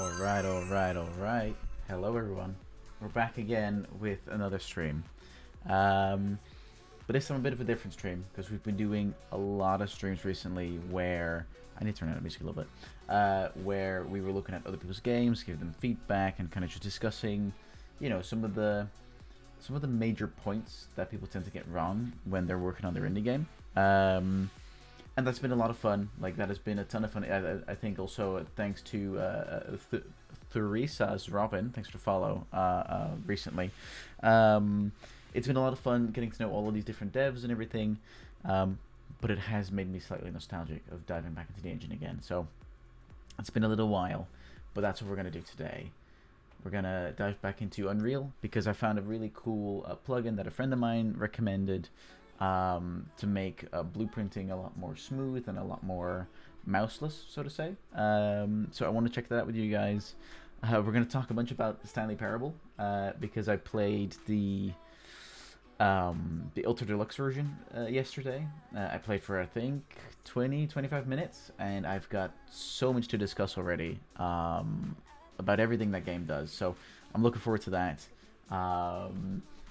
Alright. Hello everyone. We're back again with another stream. But this time a bit of a different stream, because we've been doing a lot of streams recently where... I need to turn down the music a little bit. Where we were looking at other people's games, giving them feedback, and kind of just discussing, you know, some of the major points that people tend to get wrong when they're working on their indie game. And that's been a lot of fun. Like, that has been a ton of fun. I think also thanks to Theresa's Robin, thanks for the follow recently. It's been a lot of fun getting to know all of these different devs and everything. But it has made me slightly nostalgic of diving back into the engine again. So it's been a little while, but that's what we're going to do today. We're going to dive back into Unreal because I found a really cool plugin that a friend of mine recommended to make blueprinting a lot more smooth and a lot more mouseless, so to say. So I want to check that out with you guys. We're going to talk a bunch about the Stanley Parable because I played the Ultra Deluxe version yesterday. I played for I think 20-25 minutes, and I've got so much to discuss already about everything that game does. So I'm looking forward to that.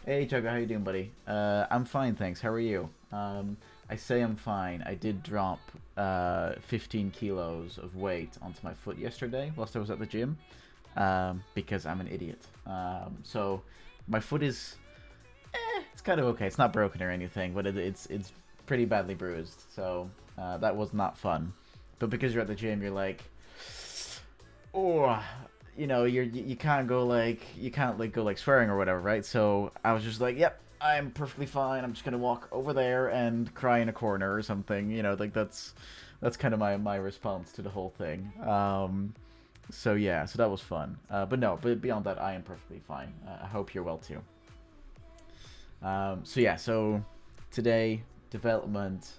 Hey Chugga, how you doing, buddy? I'm fine, thanks. How are you? I say I'm fine. I did drop 15 kilos of weight onto my foot yesterday whilst I was at the gym because I'm an idiot. So my foot is, it's kind of okay. It's not broken or anything, but it's pretty badly bruised. So that was not fun. But because you're at the gym, you're like, oh. You know, you can't go like go like swearing or whatever, right? So I was just like, yep, I'm perfectly fine. I'm just gonna walk over there and cry in a corner or something. You know, like that's kind of my response to the whole thing. So yeah, so that was fun. But beyond that, I am perfectly fine. I hope you're well too. So today, development,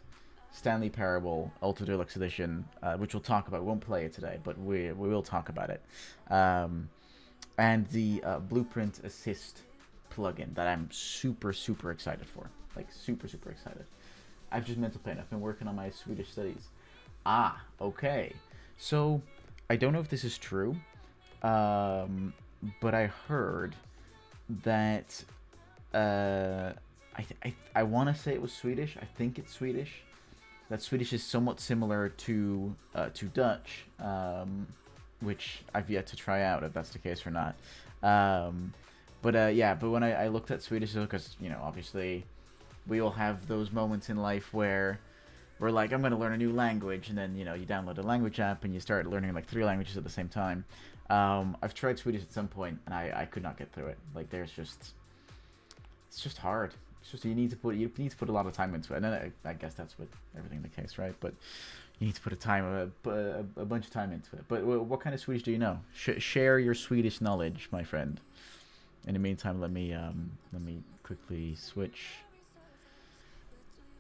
Stanley Parable Ultra Deluxe Edition, which we'll talk about. We won't play it today, but we will talk about it. And the Blueprint Assist plugin that I'm super excited for. Like, super excited. I've just mental pain. I've been working on my Swedish studies. Okay. So, I don't know if this is true, but I heard that I want to say it was Swedish. I think it's Swedish. That Swedish is somewhat similar to Dutch, which I've yet to try out if that's the case or not. But when I looked at Swedish, because, you know, obviously we all have those moments in life where we're like, I'm going to learn a new language, and then, you know, you download a language app and you start learning like 3 languages at the same time. I've tried Swedish at some point and I could not get through it. Like, it's just hard. It's just you need to put a lot of time into it, and then I guess that's with everything the case, right? But you need to put a bunch of time into it. But what kind of Swedish do you know? Share your Swedish knowledge, my friend. In the meantime, let me quickly switch.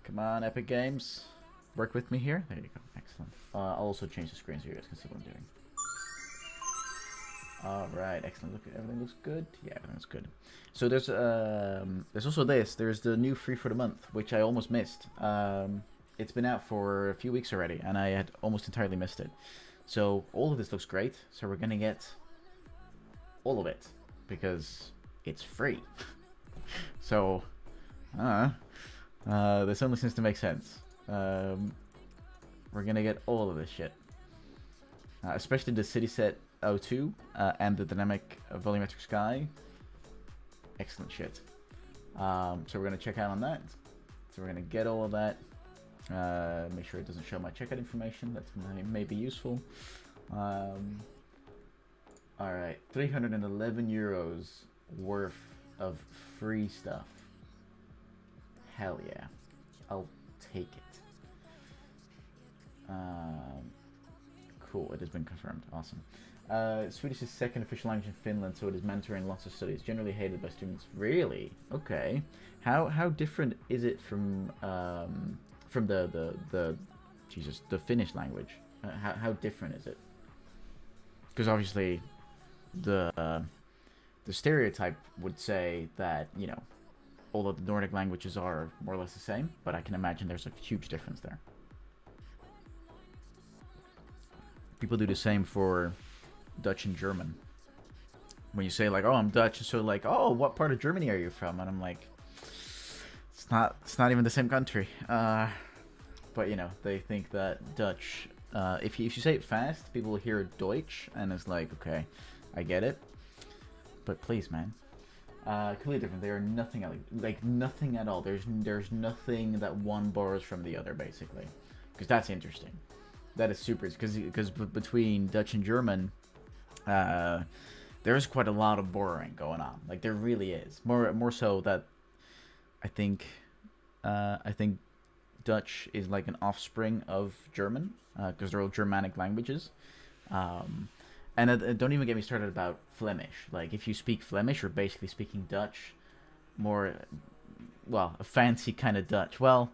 Come on, Epic Games, work with me here. There you go, excellent. I'll also change the screen so you guys can see what I'm doing. All right, excellent. Look, everything looks good. Yeah, everything looks good. So there's also this. There's the new free for the month, which I almost missed. It's been out for a few weeks already, and I had almost entirely missed it. So all of this looks great. So we're gonna get all of it because it's free. So, this only seems to make sense. We're gonna get all of this shit, especially the city set 02 and the dynamic volumetric sky. Excellent shit. So we're going to check out on that. So we're going to get all of that. Make sure it doesn't show my checkout information. That may be useful. Alright, 311 euros worth of free stuff. Hell yeah. I'll take it. Cool, it has been confirmed. Awesome. Swedish is second official language in Finland, so it is mandatory in lots of studies. Generally hated by students. Really? Okay. How different is it from the Finnish language? How different is it? Because obviously, the stereotype would say that, you know, all of the Nordic languages are more or less the same, but I can imagine there's a huge difference there. People do the same for Dutch and German. When you say like, "Oh, I'm Dutch," and so like, "Oh, what part of Germany are you from?" And I'm like, it's not even the same country. But you know, they think that Dutch. If you say it fast, people will hear Deutsch, and it's like, okay, I get it. But please, man, completely different. They are nothing like nothing at all. There's nothing that one borrows from the other, basically, because that's interesting. That is super, because between Dutch and German, there's quite a lot of borrowing going on. Like there really is. More so that I think Dutch is like an offspring of German, because they're all Germanic languages. And don't even get me started about Flemish. Like if you speak Flemish, you're basically speaking Dutch, more, well, a fancy kind of Dutch. Well,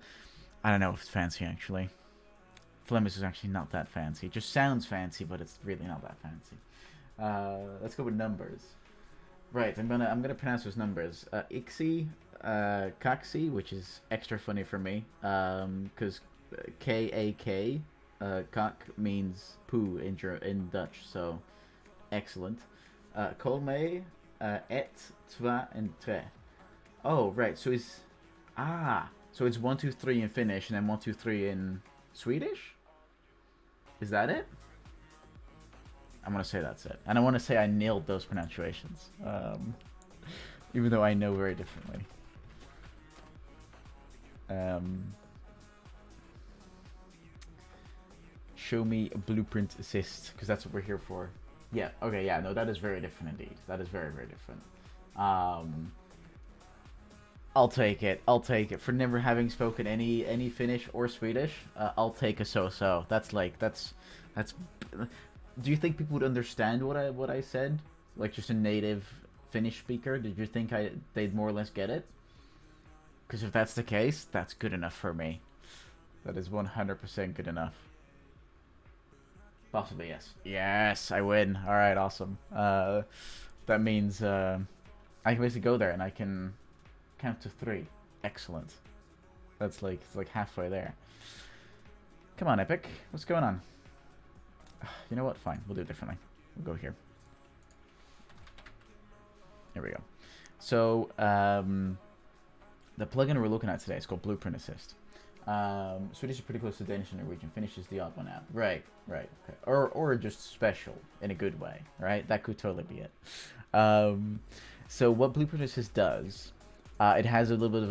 I don't know if it's fancy actually. Flemish is actually not that fancy. It just sounds fancy, but it's really not that fancy. Let's go with numbers. Right, I'm gonna pronounce those numbers. Ixi, Kaxi, which is extra funny for me, because K-A-K, kak means poo in Dutch, so excellent. Kolme, et, twa, and tre. Oh, right, so it's so it's 1, 2, 3 in Finnish, and then 1, 2, 3 in Swedish. Is that it? I'm gonna say that's it, and I want to say I nailed those pronunciations, even though I know very differently. Show me a blueprint assist, because that's what we're here for. Yeah. Okay. Yeah. No, that is very different indeed. That is very, very different. I'll take it. I'll take it for never having spoken any Finnish or Swedish. I'll take a so-so. That's. Do you think people would understand what I said? Like just a native Finnish speaker? Did you think they'd more or less get it? Because if that's the case, that's good enough for me. That is 100% good enough. Possibly yes. Yes, I win. All right, awesome. That means I can basically go there and I can count to 3. Excellent. It's like halfway there. Come on, Epic. What's going on? You know what? Fine. We'll do it differently. We'll go here. Here we go. So, the plugin we're looking at today is called Blueprint Assist. Swedish is pretty close to Danish and Norwegian. Finnish is the odd one out. Right. Okay. Or just special in a good way, right? That could totally be it. So what Blueprint Assist does, it has a little bit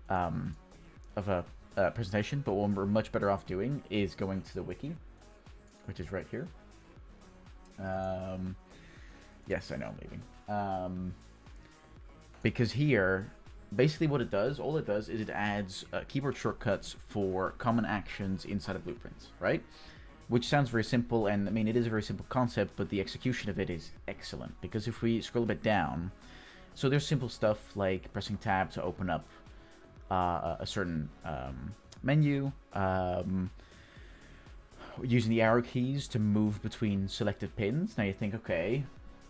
of a presentation, but what we're much better off doing is going to the wiki, which is right here. Yes, I know I'm leaving. Because here, basically what it does, all it does is it adds keyboard shortcuts for common actions inside of blueprints, right? Which sounds very simple, and I mean, it is a very simple concept, but the execution of it is excellent. Because if we scroll a bit down, so there's simple stuff like pressing tab to open up a certain menu, using the arrow keys to move between selected pins. Now you think, okay,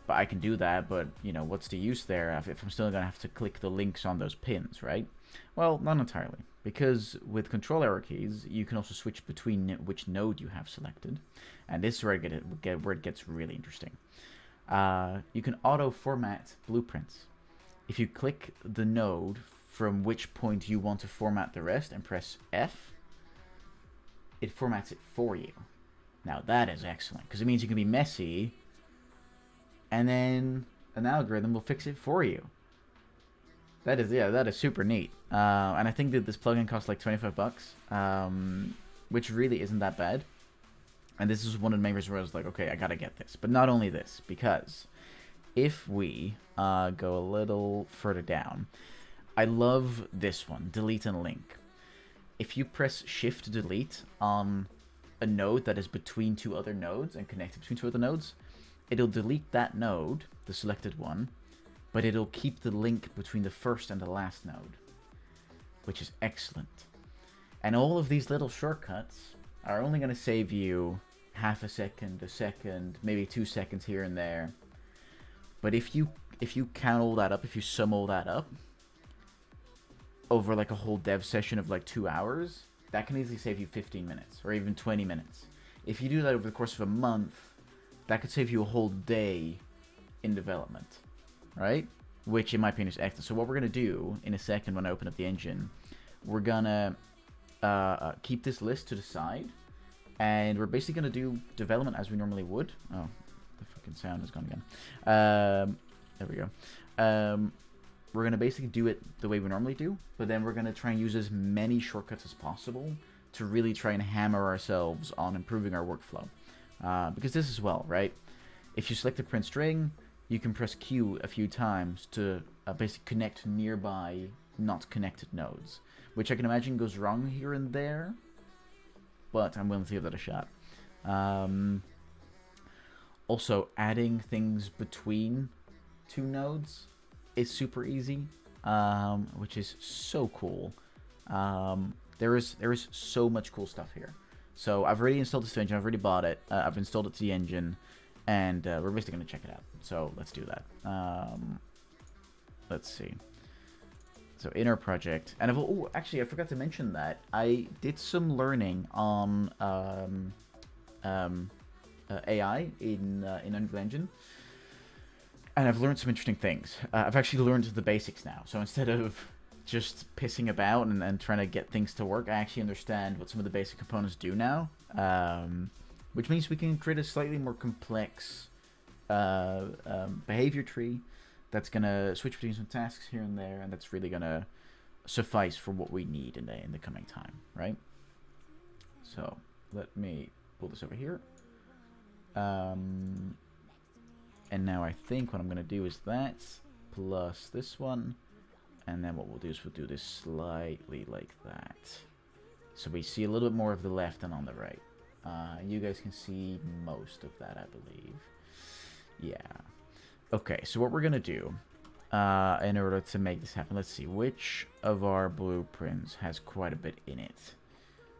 but I can do that, but you know, what's the use there if I'm still gonna have to click the links on those pins, right? Well, not entirely, because with control arrow keys, you can also switch between which node you have selected, and this is where it gets really interesting. You can auto format blueprints. If you click the node from which point you want to format the rest and press F, it formats it for you. Now that is excellent, because it means you can be messy, and then an algorithm will fix it for you. That is super neat. And I think that this plugin costs like $25, which really isn't that bad. And this is one of the main reasons where I was like, okay, I gotta get this. But not only this, because if we go a little further down, I love this one, delete and link. If you press Shift Delete on a node that is between 2 other nodes and connected between 2 other nodes, it'll delete that node, the selected one, but it'll keep the link between the first and the last node, which is excellent. And all of these little shortcuts are only going to save you half a second, maybe 2 seconds here and there. But if you count all that up, if you sum all that up over like a whole dev session of like 2 hours, that can easily save you 15 minutes or even 20 minutes. If you do that over the course of a month, that could save you a whole day in development, right? Which in my opinion is excellent. So what we're gonna do in a second when I open up the engine, we're gonna keep this list to the side, and we're basically gonna do development as we normally would. Oh, the fucking sound is gone again. There we go. We're gonna basically do it the way we normally do, but then we're gonna try and use as many shortcuts as possible to really try and hammer ourselves on improving our workflow. Because this as well, right? If you select a print string, you can press Q a few times to basically connect nearby not connected nodes, which I can imagine goes wrong here and there, but I'm willing to give that a shot. Also, adding things between two nodes is super easy, which is so cool. There is so much cool stuff here. So I've already installed this engine. I've already bought it. I've installed it to the engine, and we're basically going to check it out. So let's do that. Let's see. So in our project, and actually I forgot to mention that I did some learning on AI in Unreal Engine, and I've learned some interesting things. I've actually learned the basics now. So instead of just pissing about and trying to get things to work, I actually understand what some of the basic components do now, which means we can create a slightly more complex behavior tree that's gonna switch between some tasks here and there, and that's really gonna suffice for what we need in the coming time, right? So let me pull this over here. And now I think what I'm gonna do is that plus this one, and then what we'll do is we'll do this slightly like that, so we see a little bit more of the left than on the right. You guys can see most of that, I believe. Yeah. Okay, so what we're gonna do in order to make this happen, let's see, which of our blueprints has quite a bit in it.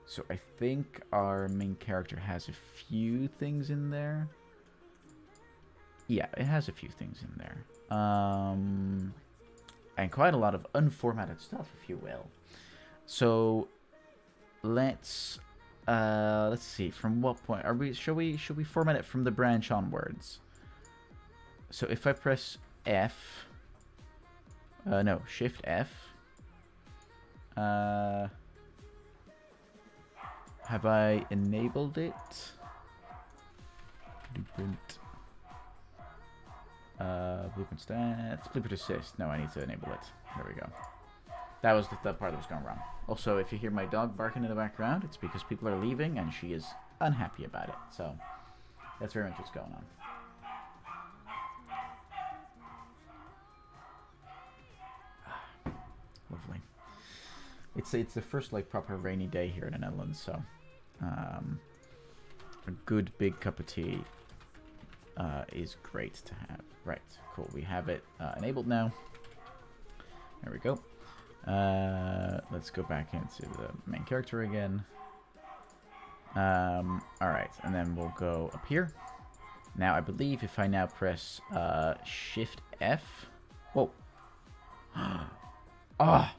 So I think our main character has a few things in there. Yeah, it has a few things in there. And quite a lot of unformatted stuff, if you will. So let's see, from what point are we? Should we format it from the branch onwards? So if I press F, no, Shift F, have I enabled it? Blueprint, blueprint stats, blueprint assist. No, I need to enable it. There we go. That was the part that was going wrong. Also, if you hear my dog barking in the background, it's because people are leaving and she is unhappy about it. So that's very much what's going on. Lovely. It's the first like proper rainy day here in the Netherlands, so a good big cup of tea is great to have. Right, cool. We have it enabled now. There we go. Let's go back into the main character again. All right, and then we'll go up here. Now I believe if I now press Shift F. Whoa. Ah,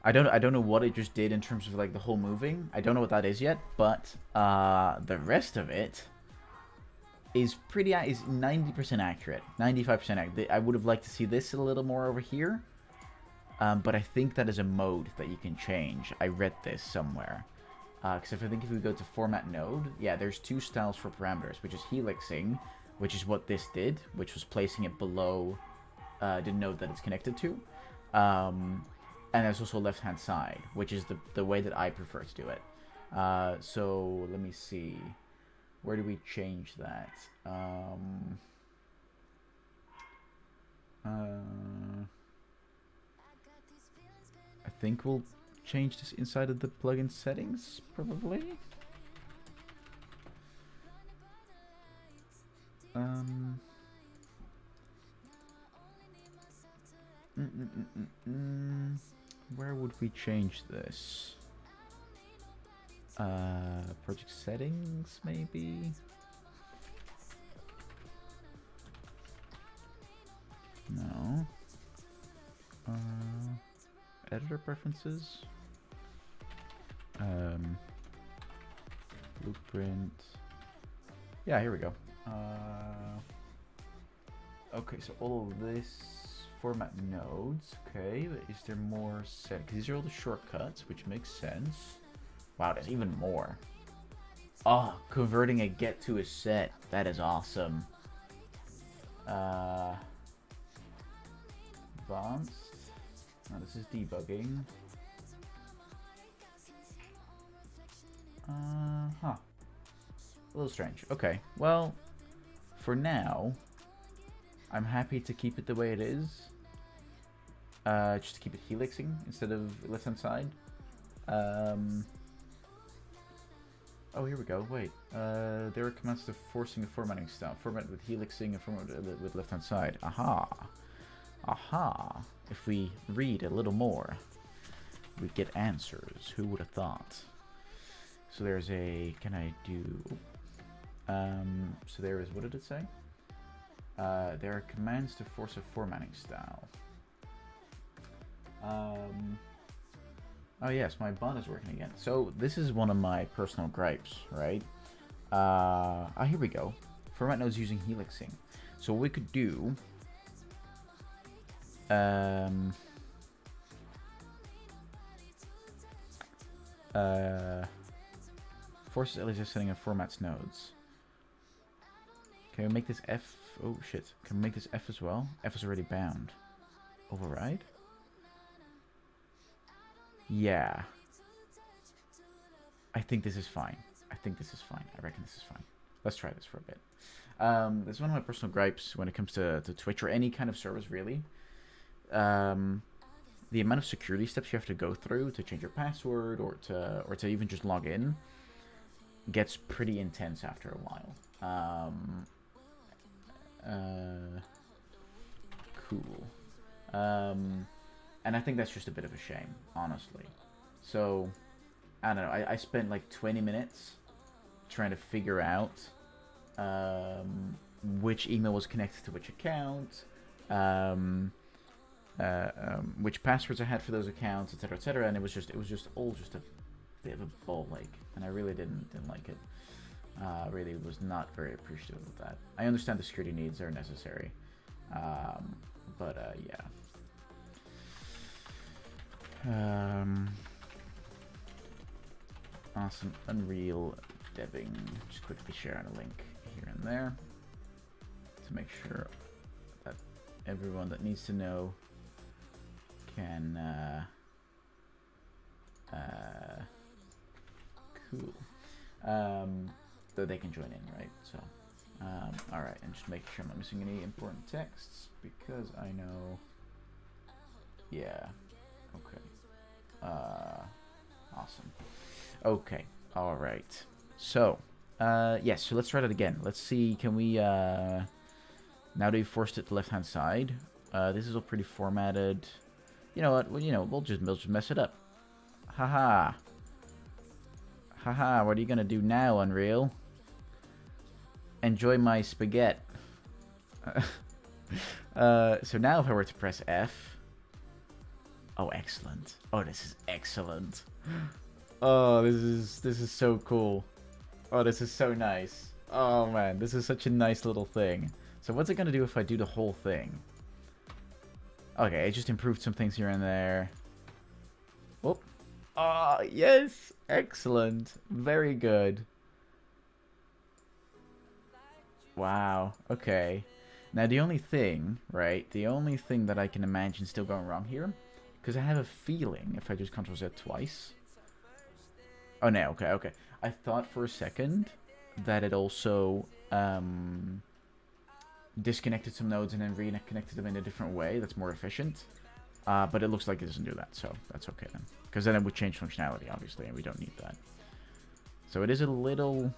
I don't know what it just did in terms of like the whole moving. I don't know what that is yet, but the rest of it is 90% accurate, 95% accurate. I would have liked to see this a little more over here, but I think that is a mode that you can change. I read this somewhere, because if we go to format node, yeah, there's two styles for parameters, which is helixing, which is what this did, which was placing it below the node that it's connected to. And there's also left-hand side, which is the way that I prefer to do it. So let me see. Where do we change that? I think we'll change this inside of the plugin settings, probably. Where would we change this? Project settings, maybe? No. Editor preferences? Blueprint. Yeah, here we go. Okay, so all of this format nodes. Okay, but is there more set? Because these are all the shortcuts, which makes sense. Wow, there's even more. Oh, converting a get to a set. That is awesome. Advanced. Now this is debugging. Huh. A little strange. Okay, well, for now, I'm happy to keep it the way it is. Just to keep it helixing instead of left-hand side. Oh, here we go. Wait. There are commands to forcing a formatting style. Format with helixing and format with left-hand side. Aha. Aha. If we read a little more, we get answers. Who would have thought? So there's a... Can I do... so there is... What did it say? There are commands to force a formatting style. Oh yes, my bot is working again. So this is one of my personal gripes, right? Here we go. Format nodes using helixing. So what we could do... forces LHS setting of formats nodes. Can we make this F? Oh shit. Can we make this F as well? F is already bound. Override? Yeah. I think this is fine. I think this is fine. I reckon this is fine. Let's try this for a bit. This is one of my personal gripes when it comes to Twitch or any kind of service, really. The amount of security steps you have to go through to change your password or to even just log in gets pretty intense after a while. Cool. And I think that's just a bit of a shame, honestly. So, I don't know. I spent like 20 minutes trying to figure out which email was connected to which account, which passwords I had for those accounts, etc., and it was just all just a bit of a ball ache, and I really didn't like it. Really was not very appreciative of that. I understand the security needs are necessary, but yeah. Awesome. Unreal debbing. Just quickly share a link here and there to make sure that everyone that needs to know can cool. That they can join in, right? So alright, and just make sure I'm not missing any important texts because I know. Yeah. Okay. Awesome. Okay. All right. So, yes. So let's try that again. Let's see. Can we? Now that we've forced it to left-hand side, this is all pretty formatted. You know what? Well, you know, we'll just mess it up. Haha. Haha. What are you gonna do now, Unreal? Enjoy my spaghetti. So now, if I were to press F. Oh, excellent. Oh, this is excellent. Oh, this is so cool. Oh, this is so nice. Oh, man. This is such a nice little thing. So what's it going to do if I do the whole thing? Okay, it just improved some things here and there. Oh. Oh, yes. Excellent. Very good. Wow. Okay. Now, the only thing, right? The only thing that I can imagine still going wrong here... Because I have a feeling if I just Ctrl Z twice. Oh no, okay. I thought for a second that it also disconnected some nodes and then reconnected them in a different way. That's more efficient. But it looks like it doesn't do that, so that's okay then. Because then it would change functionality, obviously, and we don't need that. So it is a little...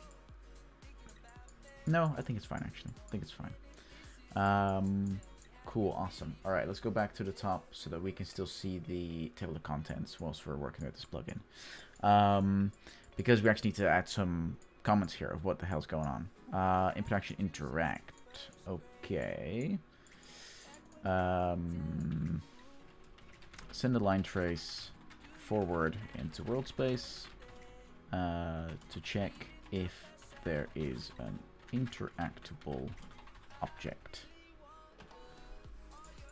No, I think it's fine, actually. I think it's fine. Cool, awesome. Alright, let's go back to the top so that we can still see the table of contents whilst we're working with this plugin. Because we actually need to add some comments here of what the hell's going on. Input action interact. Okay. Send a line trace forward into world space to check if there is an interactable object.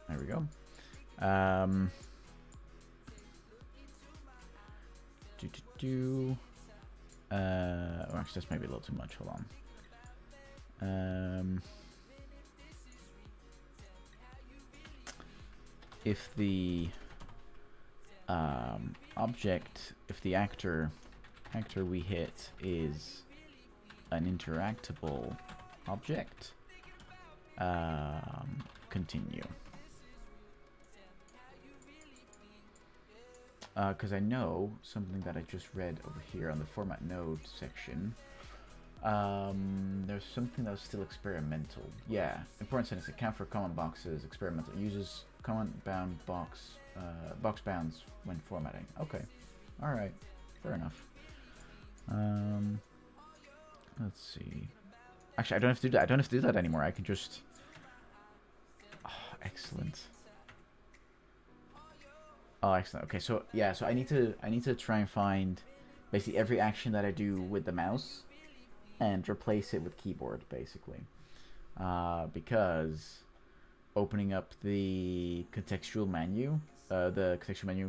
There we go. Well, actually, that's maybe a little too much. Hold on. If the object, if the actor we hit is an interactable object, continue. Because I know something that I just read over here on the format node section. There's something that's still experimental. Yeah, important sentence. Account for comment boxes. Experimental. Uses comment bound box bounds when formatting. Okay, all right, fair enough. Let's see. Actually, I don't have to do that. I don't have to do that anymore. I can just. Oh, excellent. Oh, excellent. Okay, so yeah, so I need to try and find basically every action that I do with the mouse and replace it with keyboard, basically. Because opening up the contextual menu,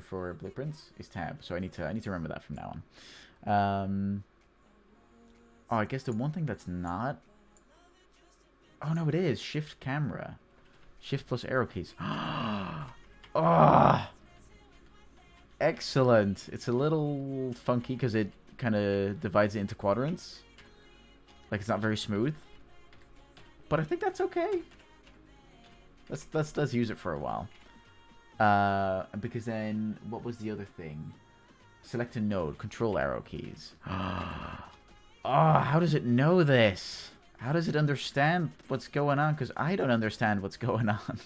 for blueprints is tab. So I need to remember that from now on. Oh, I guess the one thing that's not. Oh no, it is shift camera, shift plus arrow keys. Oh. Excellent. It's a little funky because it kind of divides it into quadrants. Like it's not very smooth. But I think that's okay. Let's use it for a while. Because then, what was the other thing? Select a node, control arrow keys. Oh, how does it know this? How does it understand what's going on? Because I don't understand what's going on.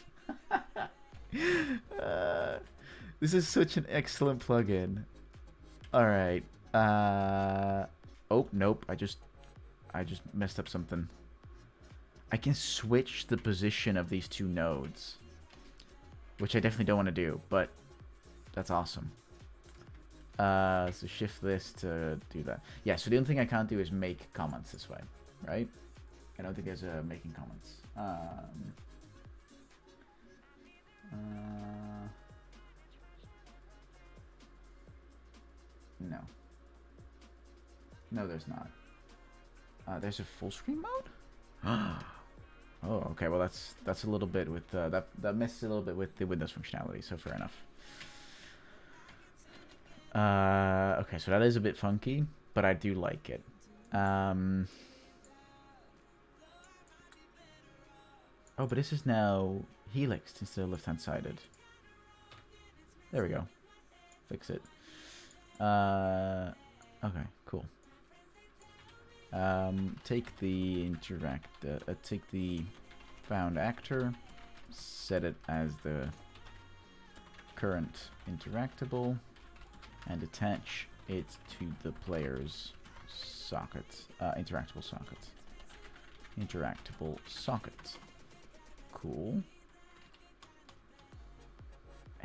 This is such an excellent plugin. All right. Oh nope. I just messed up something. I can switch the position of these two nodes, which I definitely don't want to do, but that's awesome. So shift this to do that. Yeah. So the only thing I can't do is make comments this way, right? I don't think there's a making comments. No. No, there's not. There's a full screen mode? Oh, okay. Well, that's a little bit with that messes a little bit with the Windows functionality. So fair enough. Okay, so that is a bit funky, but I do like it. Oh, but this is now helixed instead of left-hand sided. There we go. Fix it. Okay, cool. Take the take the found actor, set it as the current interactable, and attach it to the player's socket, interactable socket. Interactable socket. Cool.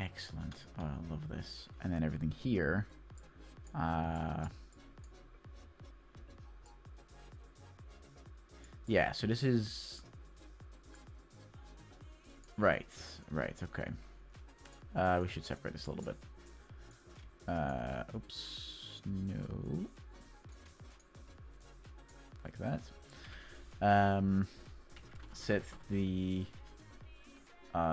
Excellent. Oh, I love this. And then everything here. Yeah, so this is right, okay. We should separate this a little bit. Oops, no. Like that. Set the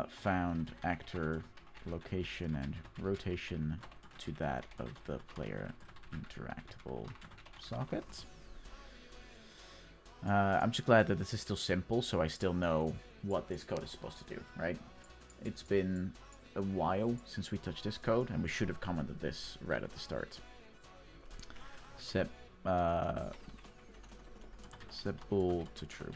found actor location and rotation to that of the player interactable socket. I'm just glad that this is still simple, so I still know what this code is supposed to do, right? It's been a while since we touched this code, and we should have commented this right at the start. Set bool to true.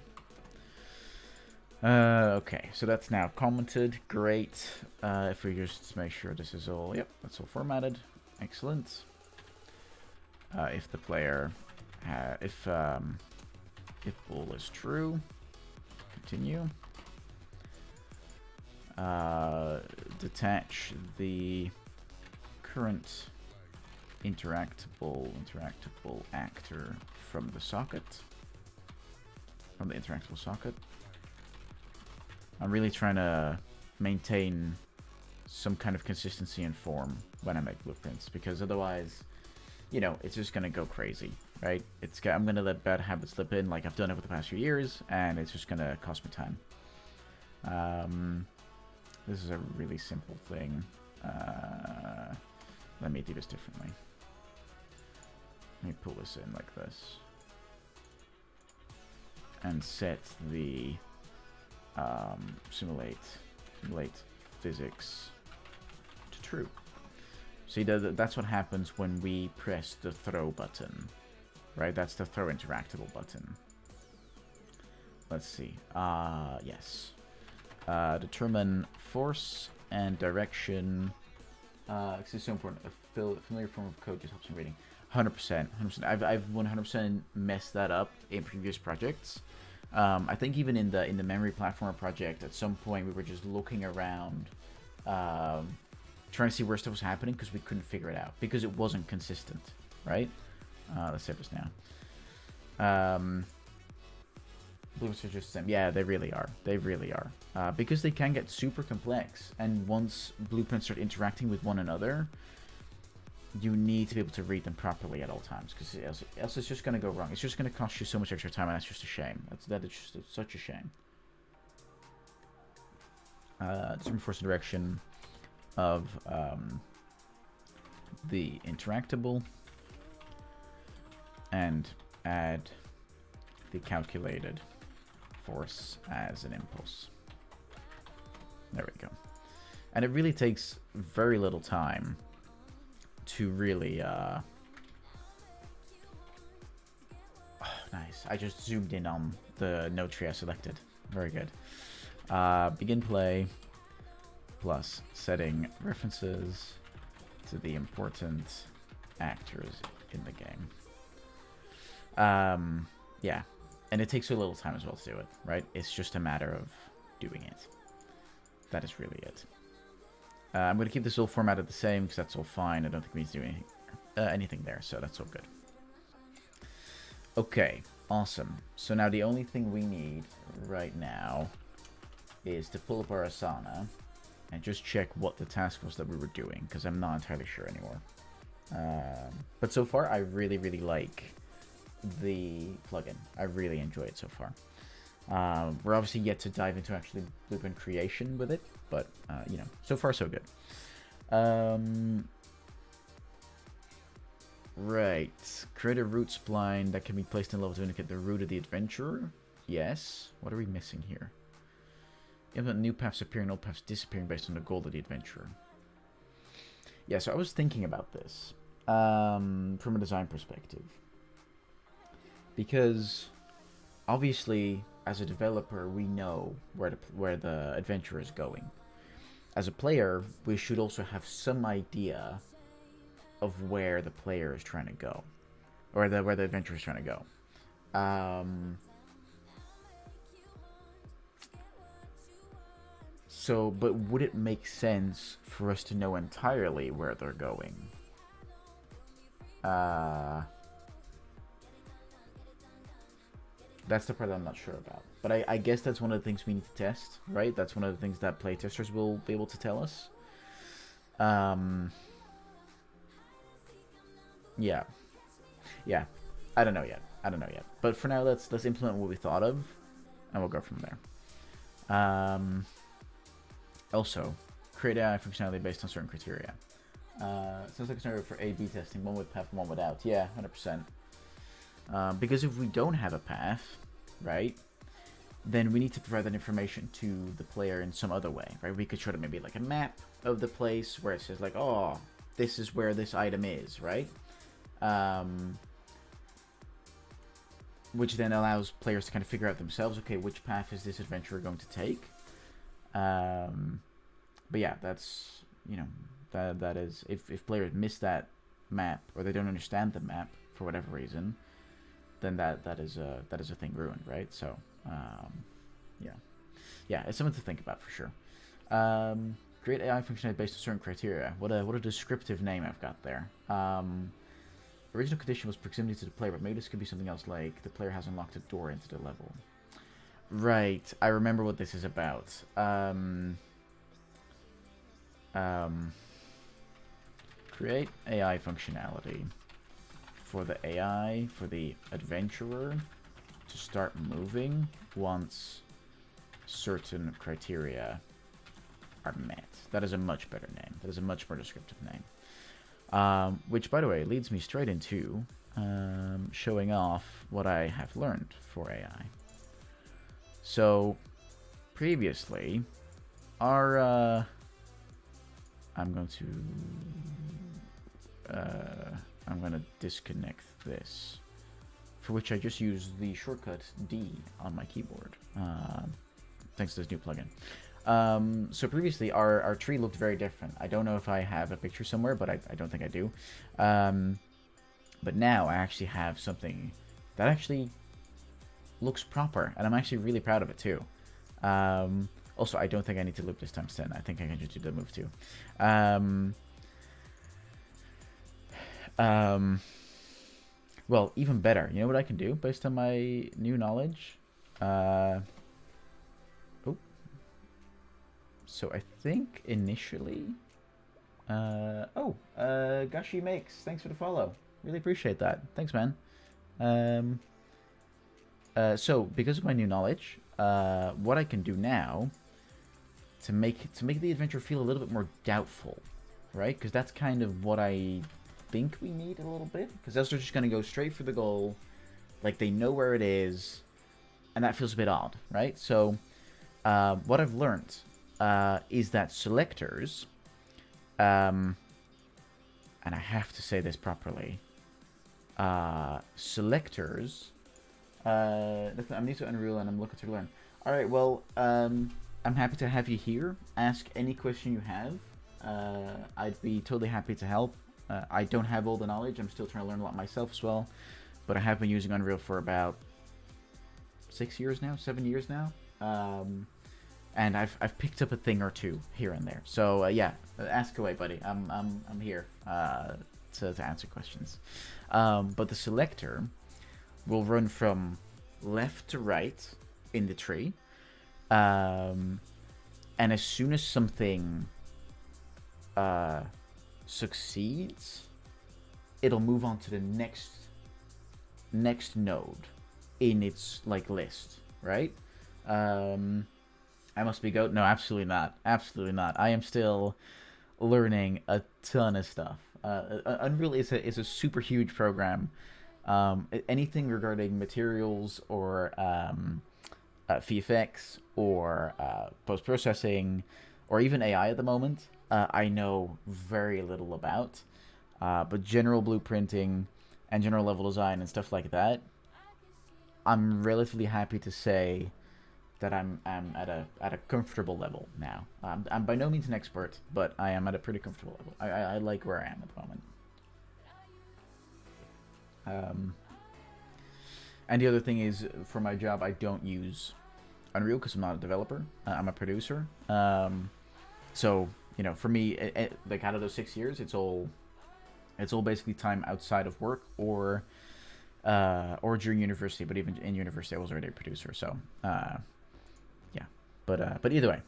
Okay, so that's now commented. Great. If we just make sure this is all, yep, that's all formatted. Excellent. If the player, if bool is true, continue. Detach the current interactable actor from the socket. from the interactable socket. I'm really trying to maintain some kind of consistency and form when I make blueprints, because otherwise, you know, it's just gonna go crazy, right? I'm gonna let bad habits slip in, like I've done over the past few years, and it's just gonna cost me time. This is a really simple thing. Let me do this differently. Let me pull this in like this. And set the simulate physics to true. See, that's what happens when we press the throw button, right? That's the throw interactable button. Let's see. Yes. Determine force and direction. This is so important. A familiar form of code just helps in reading. 100%. I've 100% messed that up in previous projects. I think even in the memory platformer project, at some point we were just looking around, trying to see where stuff was happening because we couldn't figure it out because it wasn't consistent, right? Let's save this now. Blueprints are just the same. Yeah, they really are. They really are. Because they can get super complex, and once blueprints start interacting with one another, you need to be able to read them properly at all times, because else it's just going to go wrong. It's just going to cost you so much extra time, and that's just a shame. That is just such a shame. Determine force and direction of the interactable, and add the calculated force as an impulse. There we go. And it really takes very little time to really oh, nice. I just zoomed in on the node tree I selected. Very good. Begin play plus setting references to the important actors in the game. Yeah, and it takes a little time as well to do it, right? It's just a matter of doing it. That is really it. I'm going to keep this all formatted the same because that's all fine. I don't think we need to do anything there, so that's all good. Okay, awesome. So now the only thing we need right now is to pull up our Asana and just check what the task was that we were doing, because I'm not entirely sure anymore. But so far, I really, really like the plugin. I really enjoy it so far. We're obviously yet to dive into actually blueprint creation with it, but you know, so far so good. Right, create a route spline that can be placed in level to indicate the route of the adventurer. Yes. What are we missing here? Implement new paths appearing, old paths disappearing based on the goal of the adventurer. Yeah, so I was thinking about this from a design perspective, because obviously, as a developer, we know where the adventure is going. As a player, we should also have some idea of where the player is trying to go, or where the adventure is trying to go. So, but would it make sense for us to know entirely where they're going? That's the part that I'm not sure about. But I guess that's one of the things we need to test, right? That's one of the things that playtesters will be able to tell us. Yeah. Yeah. I don't know yet. But for now, let's implement what we thought of, and we'll go from there. Also, create AI functionality based on certain criteria. Sounds like a scenario for A/B testing, one with path, one without. Yeah, 100%. Because if we don't have a path, right, then we need to provide that information to the player in some other way, right? We could show them maybe like a map of the place where it says like, oh, this is where this item is, right? Which then allows players to kind of figure out themselves, okay, which path is this adventurer going to take? But yeah, that's, you know, that is, if players miss that map, or they don't understand the map for whatever reason, then that is a thing ruined, right? So yeah, it's something to think about for sure. Create AI functionality based on certain criteria. What a descriptive name I've got there. Original condition was proximity to the player, but maybe this could be something else, like the player has unlocked a door into the level. Right, I remember what this is about. Um, create AI functionality for the AI, for the adventurer to start moving once certain criteria are met. That is a much better name. That is a much more descriptive name. Which, by the way, leads me straight into showing off what I have learned for AI. So, previously, our I'm going to disconnect this, for which I just use the shortcut D on my keyboard, thanks to this new plugin. So previously, our tree looked very different. I don't know if I have a picture somewhere, but I don't think I do. But now I actually have something that actually looks proper, and I'm actually really proud of it too. Also, I don't think I need to loop this times 10. I think I can just do the move too. Well, even better. You know what I can do based on my new knowledge? So I think initially... Gashi Makes, thanks for the follow. Really appreciate that. Thanks, man. So, because of my new knowledge, what I can do now to make the adventure feel a little bit more doubtful, right? Because that's kind of what I think we need a little bit. Because they're just going to go straight for the goal, like they know where it is, and that feels a bit odd, right? So, what I've learned is that selectors, and I have to say this properly, selectors, I'm new to Unreal and I'm looking to learn. Alright, well, I'm happy to have you here. Ask any question you have. I'd be totally happy to help. I don't have all the knowledge. I'm still trying to learn a lot myself as well. But I have been using Unreal for about 6 years now, 7 years now. And I've picked up a thing or two here and there. So yeah, ask away, buddy. I'm here to answer questions. But the selector will run from left to right in the tree, and as soon as something succeeds, it'll move on to the next node in its like list, right? I must be goat. No, absolutely not. Absolutely not. I am still learning a ton of stuff. Unreal is a super huge program. Anything regarding materials or VFX or post-processing or even AI at the moment, I know very little about. But general blueprinting and general level design and stuff like that, I'm relatively happy to say that I'm at a comfortable level now. I'm by no means an expert, but I am at a pretty comfortable level. I like where I am at the moment. And the other thing is, for my job, I don't use Unreal because I'm not a developer. I'm a producer. So you know, for me, like out of those 6 years, it's all basically time outside of work or during university. But even in university, I was already a producer. So yeah. But either way,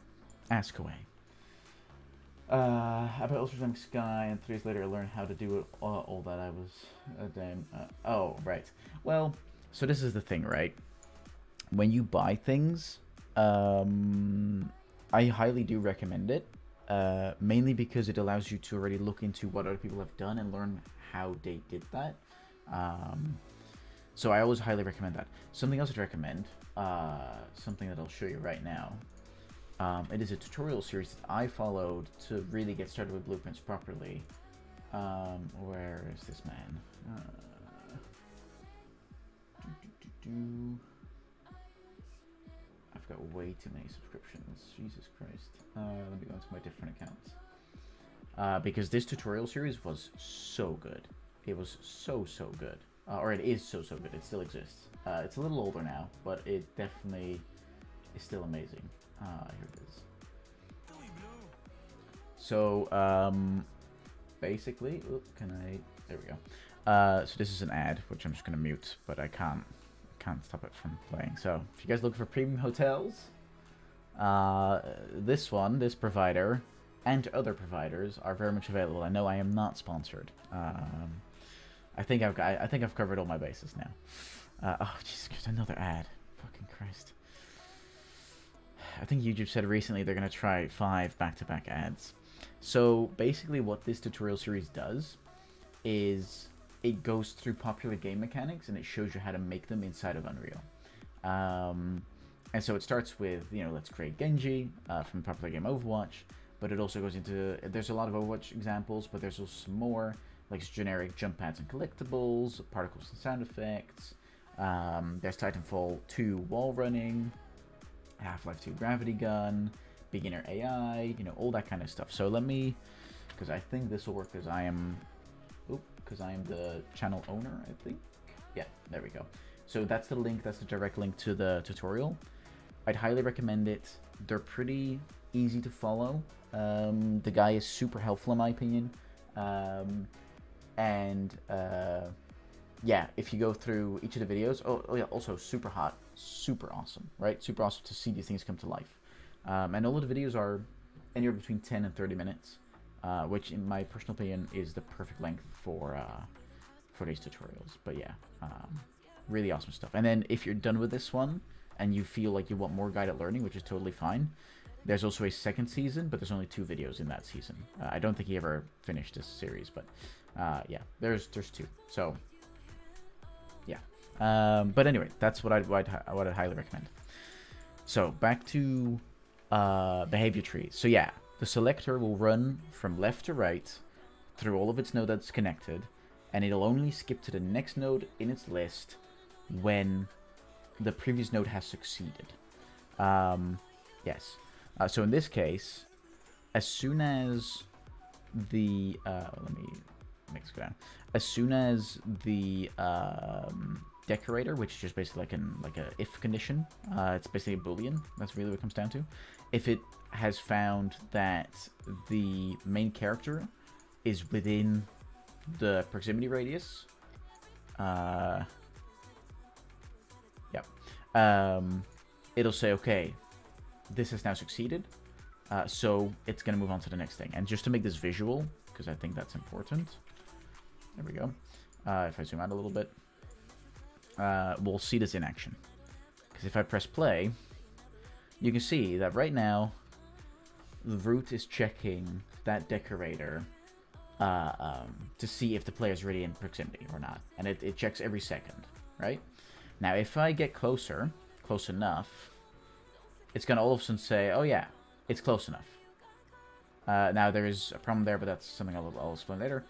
ask away. About Ultrasound Sky, and 3 days later I learned how to do it. All that I was damn. Oh right. Well, so this is the thing, right? When you buy things, I highly do recommend it. Mainly because it allows you to already look into what other people have done and learn how they did that. So I always highly recommend that. Something else I'd recommend, something that I'll show you right now. It is a tutorial series that I followed to really get started with blueprints properly. Where is this man? I've got way too many subscriptions. Jesus Christ. Let me go into my different accounts. Because this tutorial series was so good. It was so good. Or it is so good. It still exists. It's a little older now, but it definitely is still amazing. Here it is. So, basically, can I? There we go. So this is an ad, which I'm just gonna mute, but I can't can't stop it from playing. So if you guys looking for premium hotels, this provider, and other providers are very much available. I know I am not sponsored. I think I've covered all my bases now. Oh, Jesus Christ, another ad. Fucking Christ. I think YouTube said recently they're going to try 5 back-to-back ads. So basically what this tutorial series does is it goes through popular game mechanics and it shows you how to make them inside of Unreal. And so it starts with, let's create Genji from the popular game Overwatch, but it also goes into, there's a lot of Overwatch examples, but there's also some more, like generic jump pads and collectibles, particles and sound effects. There's Titanfall 2 wall running, Half-Life 2 gravity gun, beginner AI, all that kind of stuff. So let me, because I think this will work because I am the channel owner, I think. Yeah, there we go. So that's the link, that's the direct link to the tutorial. I'd highly recommend it. They're pretty easy to follow. The guy is super helpful in my opinion. Yeah, if you go through each of the videos, oh yeah, also super hot, super awesome, right? Super awesome to see these things come to life. And all of the videos are anywhere between 10 and 30 minutes, which in my personal opinion is the perfect length for these tutorials. But yeah, really awesome stuff. And then if you're done with this one and you feel like you want more guided learning, which is totally fine, there's also a second season, but there's only 2 videos in that season. I don't think he ever finished this series, but yeah, there's 2. So yeah, but anyway, that's what I'd highly recommend. So back to behavior trees. So yeah, the selector will run from left to right through all of its nodes that's connected, and it'll only skip to the next node in its list when the previous node has succeeded. Yes. So in this case, as soon as the let me make this go down. As soon as the decorator, which is just basically like a if condition, it's basically a boolean. That's really what it comes down to. If it has found that the main character is within the proximity radius, it'll say, okay, this has now succeeded, so it's going to move on to the next thing. And just to make this visual, because I think that's important, there we go. If I zoom out a little bit, we'll see this in action. Because if I press play, you can see that right now, the root is checking that decorator to see if the player is really in proximity or not. And it checks every second, right? Now, if I get close enough, it's going to all of a sudden say, oh yeah, it's close enough. Now, there is a problem there, but that's something I'll explain later.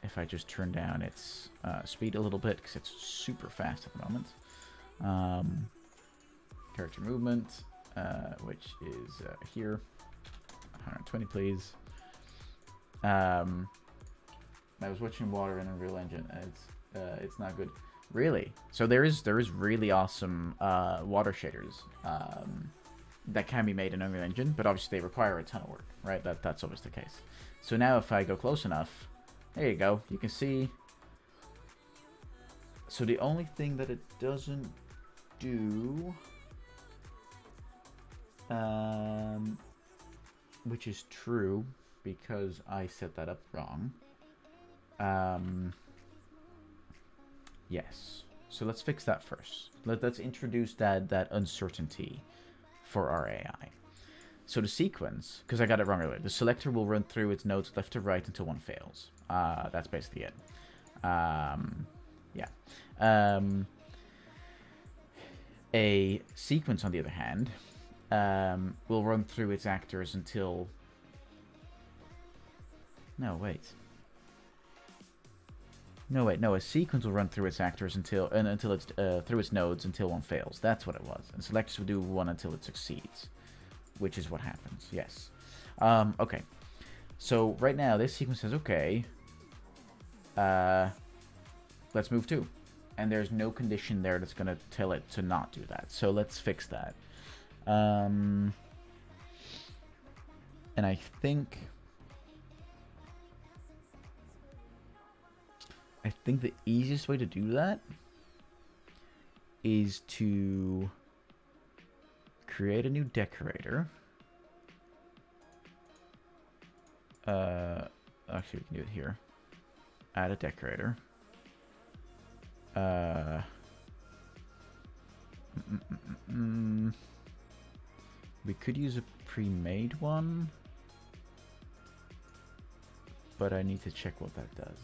If I just turn down its speed a little bit, because it's super fast at the moment. Character movement, which is here. 120, please. I was watching water in Unreal Engine, and it's not good. Really? So there is really awesome water shaders that can be made in Unreal Engine, but obviously they require a ton of work, right? That's always the case. So now if I go close enough, there you go. You can see. So the only thing that it doesn't do, which is true because I set that up wrong. Yes. So let's fix that first. Let's introduce that uncertainty for our AI. So the sequence, because I got it wrong earlier, the selector will run through its nodes left to right until one fails. That's basically it. Yeah. A sequence, on the other hand, will run through its actors until... No, wait. No, wait, no, a sequence will run through its actors until it's through its nodes until one fails. That's what it was. And selectors will do one until it succeeds, which is what happens. Yes. Okay. So right now this sequence says, okay, let's move 2. And there's no condition there that's going to tell it to not do that. So let's fix that. And I think the easiest way to do that is to create a new decorator. Actually, we can do it here. Add a decorator. We could use a pre-made one, but I need to check what that does.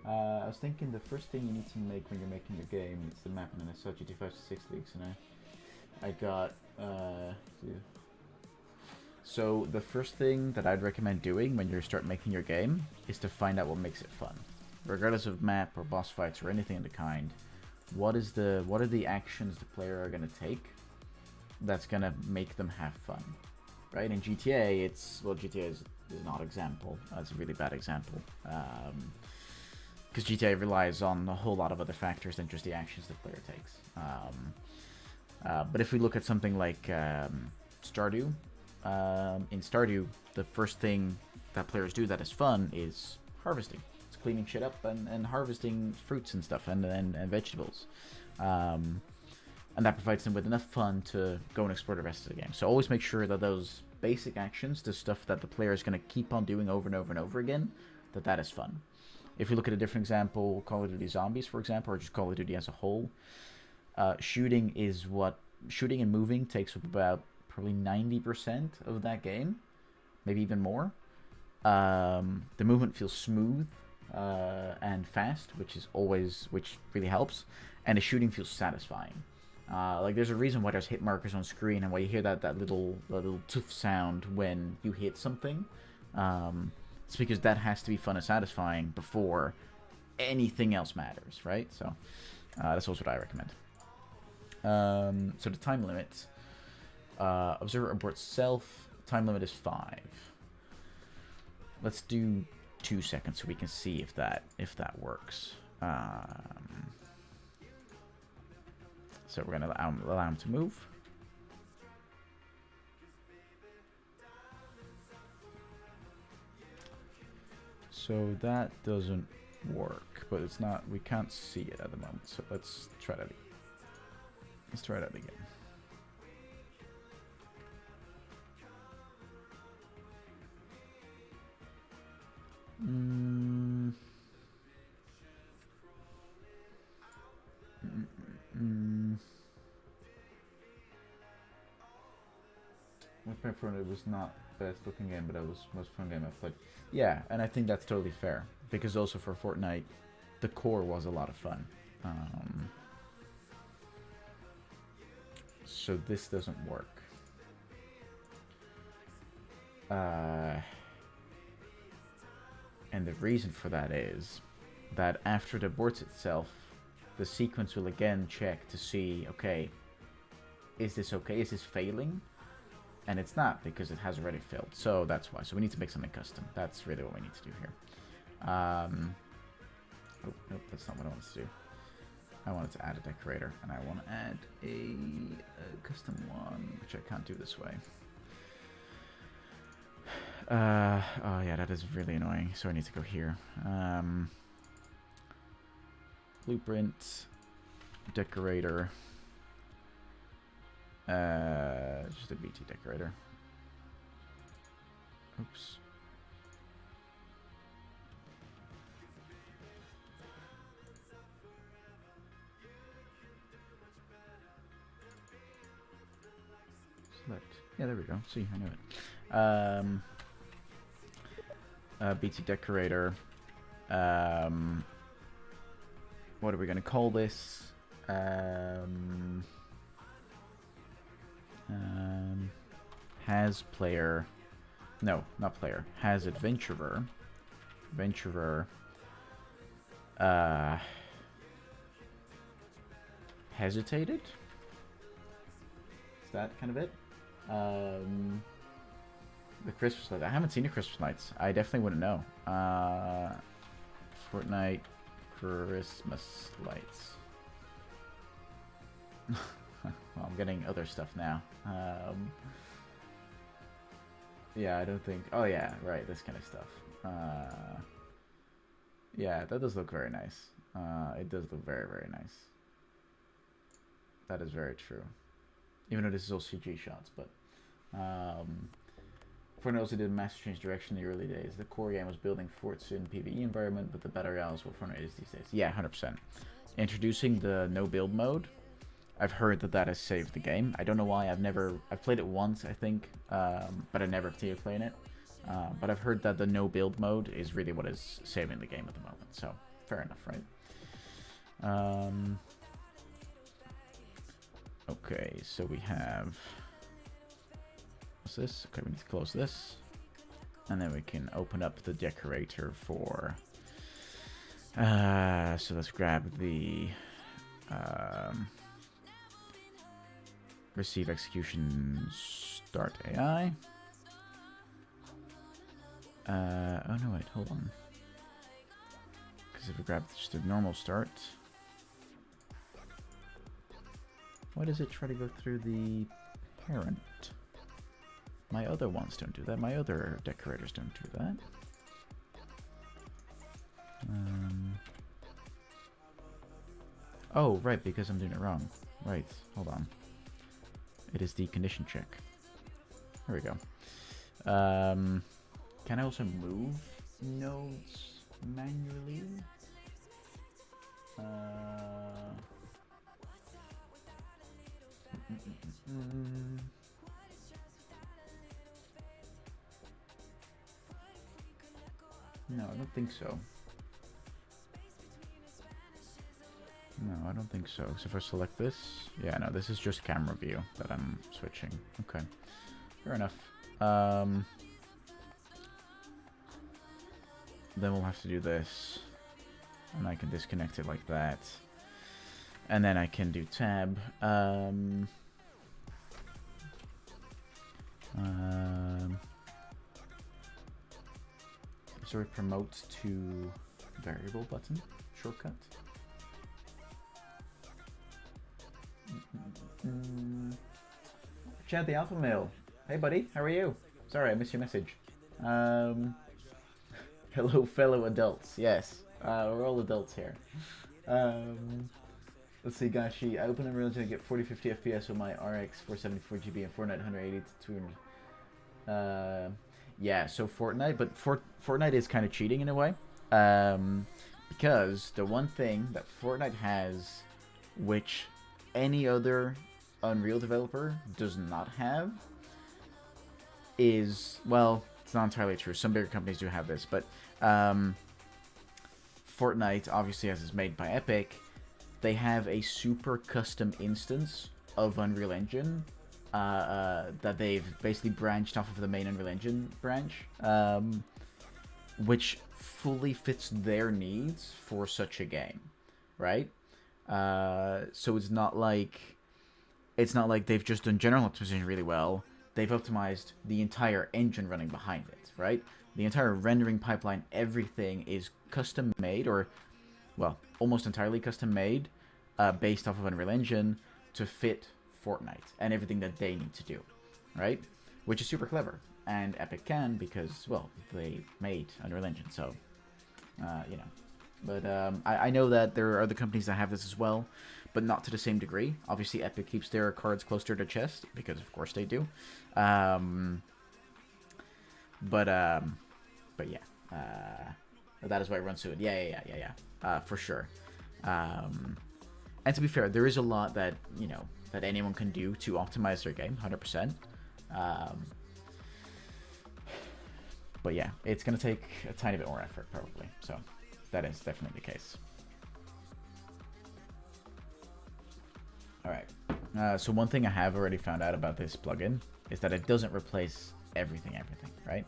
I was thinking the first thing you need to make when you're making your game is the map, and then I saw GT 5 to 6 leaks, and I got so the first thing that I'd recommend doing when you start making your game is to find out what makes it fun, regardless of map or boss fights or anything of the kind. What are the actions the player are gonna take that's gonna make them have fun, right? In GTA, GTA is not example. That's a really bad example. Because GTA relies on a whole lot of other factors than just the actions the player takes. But if we look at something like Stardew, in Stardew, the first thing that players do that is fun is harvesting. It's cleaning shit up and harvesting fruits and stuff and vegetables. And that provides them with enough fun to go and explore the rest of the game. So always make sure that those basic actions, the stuff that the player is going to keep on doing over and over and over again, that is fun. If we look at a different example, Call of Duty Zombies, for example, or just Call of Duty as a whole, shooting and moving takes up about probably 90% of that game, maybe even more. The movement feels smooth and fast, which really helps, and the shooting feels satisfying. Like there's a reason why there's hit markers on screen and why you hear that little toof sound when you hit something. It's because that has to be fun and satisfying before anything else matters, right? So that's also what I recommend. So the time limit, observer abort self, time limit is 5. Let's do 2 seconds so we can see if that works. So we're gonna allow him to move. So that doesn't work, but it's not. We can't see it at the moment. So let's try that. Let's try that again. With my friend, it was not best looking game, but it was most fun game I've played. Yeah, and I think that's totally fair, because also for Fortnite, the core was a lot of fun. So this doesn't work. And the reason for that is that after it aborts itself, the sequence will again check to see, okay, is this okay? Is this failing? And it's not, because it has already failed. So that's why. So we need to make something custom. That's really what we need to do here. Oh, nope, that's not what I wanted to do. I wanted to add a decorator, and I want to add a custom one, which I can't do this way. Oh yeah, that is really annoying. So I need to go here. Blueprint, decorator. Just a BT decorator. Oops. Select. Yeah, there we go. See, I knew it. BT decorator. What are we gonna call this? Has player, no, not player, has adventurer, hesitated? Is that kind of it? The Christmas lights, I haven't seen the Christmas lights, I definitely wouldn't know. Fortnite Christmas lights. Well, I'm getting other stuff now. Yeah, I don't think... Oh, yeah, right, this kind of stuff. Yeah, that does look very nice. It does look very, very nice. That is very true. Even though this is all CG shots, but Fortnite also did a massive change direction in the early days. The core game was building forts in PvE environment, but the battle royale is what Fortnite is these days. Yeah, 100%. Introducing the no build mode, I've heard that has saved the game. I don't know why. I've played it once, I think, but I never continued playing it. But I've heard that the no build mode is really what is saving the game at the moment. So fair enough, right? Okay, so we have. What's this? Okay, we need to close this, and then we can open up the decorator for. So let's grab the. Receive execution start AI. Oh no, wait, hold on. Because if we grab just a normal start, why does it try to go through the parent? My other ones don't do that. My other decorators don't do that. Oh, right, because I'm doing it wrong. Right, hold on. It is the condition check. There we go. Can I also move nodes manually? No, I don't think so. No, I don't think so. So if I select this, yeah, no, this is just camera view that I'm switching. Okay, fair enough. Then we'll have to do this, and I can disconnect it like that, and then I can do tab. So we promote to variable button shortcut. Chad the Alpha Male. Hey buddy, how are you? Sorry, I missed your message. Hello fellow adults. Yes, we're all adults here. Let's see, Gashi. I opened Unreal Engine to get 40-50 FPS with my RX 474 GB and Fortnite 180 to 200. Yeah, so Fortnite, but Fortnite is kind of cheating in a way. Because the one thing that Fortnite has, which any other Unreal developer does not have, is, well, it's not entirely true. Some bigger companies do have this, but Fortnite, obviously, as is made by Epic, they have a super custom instance of Unreal Engine that they've basically branched off of the main Unreal Engine branch, which fully fits their needs for such a game, right? So it's not like they've just done general optimization really well. They've optimized the entire engine running behind it, right? The entire rendering pipeline, everything is custom made, or, well, almost entirely custom made, based off of Unreal Engine to fit Fortnite and everything that they need to do, right? Which is super clever, and Epic can because, well, they made Unreal Engine, so, you know. But I know that there are other companies that have this as well, but not to the same degree. Obviously, Epic keeps their cards close to their chest, because of course they do. But yeah, that is why it runs to it. Yeah, for sure. And to be fair, there is a lot that, you know, that anyone can do to optimize their game, 100%. But yeah, it's going to take a tiny bit more effort, probably. So that is definitely the case. Alright, so one thing I have already found out about this plugin is that it doesn't replace everything, right?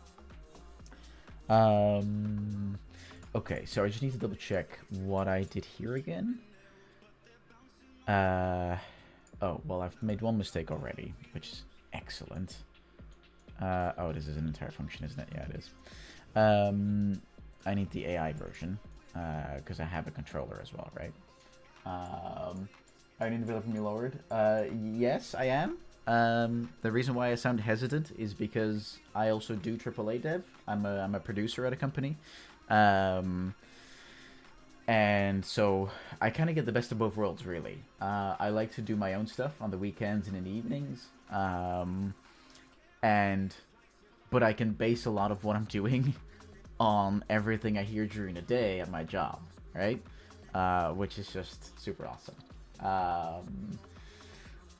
Okay, so I just need to double check what I did here again. Oh, well, I've made one mistake already, which is excellent. Oh, this is an entire function, isn't it? Yeah, it is. I need the AI version, because I have a controller as well, right? Are you developing me lowered? Yes, I am. The reason why I sound hesitant is because I also do AAA dev. I'm a producer at a company. And And so I kind of get the best of both worlds, really. I like to do my own stuff on the weekends and in the evenings, and but I can base a lot of what I'm doing on everything I hear during the day at my job, right? Which is just super awesome.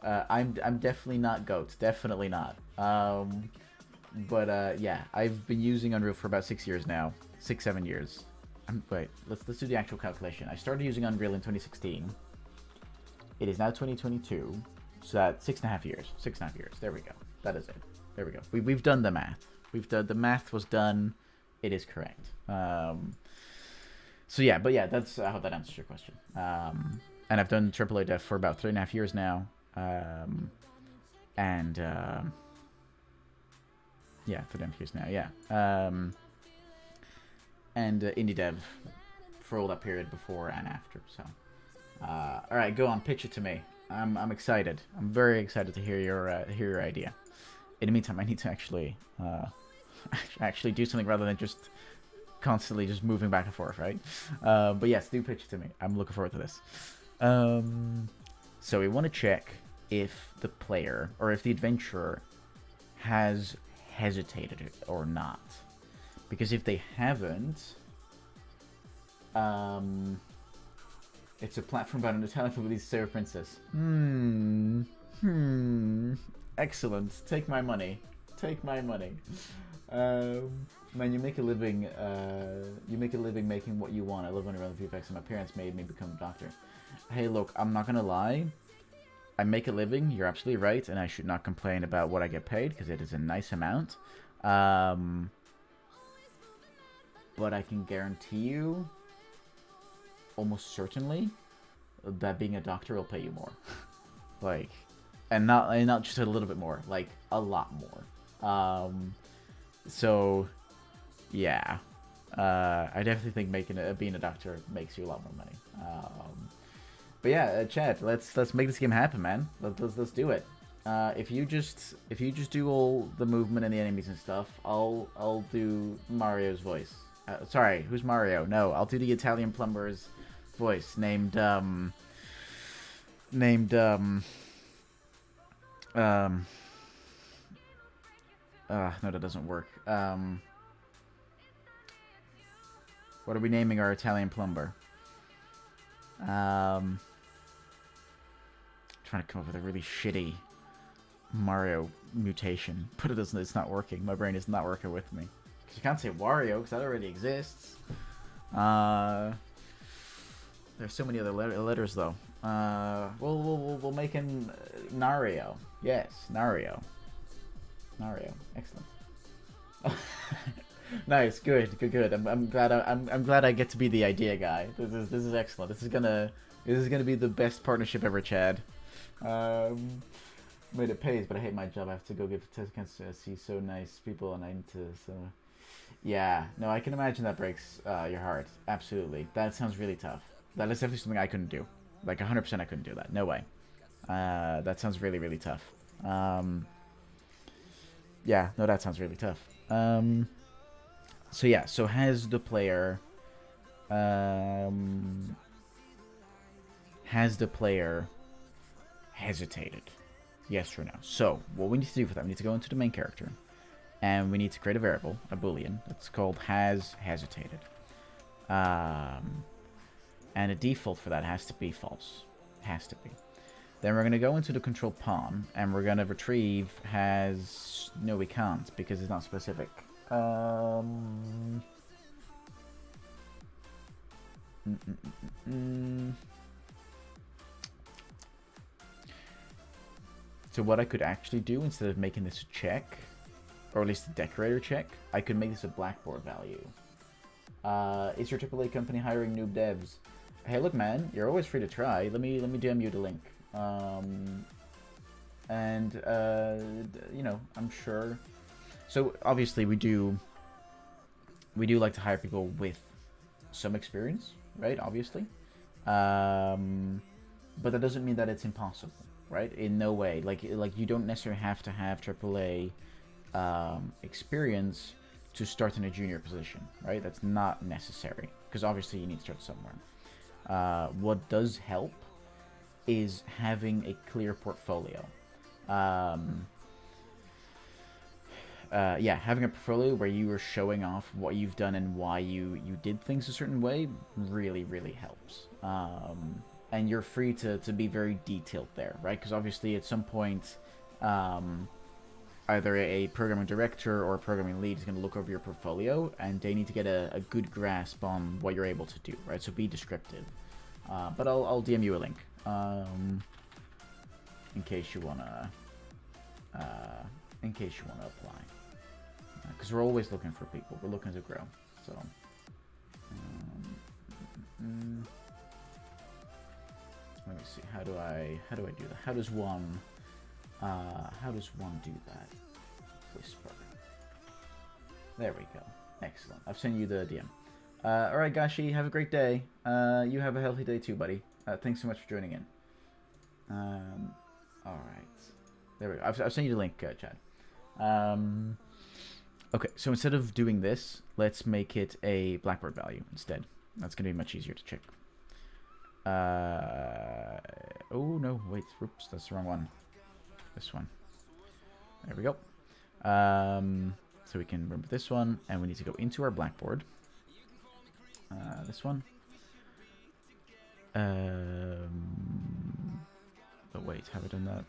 I'm definitely not GOAT, definitely not. But yeah, I've been using Unreal for about 6 years now, 6, 7 years. Wait, let's do the actual calculation. I started using Unreal in 2016. It is now 2022, so that's 6.5 years. 6.5 years. There we go. That is it. There we go. We've done the math. The math was done. It is correct. So yeah, but yeah, that's I hope that answers your question. And I've done AAA dev for about 3.5 years now. And yeah, 3.5 years now. Yeah. And indie dev for all that period before and after. So, all right, go on, pitch it to me. I'm excited. I'm very excited to hear your idea. In the meantime, I need to actually do something rather than just constantly just moving back and forth, right? But yes, do pitch it to me. I'm looking forward to this. So we want to check if the player or if the adventurer has hesitated or not. Because if they haven't, it's a platform about an Italian police Sarah princess. Excellent. Take my money. Take my money. Man, you make a living. You make a living making what you want. I live under other VFX, and my parents made me become a doctor. Hey, look, I'm not gonna lie. I make a living. You're absolutely right, and I should not complain about what I get paid because it is a nice amount. But I can guarantee you, almost certainly, that being a doctor will pay you more. Like, and not just a little bit more, like a lot more. So, yeah, I definitely think being a doctor makes you a lot more money. But yeah, Chad, let's make this game happen, man. Let's do it. If you just do all the movement and the enemies and stuff, I'll do Mario's voice. Sorry, who's Mario? No, I'll do the Italian plumber's voice named no, that doesn't work. What are we naming our Italian plumber? Trying to come up with a really shitty Mario mutation, but it's not working. My brain is not working with me. Because you can't say Wario, because that already exists. There's so many other letters, though. We'll make him Nario. Yes, Nario. Nario, excellent. Nice, good. I'm glad I get to be the idea guy. This is excellent. This is gonna be the best partnership ever, Chad. But it pays, but I hate my job. I have to go give tests to see so nice people, and I need to. So, yeah, no, I can imagine that breaks your heart. Absolutely, that sounds really tough. That is definitely something I couldn't do. Like 100%, I couldn't do that. No way. That sounds really, really tough. Yeah, no, that sounds really tough. So yeah, so has the player hesitated? Yes or no? So what we need to do for that, we need to go into the main character, and we need to create a variable, a boolean, that's called has hesitated. And the default for that has to be false. Has to be. Then we're going to go into the control pawn, and we're going to retrieve has... No, we can't, because it's not specific. So what I could actually do, instead of making this a check, or at least a decorator check, I could make this a blackboard value. Is your AAA company hiring noob devs? Hey, look, man, you're always free to try. Let me DM you the link. You know, I'm sure. So obviously we do like to hire people with some experience, right? Obviously, but that doesn't mean that it's impossible, right? In no way. Like you don't necessarily have to have AAA experience to start in a junior position, right? That's not necessary, because obviously you need to start somewhere. What does help is having a clear portfolio. Um, yeah, having a portfolio where you are showing off what you've done and why you did things a certain way really, really helps. And you're free to be very detailed there, right? Because obviously at some point, either a programming director or a programming lead is going to look over your portfolio, and they need to get a good grasp on what you're able to do, right? So be descriptive. But I'll DM you a link in case you wanna apply, because we're always looking for people. We're looking to grow. So let me see. How do I do that? How does one do that? Whisper. There we go. Excellent. I've sent you the DM. All right, Gashi. Have a great day. You have a healthy day too, buddy. Thanks so much for joining in. All right. There we go. I've sent you the link, Chad. Okay, so instead of doing this, let's make it a Blackboard value instead. That's going to be much easier to check. Oh, no, wait. Oops, that's the wrong one. This one. There we go. So we can remember this one, and we need to go into our Blackboard. This one. But wait, have I done that?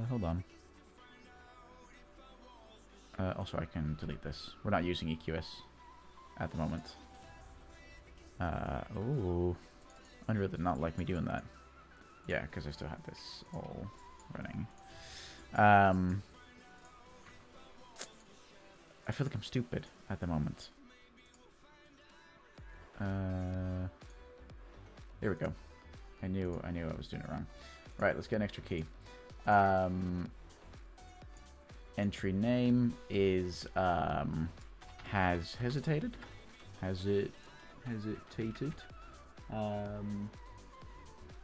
Hold on. Also, I can delete this. We're not using EQS at the moment. Oh, Unreal did not like me doing that. Yeah, because I still have this all running. I feel like I'm stupid at the moment. There we go. I knew I was doing it wrong. Right, let's get an extra key. Entry name is has hesitated. Hesitated.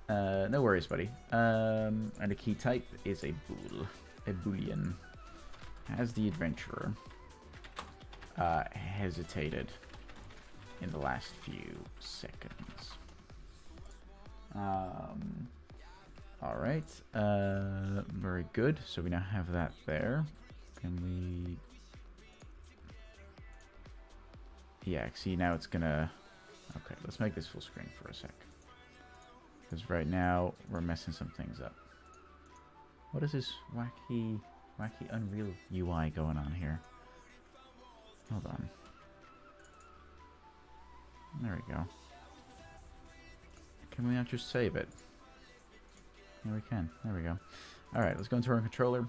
No worries, buddy. And the key type is a bool, a boolean. Has the adventurer hesitated in the last few seconds? All right. Very good. So we now have that there. Can we? Yeah. See, now it's gonna. Okay. Let's make this full screen for a sec. Because right now we're messing some things up. What is this wacky Unreal UI going on here? Hold on. There we go. Can we not just save it? Yeah, we can. There we go. Alright, let's go into our controller.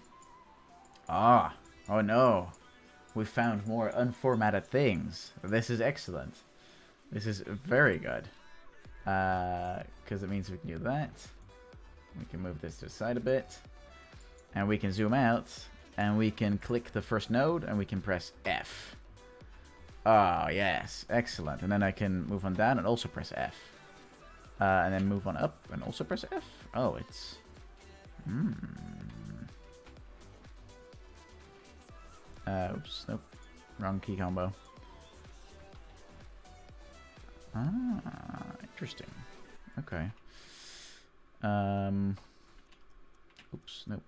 Ah! Oh no! We found more unformatted things. This is excellent. This is very good. Because it means we can do that. We can move this to the side a bit. And we can zoom out. And we can click the first node and we can press F. Oh, yes. Excellent. And then I can move on down and also press F. And then move on up and also press F. Oh, it's... oops, nope. Wrong key combo. Ah, interesting. Okay. Oops, nope.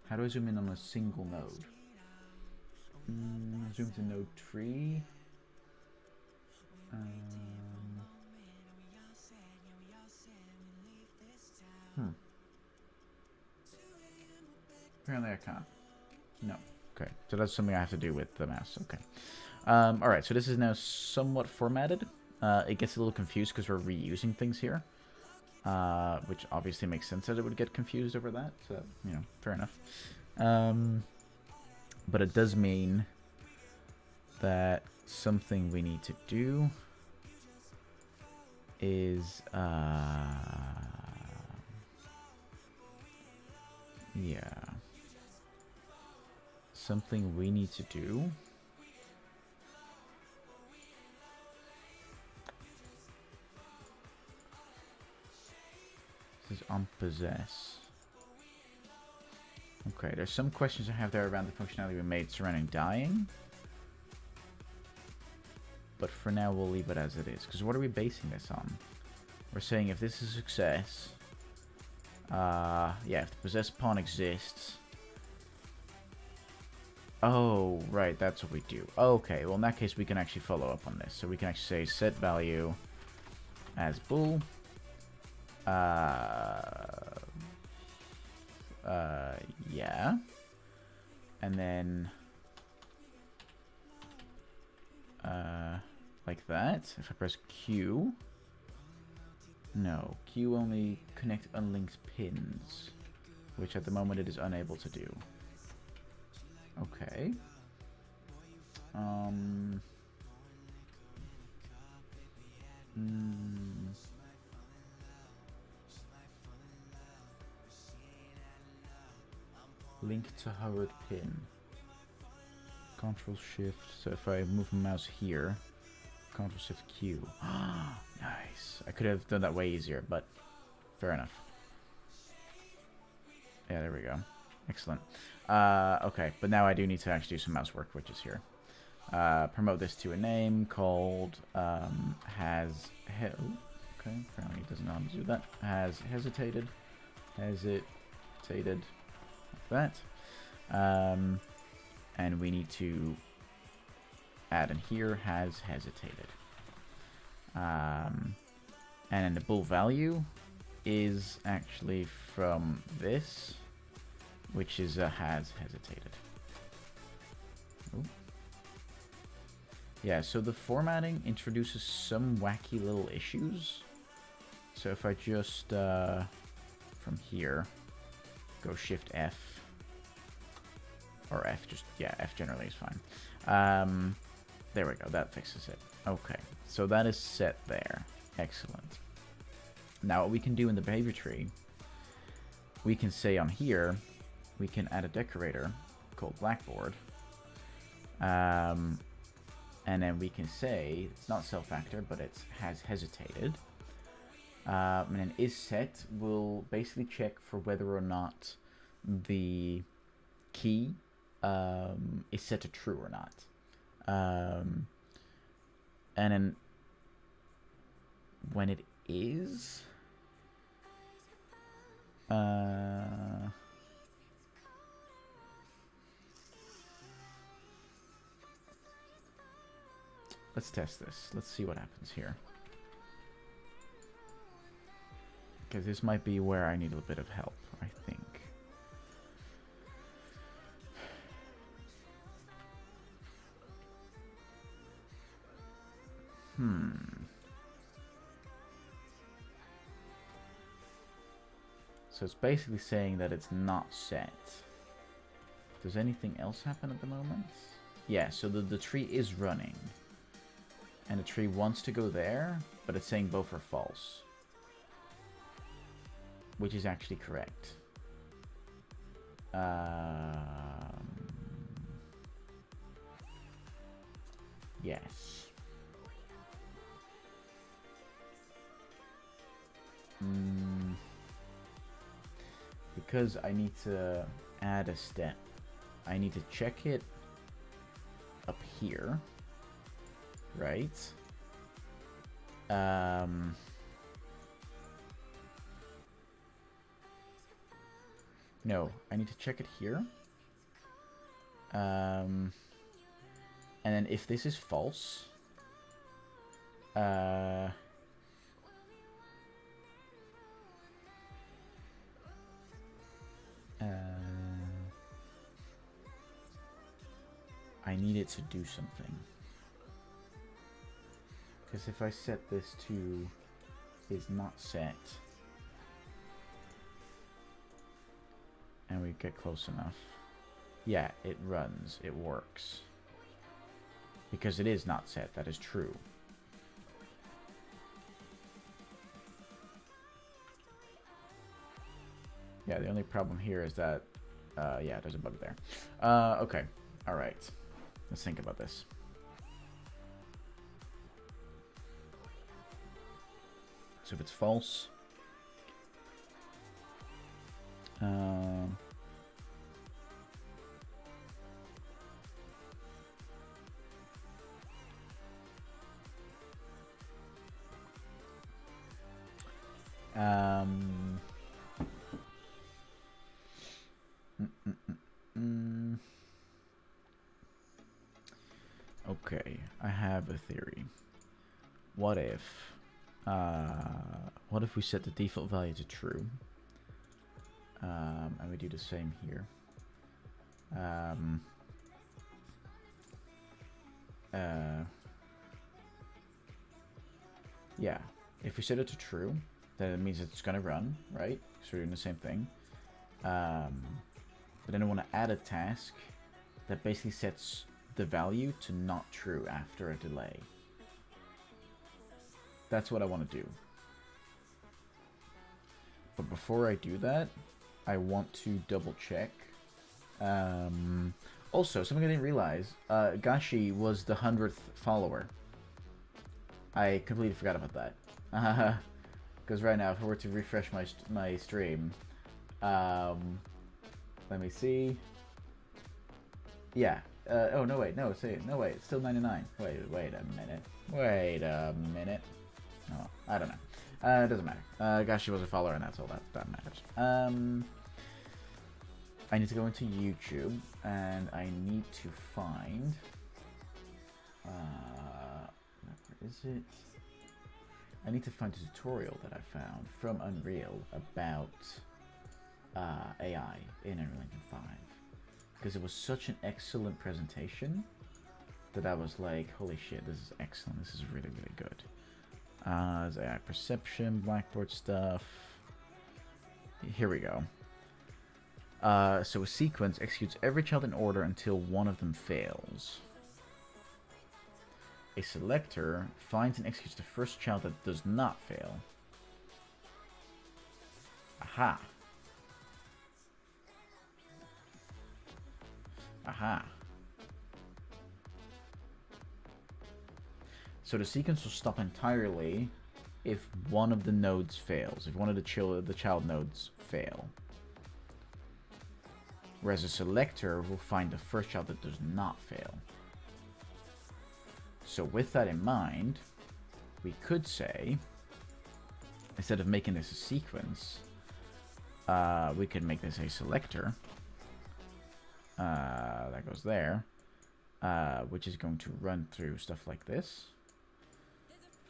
How do I zoom in on a single node? Zoom to node 3. Apparently I can't. No. Okay. So that's something I have to do with the mouse. Okay. Alright, so this is now somewhat formatted. It gets a little confused because we're reusing things here. Which obviously makes sense that it would get confused over that. So, you know, fair enough. But it does mean that something we need to do is yeah, something we need to do this is on possess. Okay, there's some questions I have there around the functionality we made surrounding dying. But for now, we'll leave it as it is. Because what are we basing this on? We're saying if this is a success... yeah, if the possessed pawn exists... Oh, right, that's what we do. Okay, well in that case we can actually follow up on this. So we can actually say set value as bool. Yeah. And then... like that. If I press Q... No, Q only connect unlinked pins, which at the moment it is unable to do. Okay. Link to hovered pin. Control Shift. So if I move my mouse here, Control Shift Q. Nice. I could have done that way easier, but fair enough. Yeah, there we go. Excellent. Okay, but now I do need to actually do some mouse work, which is here. Promote this to a name called okay, apparently it doesn't know how to do that. Has hesitated. Hesitated. Like that. And we need to add in here has hesitated. And then the bool value is actually from this, which is has hesitated. Ooh. Yeah, so the formatting introduces some wacky little issues. So if I just, from here, go Shift F, or F, just, yeah, F generally is fine. There we go, that fixes it. Okay, so that is set there. Excellent. Now what we can do in the behavior tree, we can say on here, we can add a decorator called Blackboard. And then we can say, it's not self-factor, but it has hesitated. And then isSet will basically check for whether or not the key is set to true or not. And then when it is, let's test this. Let's see what happens here. Because this might be where I need a bit of help, I think. So it's basically saying that it's not set. Does anything else happen at the moment? Yeah, so the tree is running. And the tree wants to go there, but it's saying both are false. Which is actually correct. Yes. Because I need to add a step, I need to check it up here, right? No, I need to check it here. And then if this is false, I need it to do something. Because if I set this to is not set, and we get close enough, yeah, it runs, it works. Because it is not set, that is true. Yeah, the only problem here is that, yeah, there's a bug there. Okay, alright. Let's think about this. So if it's false, Okay, I have a theory. What if we set the default value to true, and we do the same here. Yeah, if we set it to true, then it means it's gonna run, right? So we're doing the same thing. But then I want to add a task that basically sets the value to not true after a delay. That's what I want to do. But before I do that, I want to double check. Also, something I didn't realize, Gashi was the 100th follower. I completely forgot about that. Because right now, if I were to refresh my stream, let me see. Yeah. Oh no, wait, no, see, no, wait, it's still 99. Wait a minute. Oh, I don't know. It doesn't matter. Gashi was a follower, and that's all that matters. I need to go into YouTube, and I need to find. Where is it? I need to find a tutorial that I found from Unreal about AI in Unreal Engine 5, because it was such an excellent presentation that I was like, holy shit, this is excellent, this is really, really good. There's AI perception, Blackboard stuff. Here we go. So a sequence executes every child in order until one of them fails. A selector finds and executes the first child that does not fail. Aha. Aha. So the sequence will stop entirely if one of the nodes fails, if one of the child nodes fail. Whereas a selector will find the first child that does not fail. So with that in mind, we could say, instead of making this a sequence, we could make this a selector. That goes there, which is going to run through stuff like this.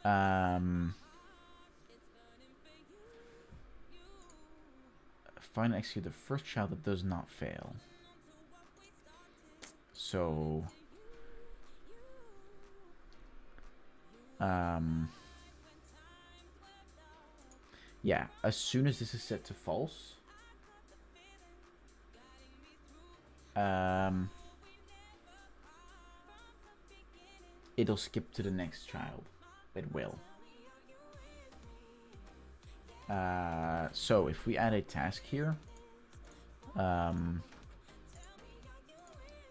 Find and execute the first child that does not fail. So yeah, as soon as this is set to false, it'll skip to the next child. It will. So if we add a task here,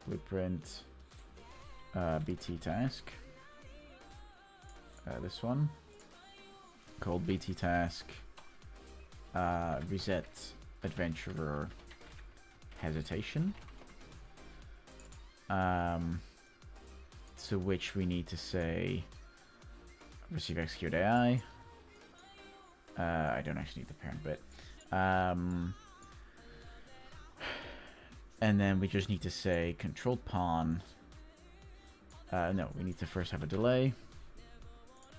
blueprint BT task, this one called BT task reset adventurer hesitation, to which we need to say receive execute AI. I don't actually need the parent bit. And then we just need to say controlled pawn. No, we need to first have a delay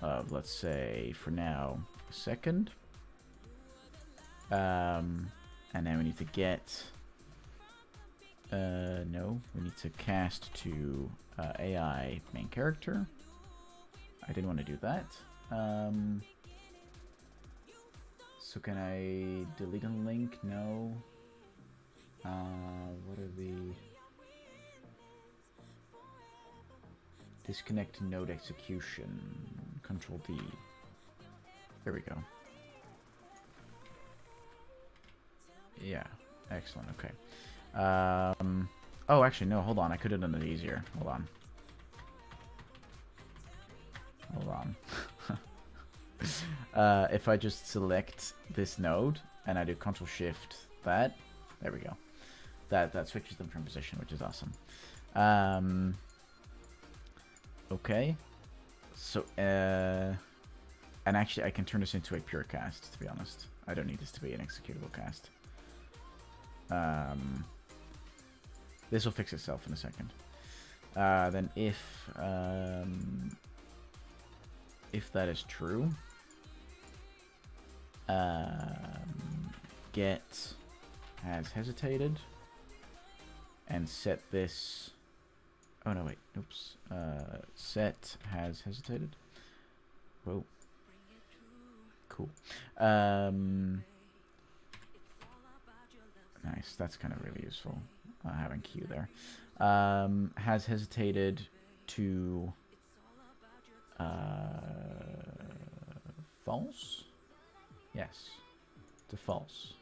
of, let's say, for now, a second. And then we need to get... no, we need to cast to AI main character. I didn't want to do that. So can I delete a link? No. What are the... Disconnect node execution. Control D. There we go. Yeah, excellent, okay. Oh, actually, no, hold on. I could have done it easier. Hold on. If I just select this node and I do Control Shift that, there we go. That switches them from position, which is awesome. Okay. So, and actually I can turn this into a pure cast, to be honest. I don't need this to be an executable cast. This will fix itself in a second. Then if that is true, get has hesitated, and set this. Oh no, wait. Oops. Set has hesitated. Whoa. Cool. Nice. That's kind of really useful. Having Q there. Has hesitated to false? Yes. To false.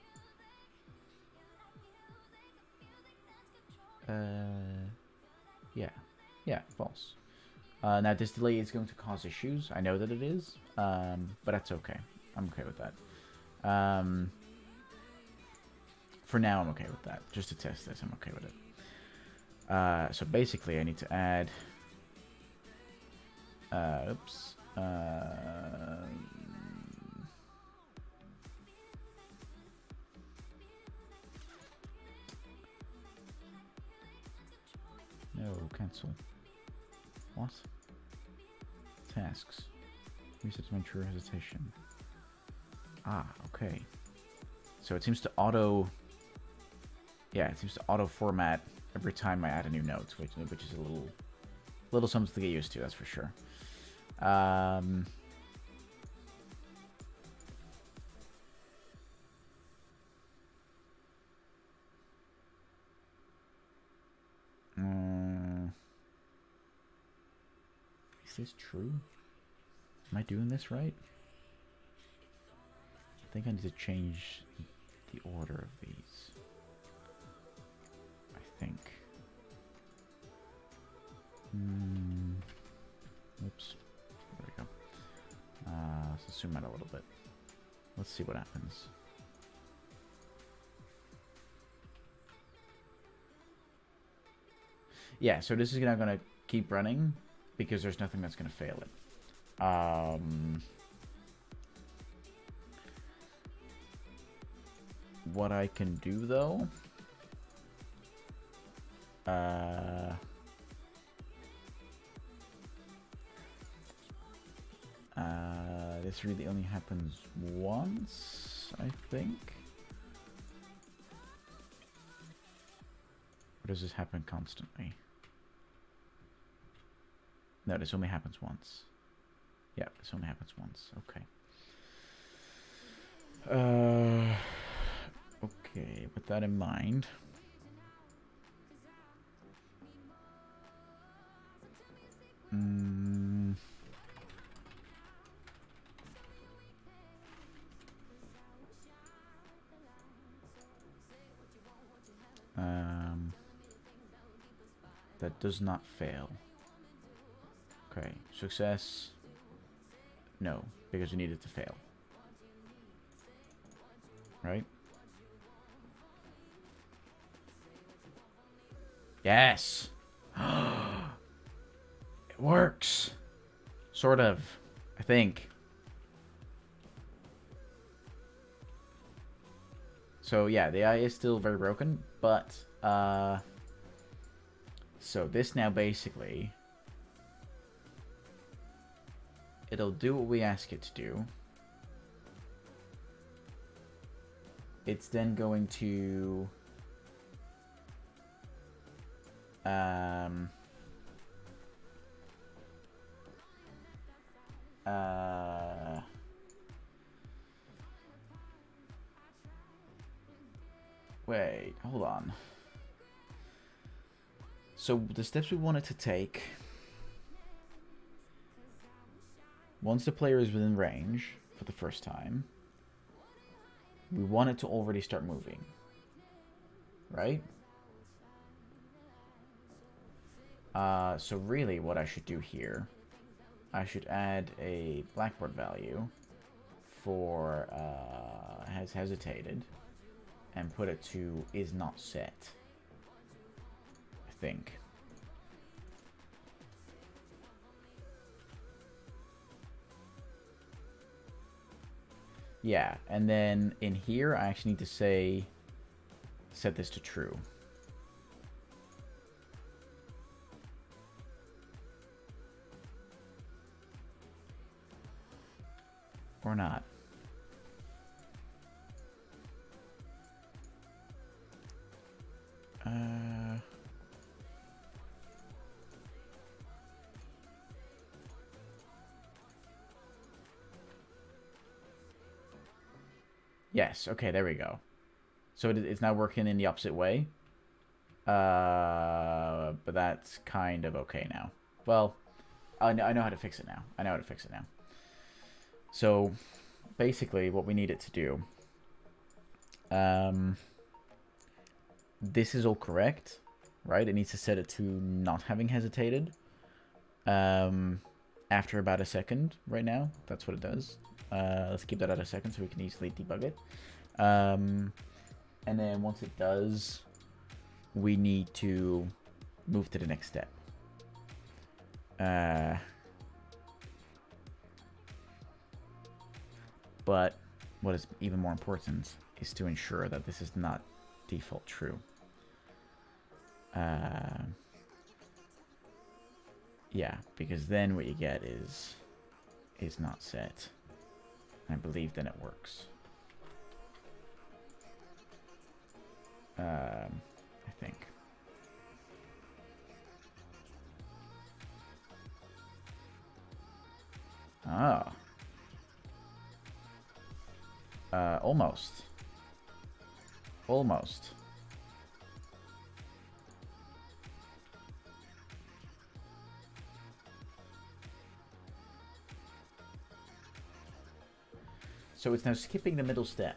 Yeah. Yeah, false. Now this delay is going to cause issues. I know that it is, but that's okay. I'm okay with that. For now, I'm okay with that. Just to test this, I'm okay with it. So basically, I need to add... oops. No, cancel. What? Tasks. Reset to true hesitation. Ah, okay. So it seems to auto... Yeah, it seems to auto-format every time I add a new note, which is a little something to get used to, that's for sure. Is this true? Am I doing this right? I think I need to change the order of these. I think. Oops. There we go. Let's zoom out a little bit. Let's see what happens. Yeah, so this is not going to keep running because there's nothing that's going to fail it. What I can do, though... this really only happens once, I think. Or does this happen constantly? No, this only happens once. Yeah, this only happens once. Okay. Okay, with that in mind... that does not fail. Okay, success. No, because we need it to fail. Right? Yes! It works! Sort of, I think. So yeah, the AI is still very broken, but so this now basically it'll do what we ask it to do. It's then going to wait, hold on. So the steps we want it to take, once the player is within range for the first time, we want it to already start moving, right? So really what I should do here, I should add a blackboard value for has hesitated and put it to is not set, I think. Yeah, and then in here I actually need to say set this to true. Or not. Yes, okay, there we go. So it's now working in the opposite way. But that's kind of okay now. Well, I know how to fix it now. I know how to fix it now. So, basically, what we need it to do... this is all correct, right? It needs to set it to not having hesitated. After about a second right now. That's what it does. Let's keep that at a second so we can easily debug it. And then once it does, we need to move to the next step. But what is even more important is to ensure that this is not default true. Yeah, because then what you get is not set. I believe then it works. I think. Ah. Almost. Almost. So it's now skipping the middle step.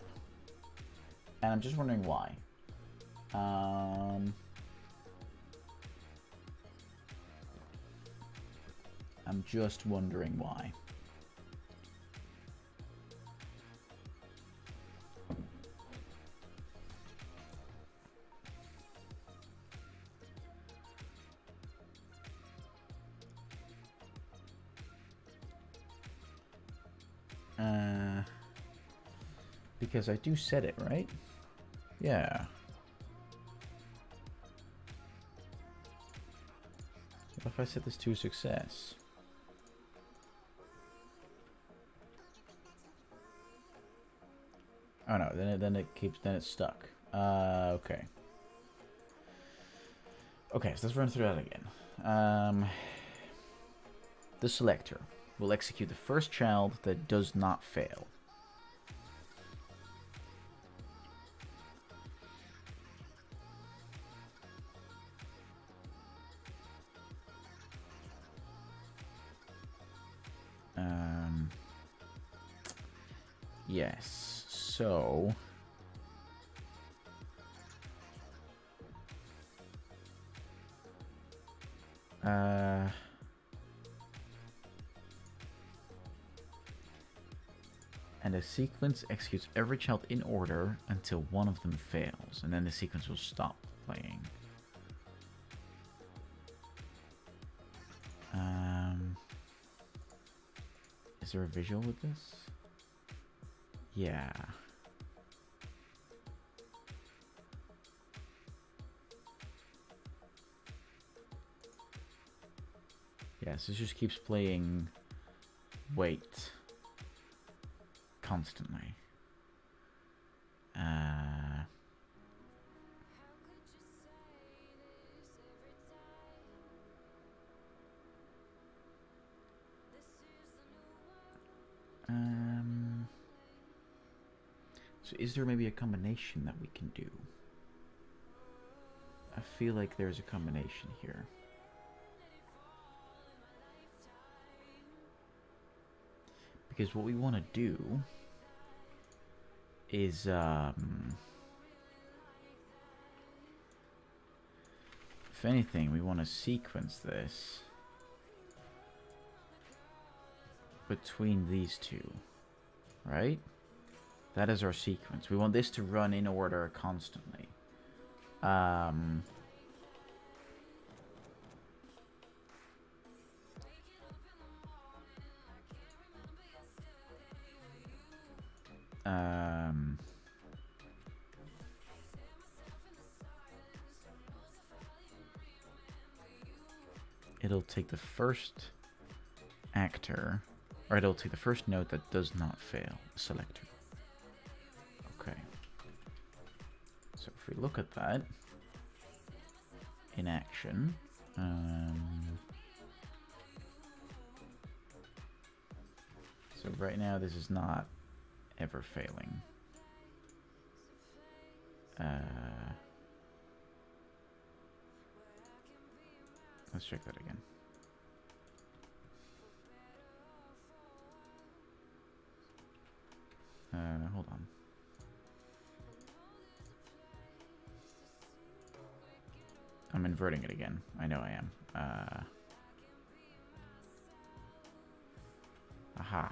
And I'm just wondering why. I'm just wondering why. Because I do set it, right? Yeah. What if I set this to success? Oh no, then it's stuck. Okay. Okay, so let's run through that again. The selector will execute the first child that does not fail. Yes, so... and the sequence executes every child in order until one of them fails, and then the sequence will stop playing. Is there a visual with this? Yeah. Yes, this just keeps playing wait constantly. So is there maybe a combination that we can do? I feel like there's a combination here. Because what we want to do is if anything, we want to sequence this between these two, right? That is our sequence. We want this to run in order constantly. It'll take the first actor Alright, I'll take the first node that does not fail. Selector. Okay. So if we look at that in action, so right now this is not ever failing. Let's check that again. Hold on. I'm inverting it again. I know I am. Aha.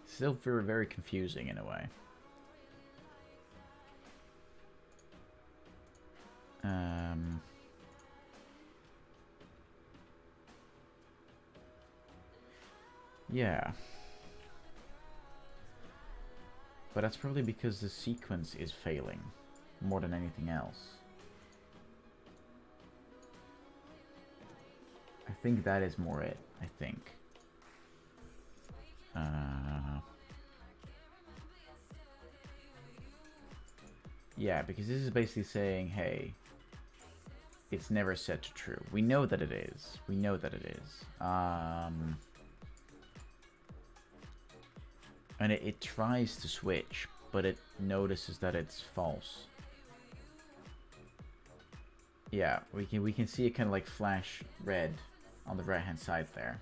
Still very, very confusing in a way. Yeah. But that's probably because the sequence is failing more than anything else. I think that is more it, I think. Yeah, because this is basically saying, hey, it's never set to true. We know that it is. We know that it is. And it tries to switch, but it notices that it's false. Yeah, we can see it kind of like flash red on the right hand side there.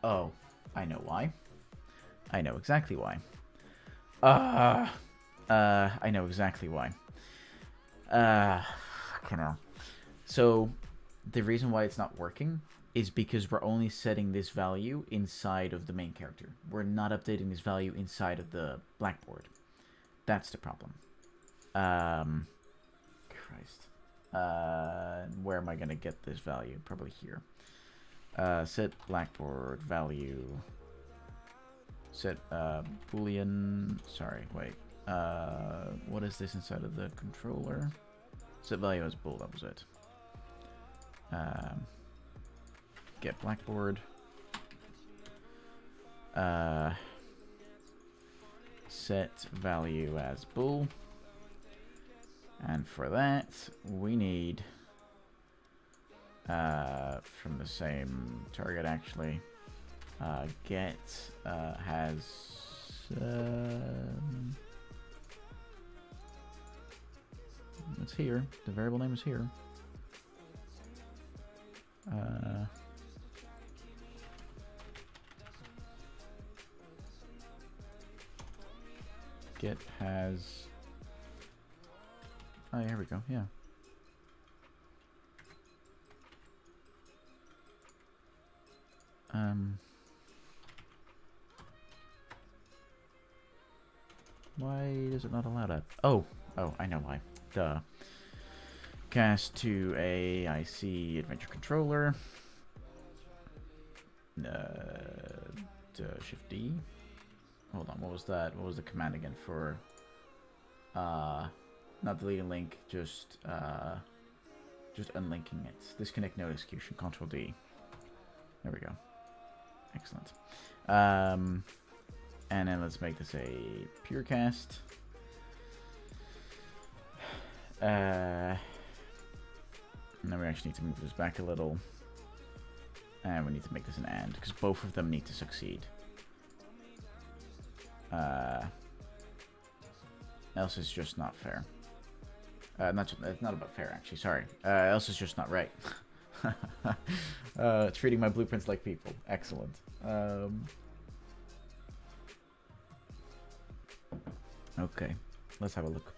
Oh, I know why. I know exactly why. I know exactly why. Fucking hell. So, the reason why it's not working is because we're only setting this value inside of the main character. We're not updating this value inside of the blackboard. That's the problem. Christ. Where am I going to get this value? Probably here. Set blackboard value. Set boolean. Sorry, wait. What is this inside of the controller? Set value as bool. That was it. Get blackboard. Set value as bool. And for that, we need from the same target actually. Get has it's here. The variable name is here. Get has. Oh, here we go. Yeah. Why does it not allow that? Oh, I know why. Duh. Cast to a IC adventure controller. Shift D. Hold on, what was that? What was the command again for? Not deleting link, just unlinking it. Disconnect node execution. Control D. There we go. Excellent. And then let's make this a pure cast. And then we actually need to move this back a little. And we need to make this an AND, because both of them need to succeed. Else it's just not fair. It's not about fair, actually, sorry. Else it's just not right. Treating my blueprints like people. Excellent. Okay, let's have a look.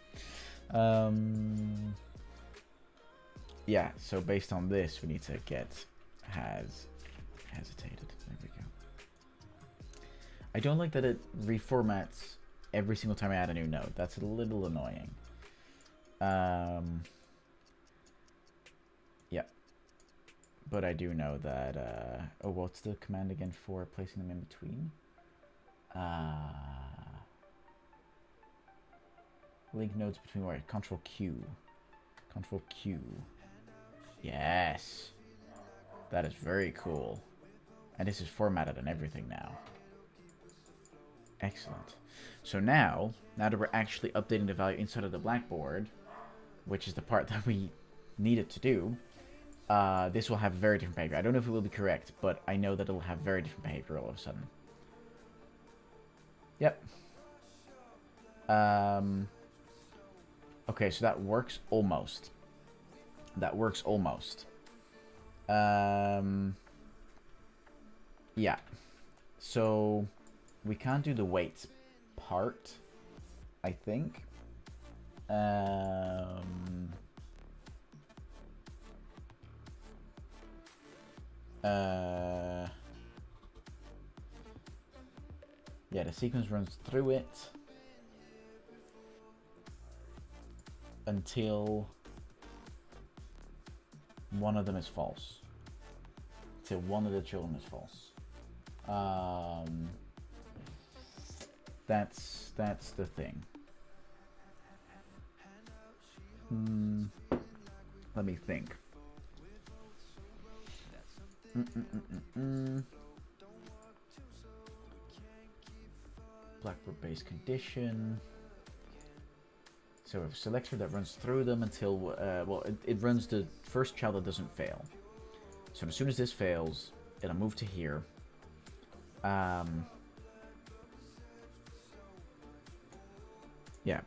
Yeah, so based on this, we need to get has hesitated. There we go. I don't like that it reformats every single time I add a new node. That's a little annoying. Yeah. But I do know that, oh, what's the command again for placing them in between? Link nodes between where? Control Q. Control Q. Yes. That is very cool. And this is formatted and everything now. Excellent. So now that we're actually updating the value inside of the blackboard, which is the part that we needed to do, this will have very different behavior. I don't know if it will be correct, but I know that it'll have very different behavior all of a sudden. Yep. Okay, so that works almost. That works almost. Yeah. So we can't do the weights part, I think. Yeah, the sequence runs through it until one of them is false. Till one of the children is false. That's the thing. Let me think. Blackboard base condition. So we have a selector that runs through them until, well, it runs the first child that doesn't fail. So as soon as this fails, it'll move to here. Yeah,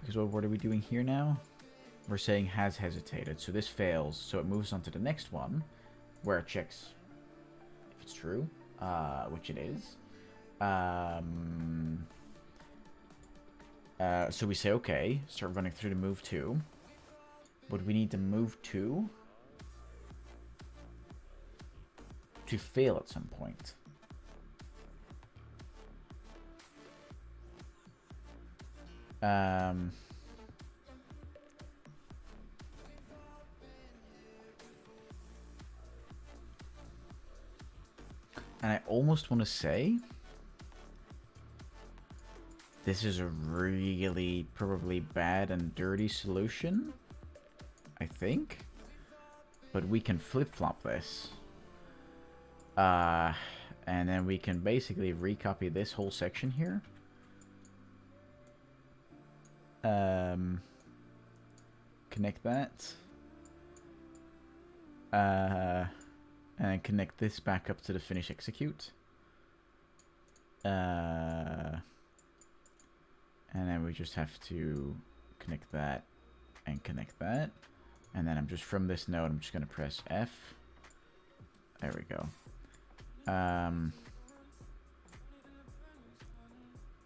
because what are we doing here now? We're saying has hesitated. So this fails, so it moves on to the next one, where it checks if it's true, which it is. So we say, okay, start running through the move to. But we need to move to fail at some point. And I almost want to say this is a really probably bad and dirty solution, I think. But we can flip-flop this. And then we can basically recopy this whole section here. Connect that. And connect this back up to the finish execute. And then we just have to connect that and connect that. And then I'm just from this node, I'm just going to press F. There we go.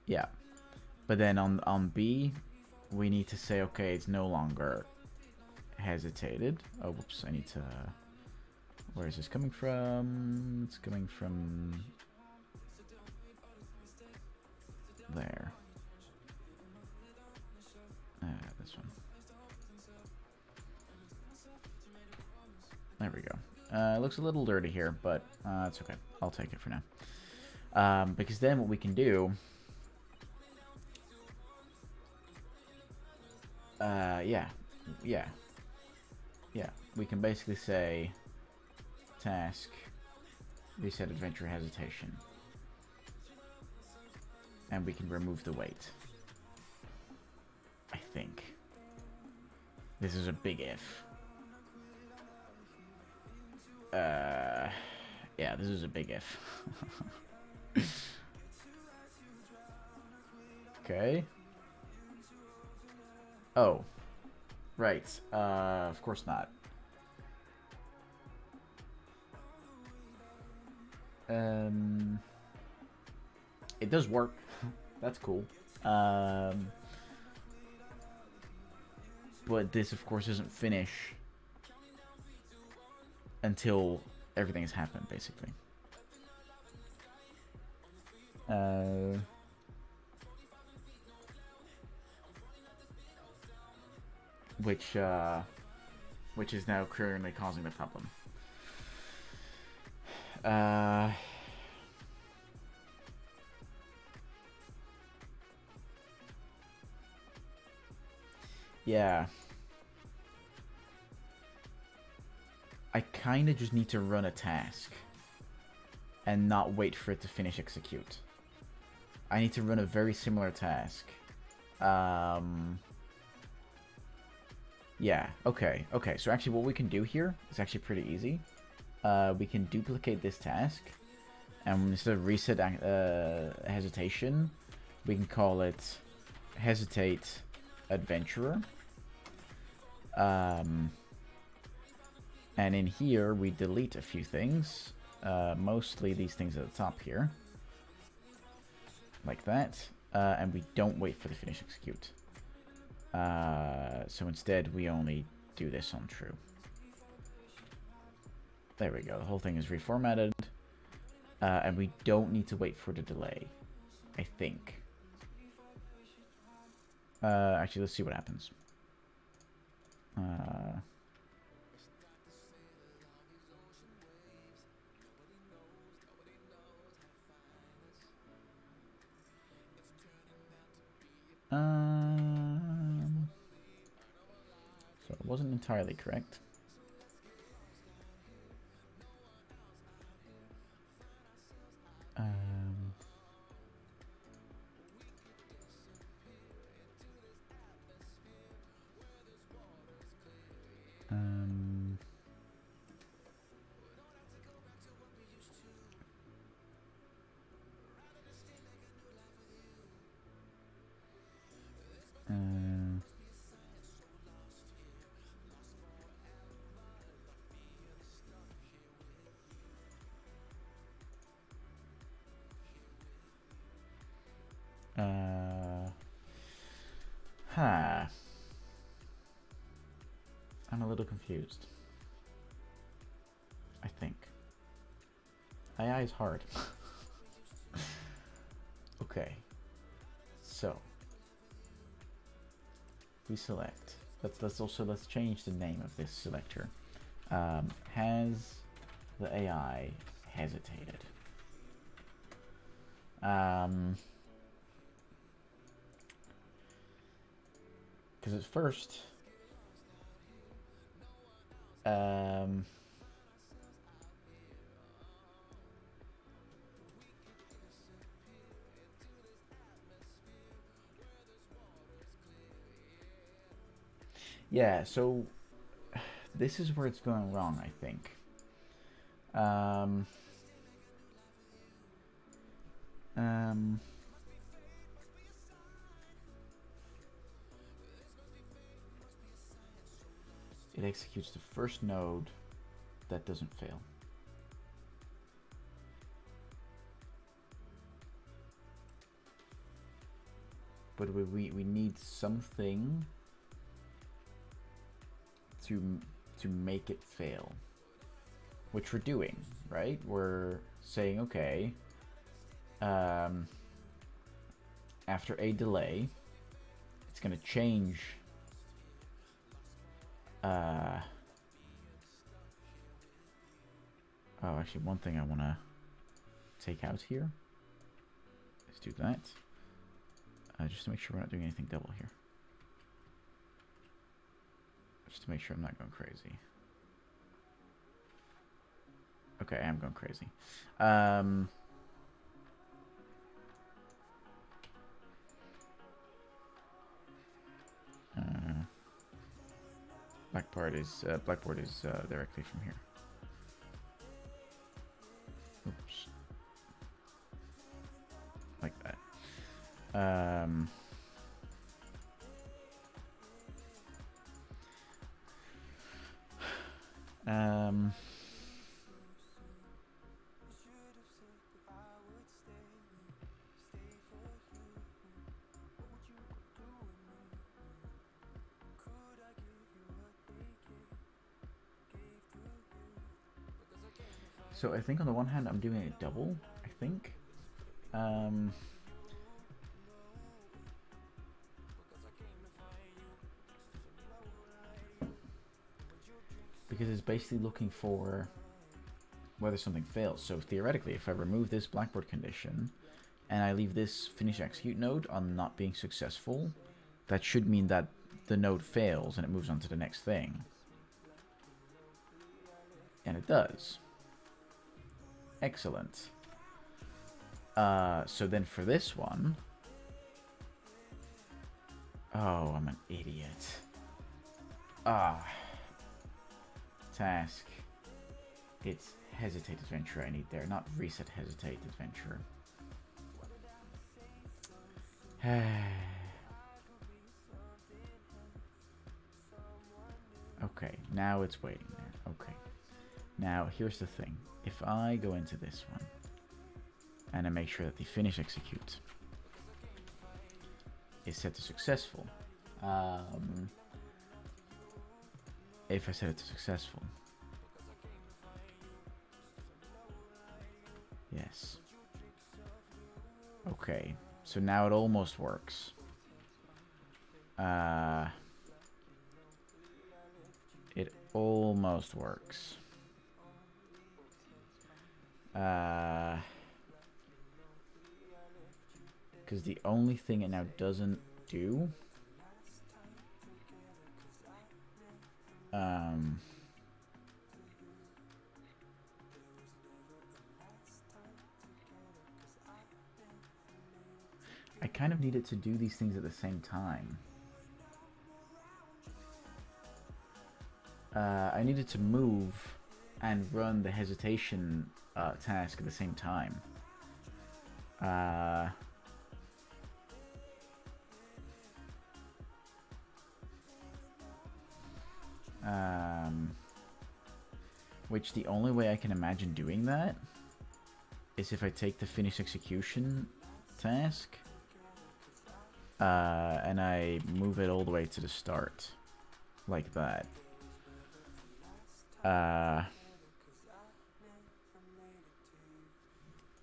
Yeah. But then on B, we need to say, okay, it's no longer hesitated. Oh, whoops, I need to... Where is this coming from? It's coming from... there. This one. There we go. It looks a little dirty here, but it's okay. I'll take it for now. Because then what we can do... yeah. We can basically say task reset adventure hesitation. And we can remove the weight. I think. This is a big if. Yeah, this is a big if. Okay. Oh. Right. Of course not. It does work. That's cool. But this, of course, doesn't finish until everything has happened, basically. Which is now currently causing the problem. Uh, yeah. I kind of just need to run a task and not wait for it to finish execute. I need to run a very similar task. Yeah, okay. So actually what we can do here is actually pretty easy. We can duplicate this task, and instead of reset hesitation, we can call it hesitate adventurer. And in here we delete a few things, mostly these things at the top here, like that, and we don't wait for the finish execute. So instead we only do this on true. There we go, the whole thing is reformatted, and we don't need to wait for the delay, I think. Actually, let's see what happens. So it wasn't entirely correct. I'm a little confused. I think. AI is hard. Okay. So we select. Let's change the name of this selector. Has the AI hesitated? Because at first, yeah, so this is where it's going wrong, I think. It executes the first node that doesn't fail. But we need something to make it fail, which we're doing, right? We're saying, okay, after a delay, it's gonna change. Oh, actually, one thing I want to take out here. Let's do that. Just to make sure we're not doing anything double here. Just to make sure I'm not going crazy. Okay, I am going crazy. Blackboard is directly from here. Oops. Like that. So I think on the one hand I'm doing it double, I think. Because it's basically looking for whether something fails. So theoretically, if I remove this blackboard condition and I leave this finish execute node on not being successful, that should mean that the node fails and it moves on to the next thing. And it does. Excellent. So then for this one... Oh, I'm an idiot. Task. It's hesitate adventure I need there, not reset hesitate adventure. Okay, now it's waiting there. Okay. Now, here's the thing. If I go into this one, and I make sure that the finish execute is set to successful. If I set it to successful. Yes. Okay, so now it almost works. It almost works. Because the only thing it now doesn't do... I kind of need it to do these things at the same time. I needed to move and run the hesitation task at the same time. Which the only way I can imagine doing that is if I take the finish execution task and I move it all the way to the start, like that.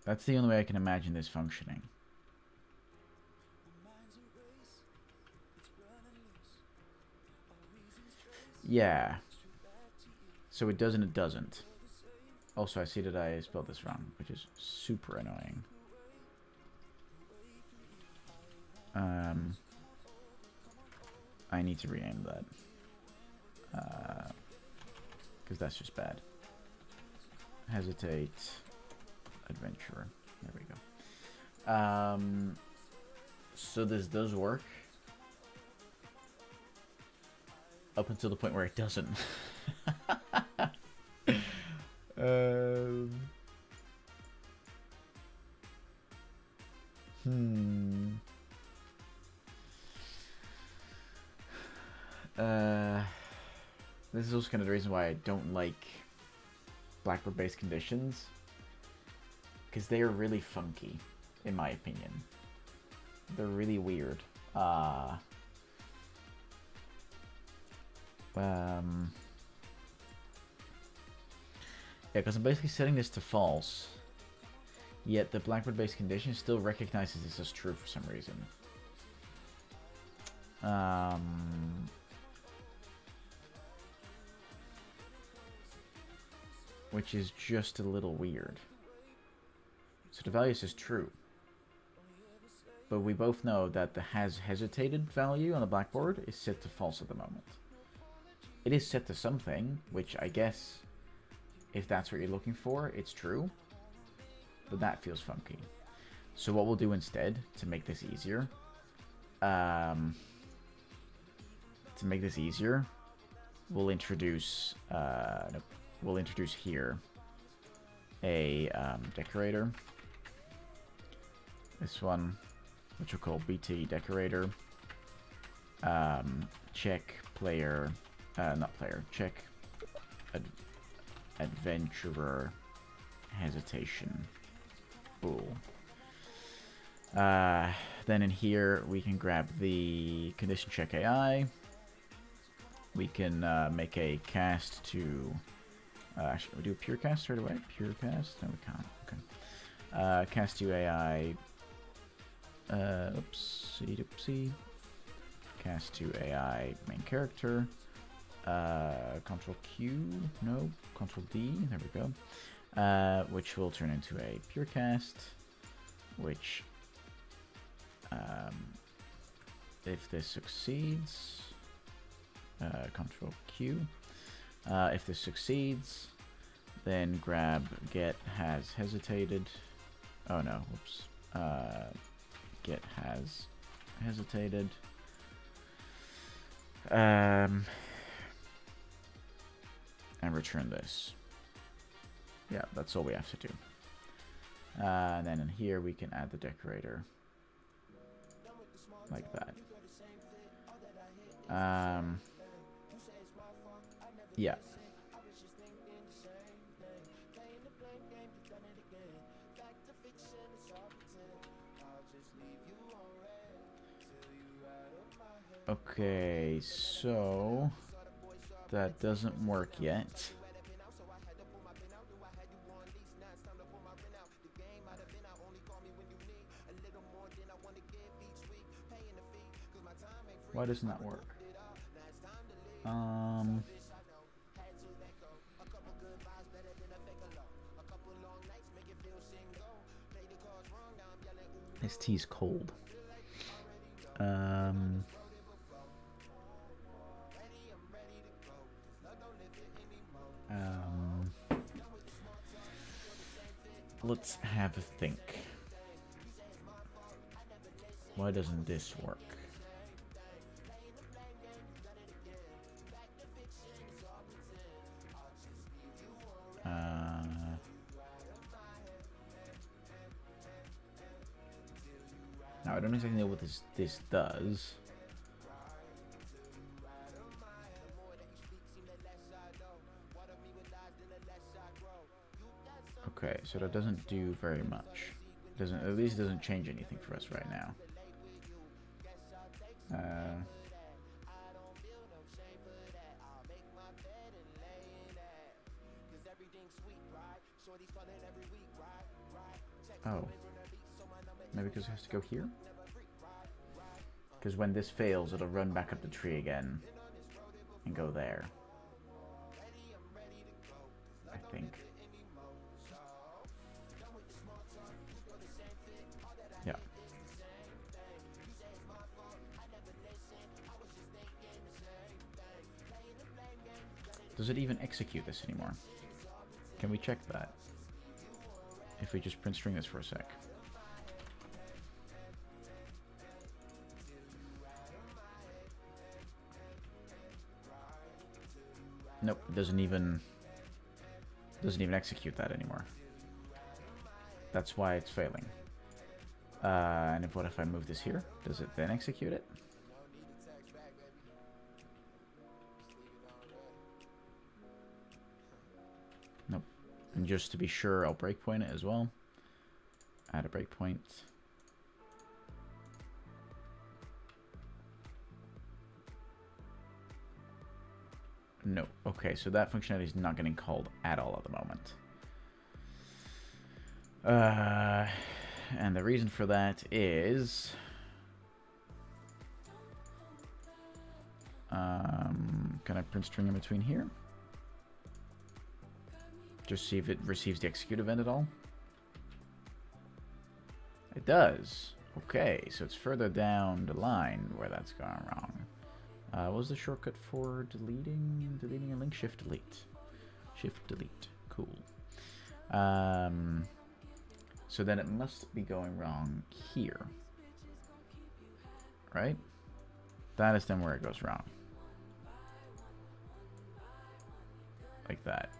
That's the only way I can imagine this functioning. Yeah. So it does and it doesn't. Also, I see that I spelled this wrong, which is super annoying. I need to rename that. Because that's just bad. Hesitate. Adventurer. There we go. So this does work. Up until the point where it doesn't. This is also kind of the reason why I don't like Blackboard-based conditions. Because they are really funky, in my opinion. They're really weird. Yeah, because I'm basically setting this to false. Yet the Blackboard-based condition still recognizes this as true for some reason. Which is just a little weird. So the value says true. But we both know that the has hesitated value on the blackboard is set to false at the moment. It is set to something, which I guess, if that's what you're looking for, it's true. But that feels funky. So what we'll do instead, to make this easier, we'll introduce, we'll introduce here a decorator. This one, which we'll call BT decorator. Check player, not player, check adventurer hesitation bool. Then in here we can grab the condition check AI. We can make a cast to actually, we do a pure cast right away. Pure cast? No, we can't. Okay. Cast to AI. Oopsie doopsie. Cast to AI main character. Control Q. No. Control D. There we go. which will turn into a pure cast, which, if this succeeds, Control Q. If this succeeds, then grab get has hesitated. Oh no, whoops. Get has hesitated. And return this. Yeah, that's all we have to do. And then in here we can add the decorator. Like that. Yeah. Okay, so that doesn't work yet. Why doesn't that work? This tea's cold. Let's have a think. Why doesn't this work? Now I don't exactly know what this does. Okay, so that doesn't do very much. At least doesn't change anything for us right now. Oh. Maybe because it has to go here? Because when this fails, it'll run back up the tree again and go there. I think. Yeah. Does it even execute this anymore? Can we check that? If we just print string this for a sec. Nope, it doesn't even execute that anymore. That's why it's failing. And what if I move this here? Does it then execute it? Nope. And just to be sure, I'll breakpoint it as well. Add a breakpoint. No. Okay, so that functionality is not getting called at all at the moment. And the reason for that is... can I print string in between here? Just see if it receives the execute event at all. It does. Okay, so it's further down the line where that's gone wrong. What was the shortcut for deleting a link? Shift delete. Shift delete. Cool. So then it must be going wrong here. Right? That is then where it goes wrong. Like that.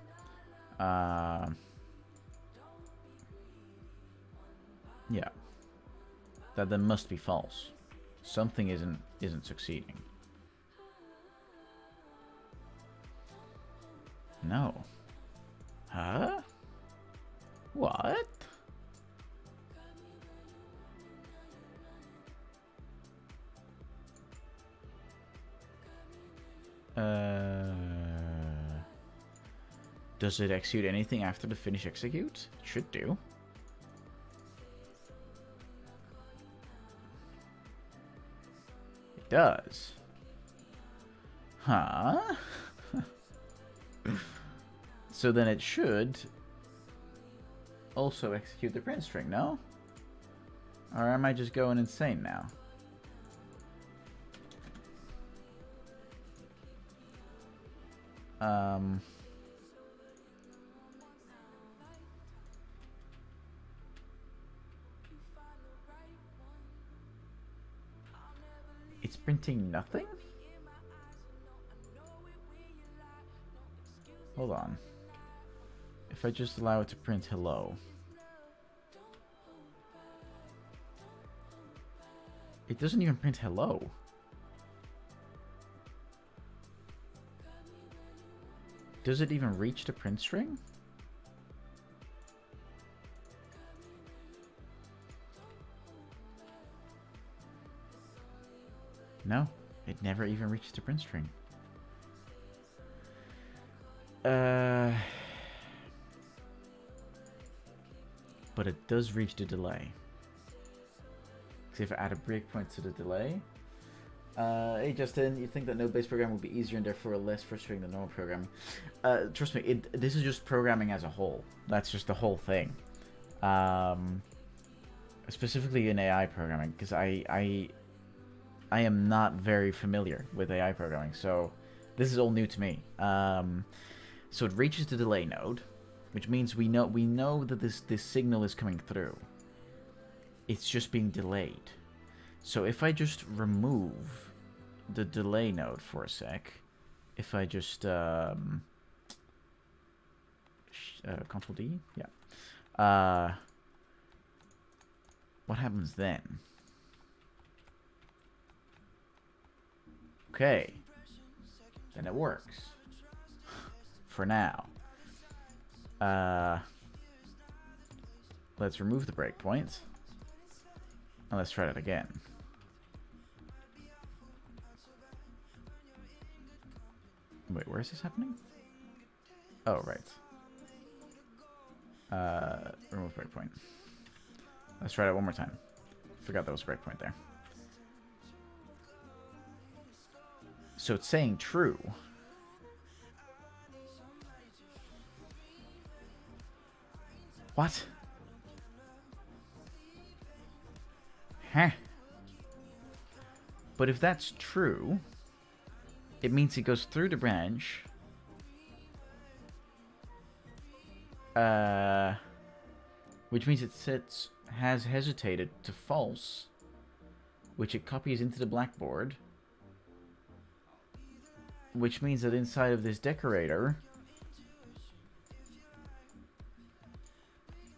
Yeah. That then must be false. Something isn't succeeding. No. Huh? What? Does it execute anything after the finish execute? It should do. It does. Huh? So then it should also execute the print string, no? Or am I just going insane now? It's printing nothing? Hold on. If I just allow it to print hello. It doesn't even print hello. Does it even reach the print string? No, it never even reaches the print string. But it does reach the delay. So if I add a breakpoint to the delay. Hey Justin, you think that node-based programming would be easier and therefore less frustrating than normal programming? Trust me, this is just programming as a whole. That's just the whole thing. Specifically in AI programming, because I am not very familiar with AI programming, so this is all new to me. So it reaches the delay node, which means we know that this signal is coming through. It's just being delayed. So if I just remove the delay node for a sec, if I just Control D, yeah. What happens then? Okay, then it works for now. Let's remove the breakpoint. And let's try that again. Wait, where is this happening? Oh, right. Remove breakpoint. Let's try that one more time. Forgot there was a breakpoint there. So it's saying true. What? Huh. But if that's true, it means it goes through the branch. Which means it has hesitated to false, which it copies into the blackboard. Which means that inside of this decorator,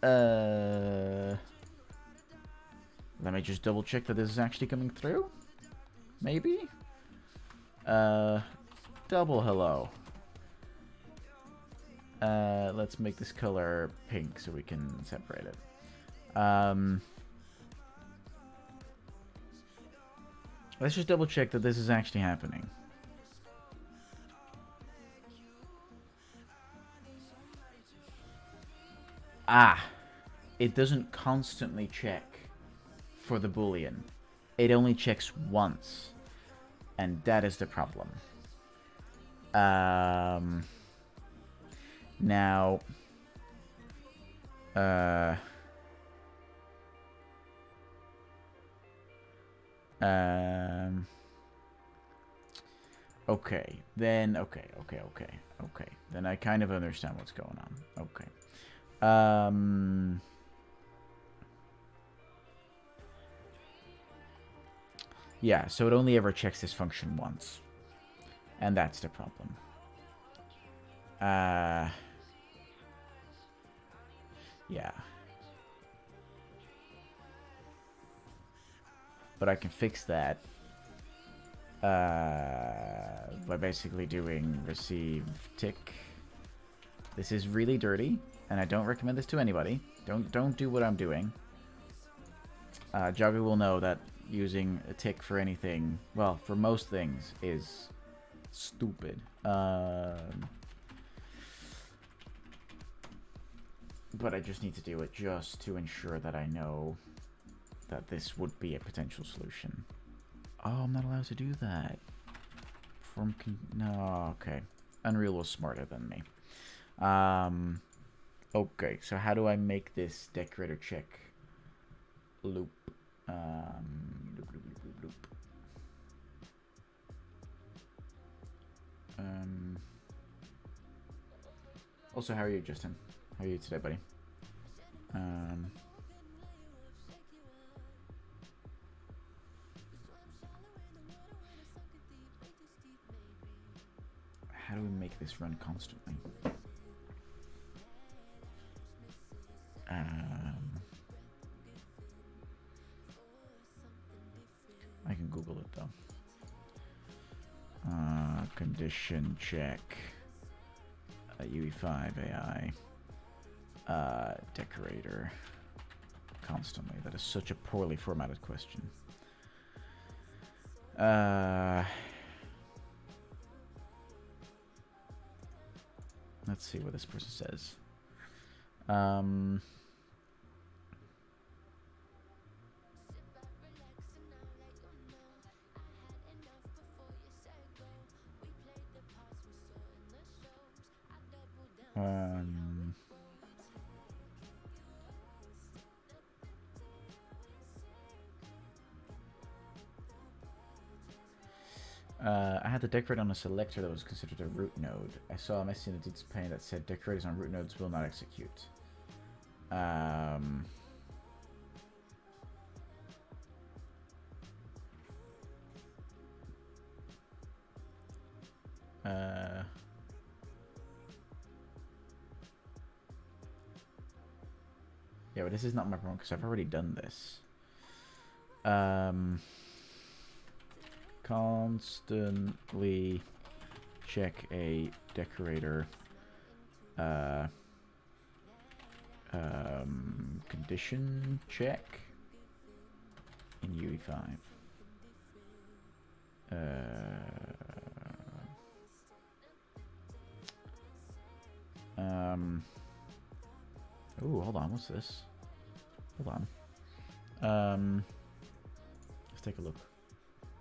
let me just double check that this is actually coming through. Maybe? Double hello. Let's make this color pink so we can separate it. Let's just double check that this is actually happening. It doesn't constantly check for the boolean. It only checks once, and that is the problem. Now, okay, then, okay. Then I kind of understand what's going on. Okay. Yeah, so it only ever checks this function once. And that's the problem. Yeah. But I can fix that by basically doing receive tick. This is really dirty, and I don't recommend this to anybody. Don't do what I'm doing. Jogger will know that using a tick for anything, well, for most things, is stupid. But I just need to do it just to ensure that I know that this would be a potential solution. Oh, I'm not allowed to do that. No, okay. Unreal was smarter than me. Okay, so how do I make this decorator check loop? Loop, loop, loop, loop, loop. Also, how are you, Justin? How are you today, buddy? How do we make this run constantly? I can Google it though. Condition check. UE5 AI. Decorator. Constantly. That is such a poorly formatted question. Let's see what this person says. I had to decorate on a selector that was considered a root node. I saw a message in the details pane that said decorators on root nodes will not execute. Yeah, but this is not my problem because I've already done this. Constantly check a decorator condition check in UE5. Ooh, hold on, what's this? Hold on. Let's take a look.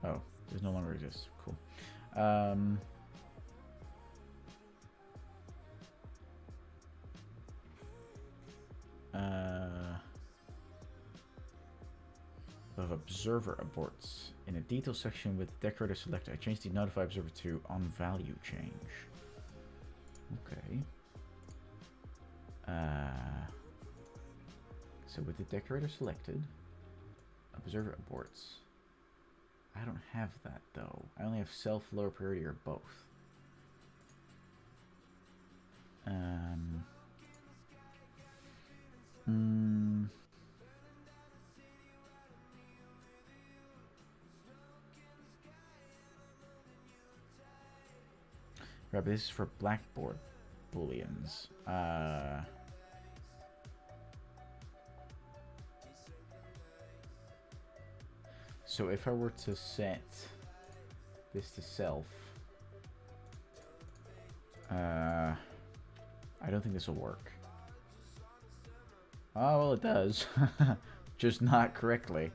Oh, this no longer exists. Cool. Of observer aborts. In a detail section with decorator selected, I changed the notify observer to on value change. Okay. So with the decorator selected, observer aborts. I don't have that though. I only have self, lower priority, or both. Right, but this is for Blackboard booleans. So if I were to set this to self, I don't think this will work. Oh, well, it does. Just not correctly.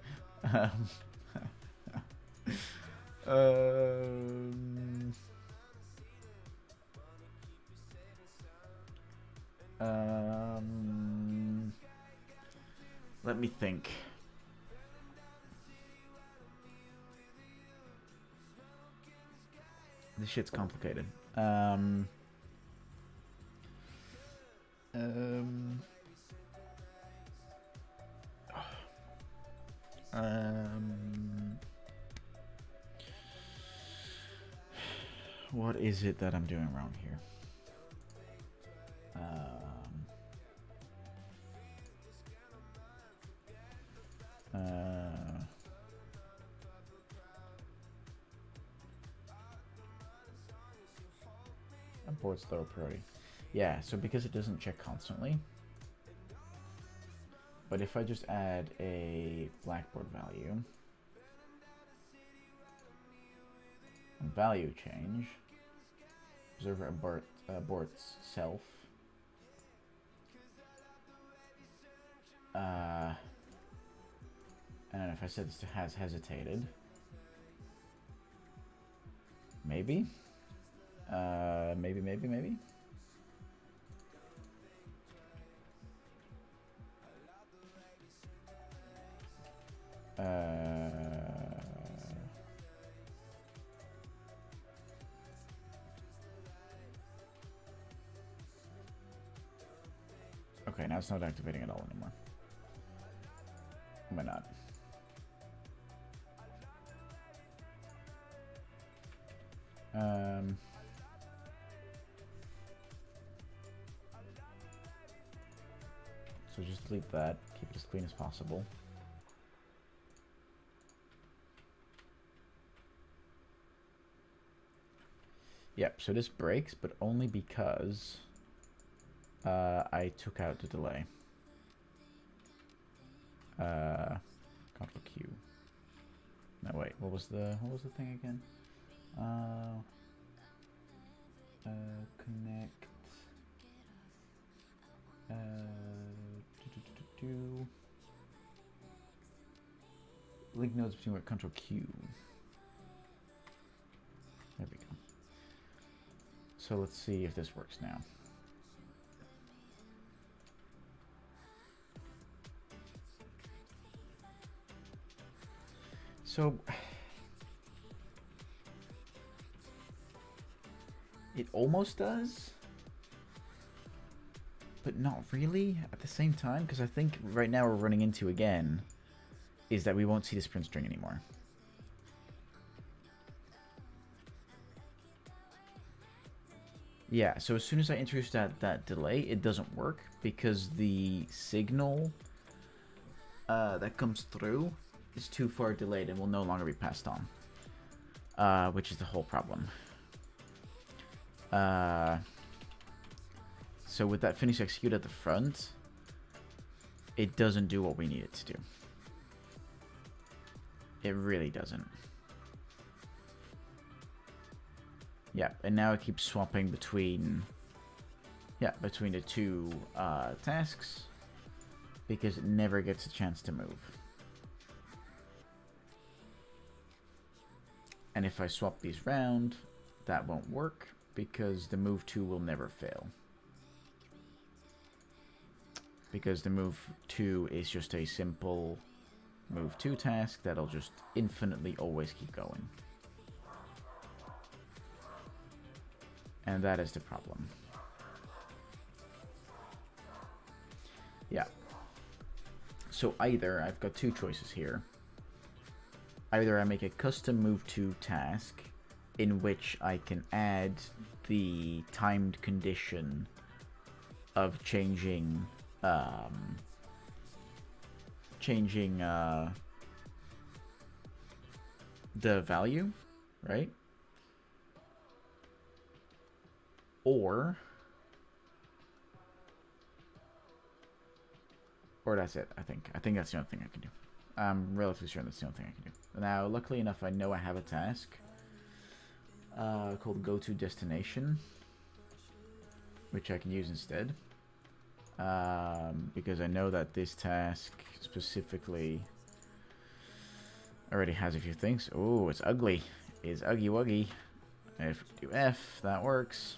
Let me think. This shit's complicated. What is it that I'm doing wrong here? Aborts lower priority. Yeah, so because it doesn't check constantly, but if I just add a Blackboard value, and value change, observer aborts self, and then if I set this to has hesitated, maybe, maybe. Okay, now it's not activating at all anymore. Why not? So just delete that, keep it as clean as possible. Yep, so this breaks, but only because I took out the delay. Control Q. No, wait, what was the thing again? Connect. Link nodes between what? Control Q. There we go. So let's see if this works now. So it almost does, but not really at the same time, because I think right now we're running into again is that we won't see the sprint string anymore. Yeah, so as soon as I introduce that delay, it doesn't work because the signal that comes through is too far delayed and will no longer be passed on, which is the whole problem. So with that finish execute at the front, it doesn't do what we need it to do. It really doesn't. Yeah, and now it keeps swapping between the two tasks because it never gets a chance to move. And if I swap these round, that won't work because the move 2 will never fail. Because the move 2 is just a simple move 2 task that'll just infinitely always keep going. And that is the problem. Yeah. So either I've got two choices here. Either I make a custom move 2 task in which I can add the timed condition of changing the value, right? Or that's it, I think. I think that's the only thing I can do. I'm relatively sure that's the only thing I can do. Now, luckily enough, I know I have a task called Go To Destination, which I can use instead. Because I know that this task specifically already has a few things. Oh, it's ugly. It's Uggy Wuggy. If we do F, that works.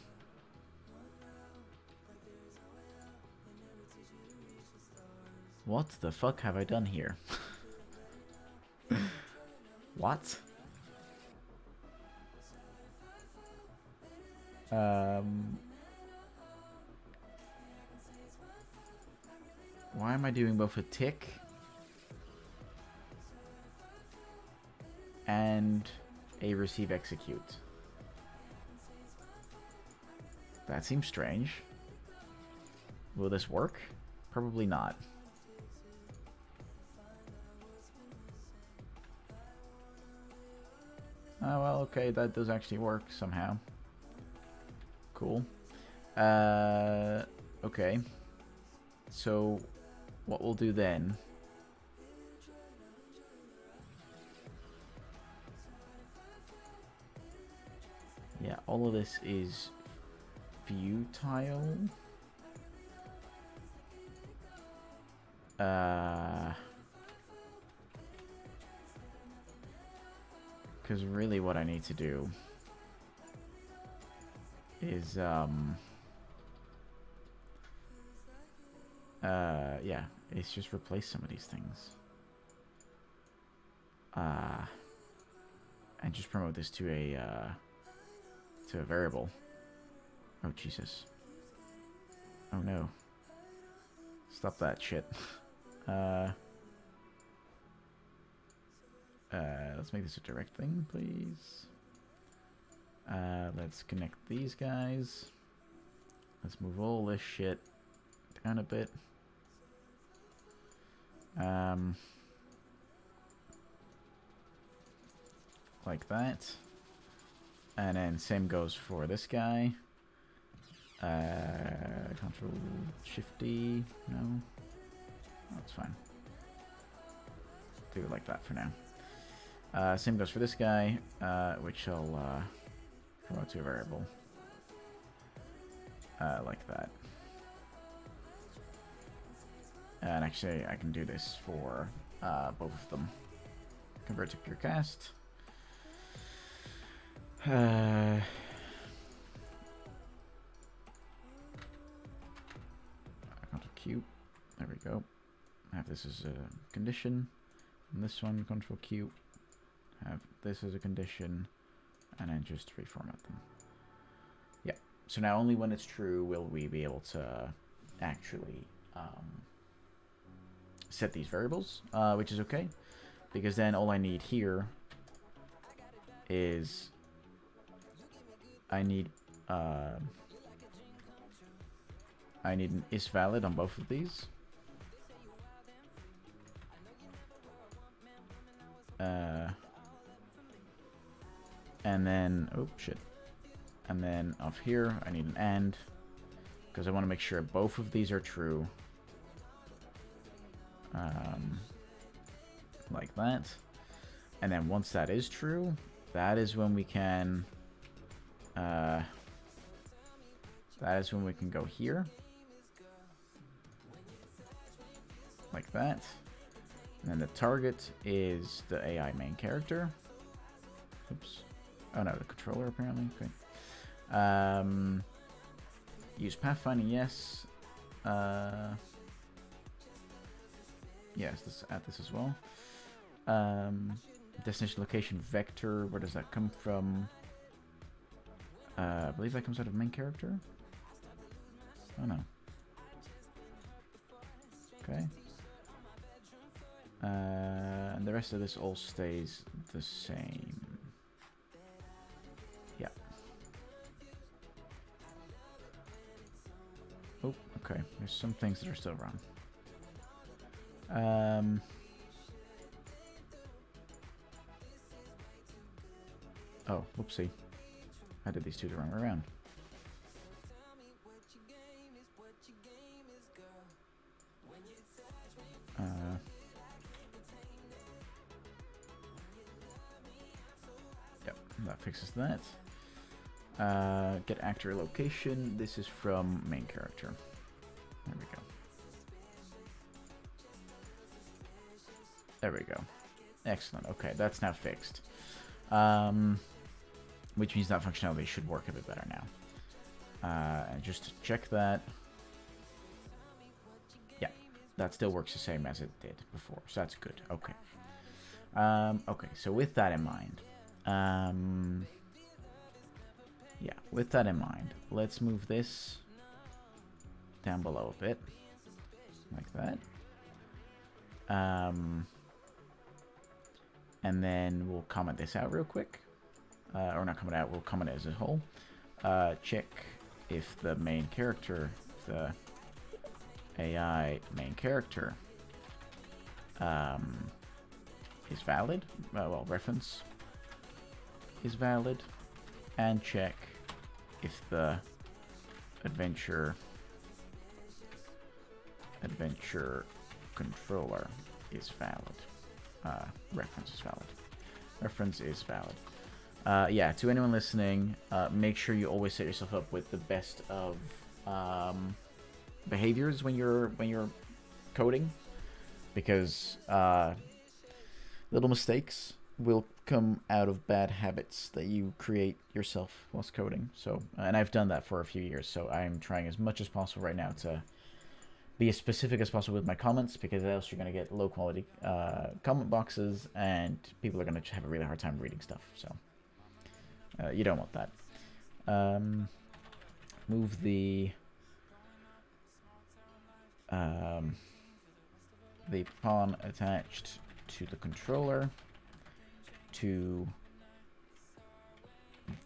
What the fuck have I done here? What? Why am I doing both a tick and a receive execute? That seems strange. Will this work? Probably not. Oh, well, okay, that does actually work somehow. Cool. Okay. So, what we'll do then... Yeah, all of this is futile. Because really what I need to do is, yeah, it's just replace some of these things. and just promote this to a variable. Oh Jesus! Oh no! Stop that shit. Let's make this a direct thing, please. Let's connect these guys. Let's move all this shit down a bit. Like that. And then same goes for this guy. Control Shift D. No. That's fine. Do it like that for now. Same goes for this guy, which I'll promote to a variable. Like that. And actually, I can do this for both of them. Convert to pure cast. Control Q. There we go. Have this as a condition. And this one, Control Q. Have this as a condition. And then just reformat them. Yeah. So now only when it's true will we be able to actually set these variables, which is okay. Because then all I need here is I need an is valid on both of these. And then, oh shit. And then off here, I need an AND, because I want to make sure both of these are true. Like that. And then once that is true, that is when we can go here. Like that. And then the target is the AI main character. Oops. Oh no, the controller apparently. Okay. Use pathfinding, yes. Yes, let's add this as well. Destination location vector, where does that come from? I believe that comes out of main character. Oh no. Okay. And the rest of this all stays the same. Yeah. Oh, okay. There's some things that are still wrong. Oh, whoopsie. I did these two the wrong way around. Yep, that fixes that. Get actor location. This is from main character. There we go. There we go. Excellent. Okay, that's now fixed. Which means that functionality should work a bit better now. And just to check that. Yeah, that still works the same as it did before, so that's good. Okay. Okay, so with that in mind, yeah, with that in mind, let's move this down below a bit, like that. And then we'll comment this out real quick. Or not comment out, we'll comment it as a whole. Check if the main character, the AI main character, is valid. Well, reference is valid. And check if the adventure controller is valid. Reference is valid. Reference is valid. Yeah, to anyone listening, make sure you always set yourself up with the best of behaviors when you're coding, because little mistakes will come out of bad habits that you create yourself whilst coding. So, and I've done that for a few years, so I'm trying as much as possible right now to be as specific as possible with my comments, because else you're going to get low quality comment boxes and people are going to have a really hard time reading stuff. So you don't want that. Move the pawn attached to the controller to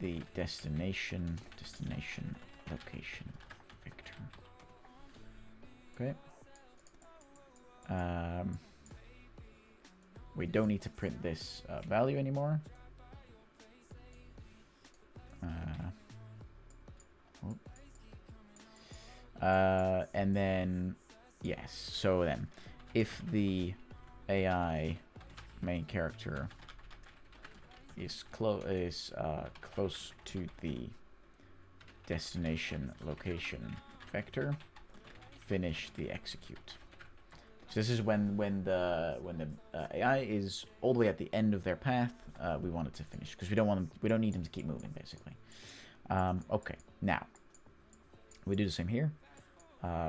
the destination location vector. Okay. We don't need to print this value anymore. And then, yes, so then, if the AI main character is close to the destination location vector, finish the execute. So this is when the AI is all the way at the end of their path. We want it to finish because we don't need them to keep moving, basically. Okay, now we do the same here,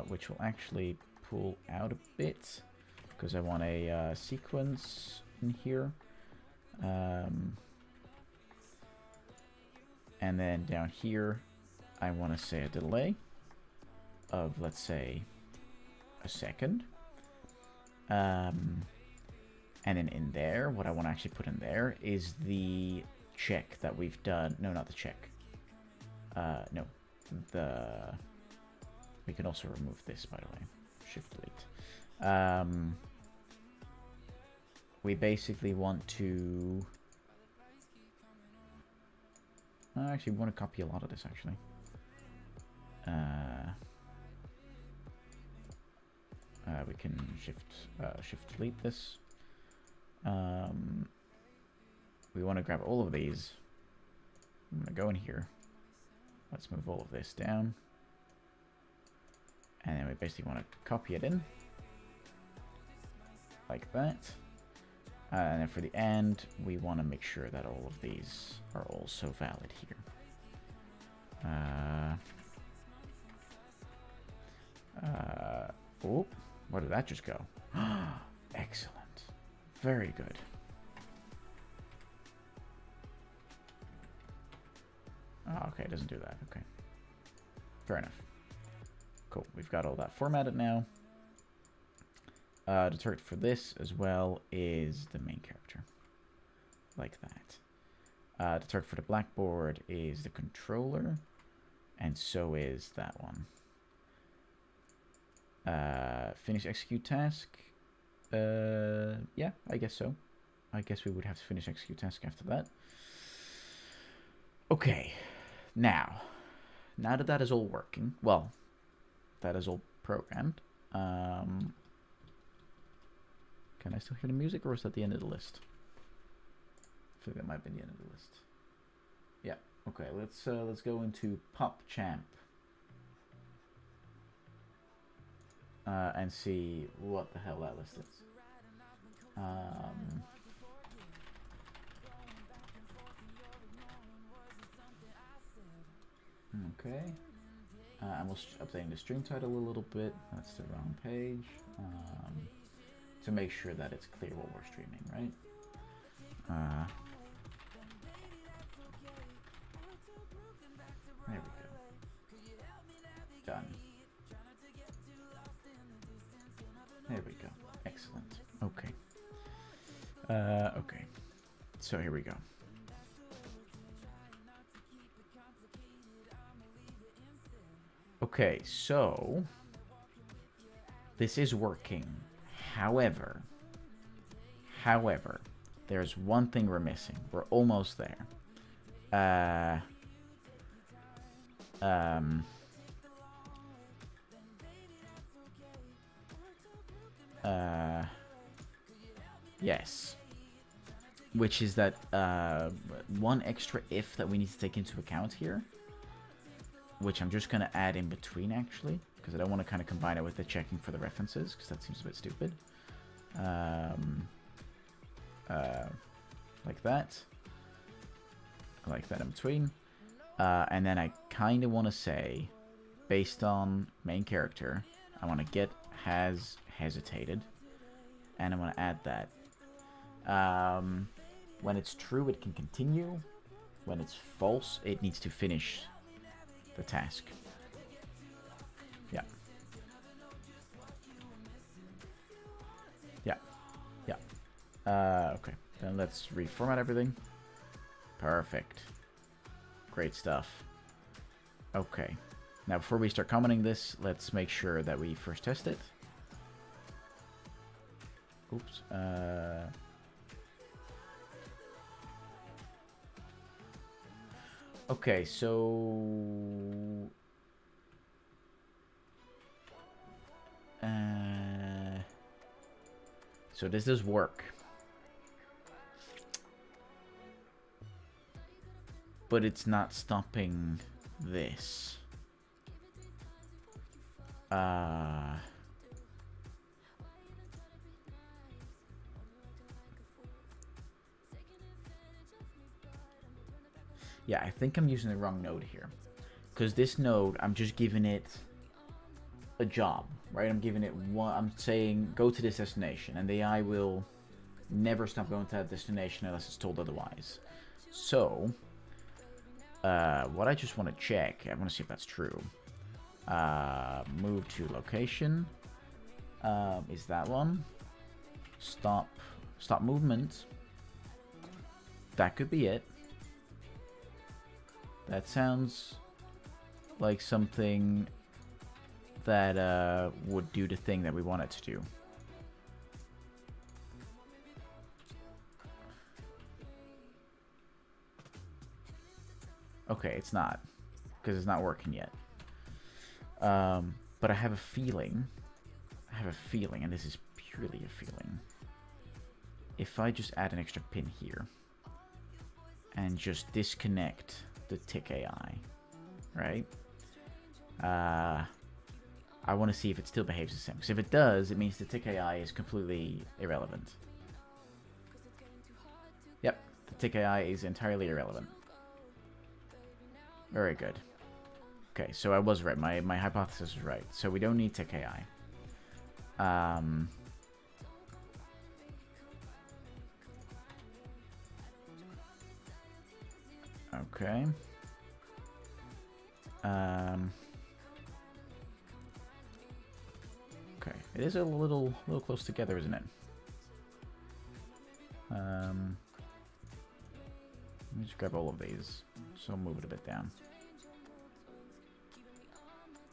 which will actually pull out a bit because I want a sequence in here. And then down here, I want to say a delay of, let's say, a second. And then in there, what I want to actually put in there is the check that we've done. No, not the check. No, we can also remove this, by the way. Shift delete. We basically want to... actually, we want to copy a lot of this, actually. We can shift delete this. We want to grab all of these. I'm going to go in here. Let's move all of this down. And then we basically want to copy it in. Like that. And then for the end, we want to make sure that all of these are also valid here. Oh, where did that just go? Excellent. Very good. Oh, okay, it doesn't do that. Okay. Fair enough. Cool. We've got all that formatted now. The target for this as well is the main character. Like that. The target for the blackboard is the controller. And so is that one. Finish execute task. Yeah, I guess so. I guess we would have to finish execute task after that. Okay. Now that that is all working, well, that is all programmed. Can I still hear the music, or is that the end of the list? I feel like that might be the end of the list. Yeah. Okay. Let's go into PopChamp and see what the hell that list is. Okay. I'm just updating the stream title a little bit. That's the wrong page. To make sure that it's clear what we're streaming, right? There we go. Done. There we go. Excellent. Okay. Okay. So here we go. Okay, so this is working. However, there's one thing we're missing. We're almost there. Yes. Which is that one extra if that we need to take into account here, which I'm just going to add in between, actually, because I don't want to kind of combine it with the checking for the references, because that seems a bit stupid. Like that. Like that in between. And then I kind of want to say, based on main character, I want to get has hesitated, and I'm going to add that. When it's true, it can continue. When it's false, it needs to finish the task. Yeah. Yeah. Yeah. Okay. Then let's reformat everything. Perfect. Great stuff. Okay. Now, before we start commenting this, let's make sure that we first test it. Oops. Okay, so... So does this work? But it's not stopping this. Yeah, I think I'm using the wrong node here. Because this node, I'm just giving it a job, right? I'm giving it one, I'm saying go to this destination, and the AI will never stop going to that destination unless it's told otherwise. So, what I just want to check, I want to see if that's true. Move to location. Is that one? Stop movement. That could be it. That sounds like something that would do the thing that we want it to do. Okay, it's not, because it's not working yet. But I have a feeling, and this is purely a feeling. If I just add an extra pin here and just disconnect the tick AI, right? I want to see if it still behaves the same. Because if it does, it means the tick AI is completely irrelevant. Yep, the tick AI is entirely irrelevant. Very good. Okay, so I was right. My hypothesis was right. So we don't need tick AI. Okay. Okay, it is a little close together, isn't it? Let me just grab all of these, so I'll move it a bit down.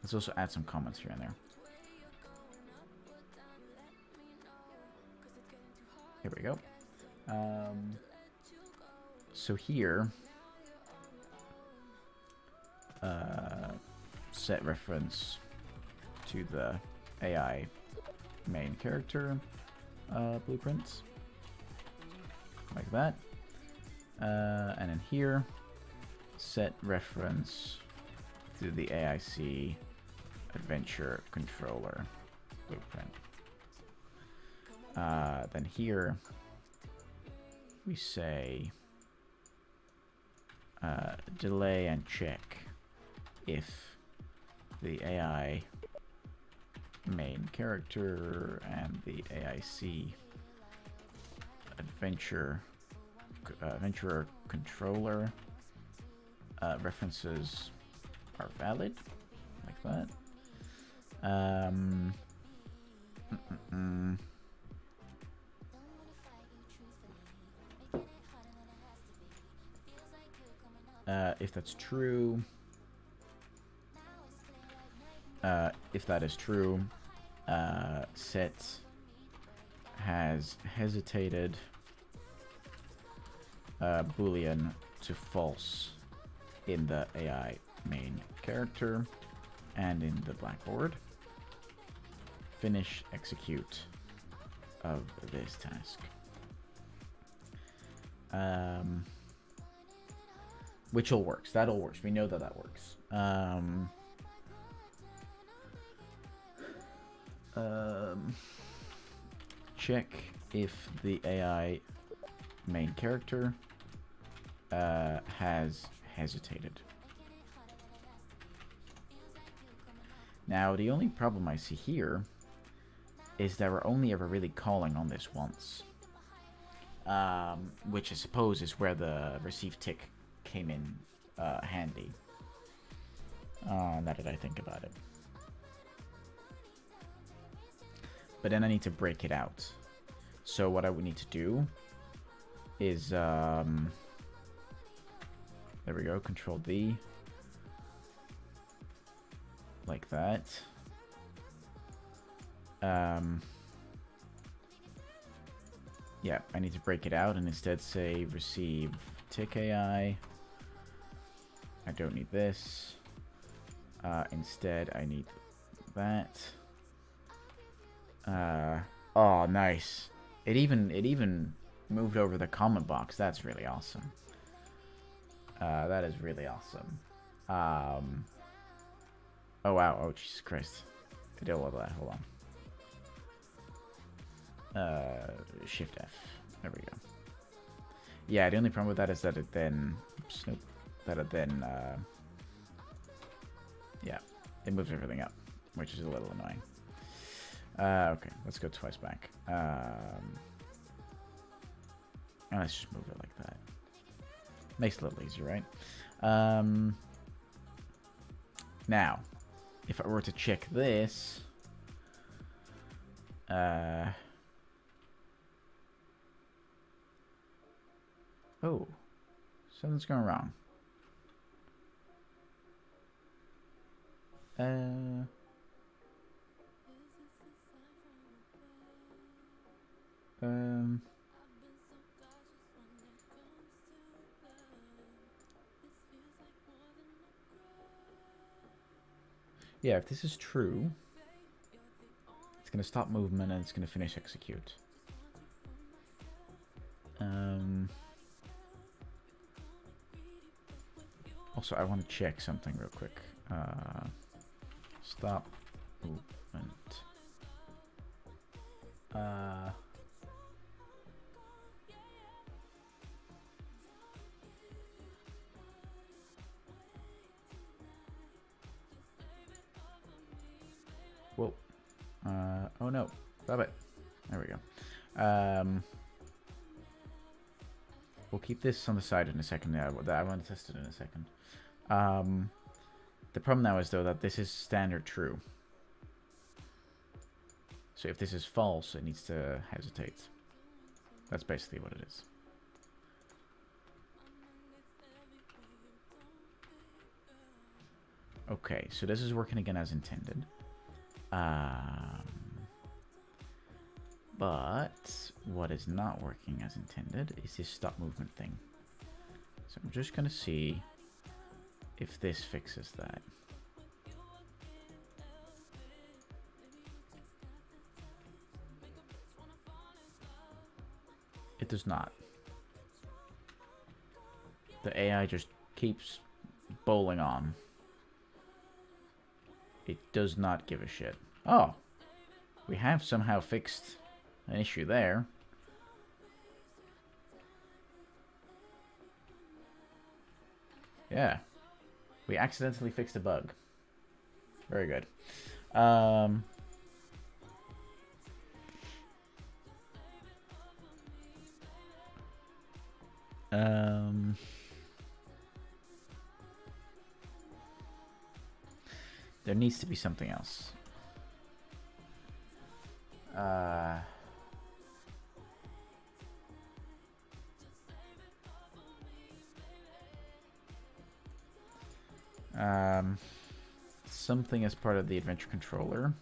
Let's also add some comments here and there. Here we go. So here, set reference to the AI main character blueprints, like that. And in here, set reference to the AIC adventure controller blueprint. Then here we say delay and check if the AI main character and the AIC adventurer controller references are valid, like that. If that's true, if that is true, set has hesitated Boolean to false in the AI main character and in the blackboard. Finish execute of this task. Which all works. That all works. We know that that works. Check if the AI main character has hesitated. Now, the only problem I see here is that we're only ever really calling on this once. Which I suppose is where the receive tick came in handy. Now that I think about it. But then I need to break it out. So what I would need to do is, there we go, Control D. Like that. Yeah, I need to break it out and instead say receive tick AI. I don't need this. Instead, I need that. Oh, nice. It even moved over the comment box. That's really awesome. That is really awesome. Oh wow. Oh Jesus Christ. I don't love that. Hold on. Shift F. There we go. Yeah, the only problem with that is that it then... Oops, nope. That it then... yeah, it moves everything up, which is a little annoying. Okay, let's go twice back. And let's just move it like that. Makes it a little easier, right? Now, if I were to check this... oh, something's going wrong. Yeah, if this is true, it's going to stop movement and it's going to finish execute. Also, I want to check something real quick. Stop movement. Whoa. Oh no. Stop it. There we go. We'll keep this on the side in a second. Yeah, I want to test it in a second. The problem now is, though, that this is standard true. So if this is false, it needs to hesitate. That's basically what it is. Okay, so this is working again as intended. But what is not working as intended is this stop movement thing. So I'm just going to see if this fixes that. It does not. The AI just keeps bowling on. It does not give a shit. Oh, we have somehow fixed an issue there. Yeah. We accidentally fixed a bug. Very good. There needs to be something else. Something as part of the adventure controller.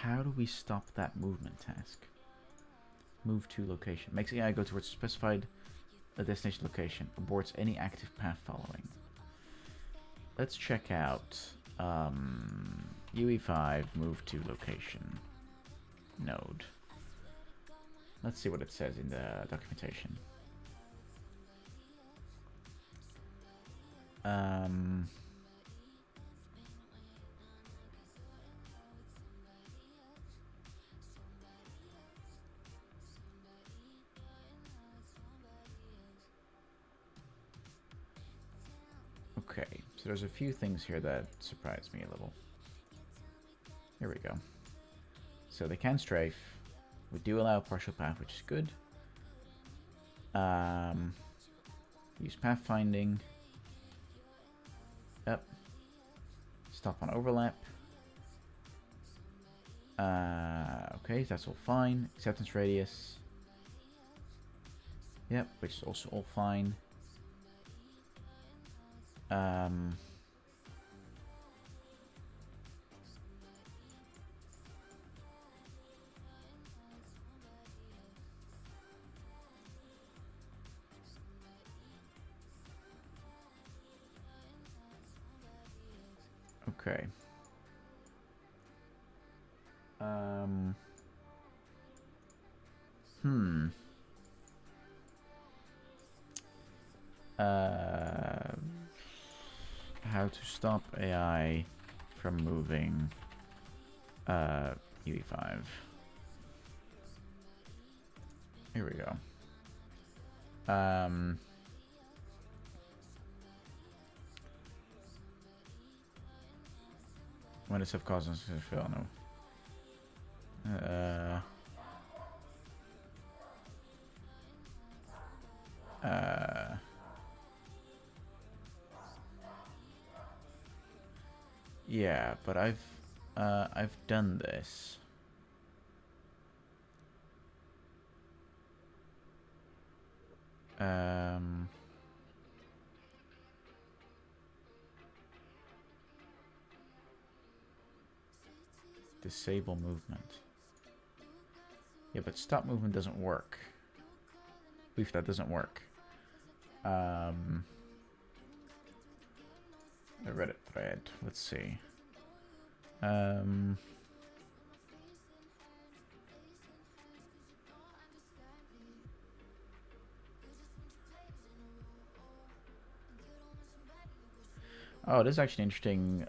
How do we stop that movement task? Move to location. Makes AI go towards specified destination location. Aborts any active path following. Let's check out UE5 move to location node. Let's see what it says in the documentation. Um, okay, so there's a few things here that surprised me a little. Here we go. So they can strafe. We do allow partial path, which is good. Use pathfinding. Yep. Stop on overlap. Okay, that's all fine. Acceptance radius. Yep, which is also all fine. Okay. Hmm. How to stop AI from moving UE5. Here we go. When it's of causes to fail, no. Yeah, but I've done this. Disable movement. Yeah, but stop movement doesn't work. Believe that doesn't work. A Reddit thread. Let's see. Oh, this is actually an interesting,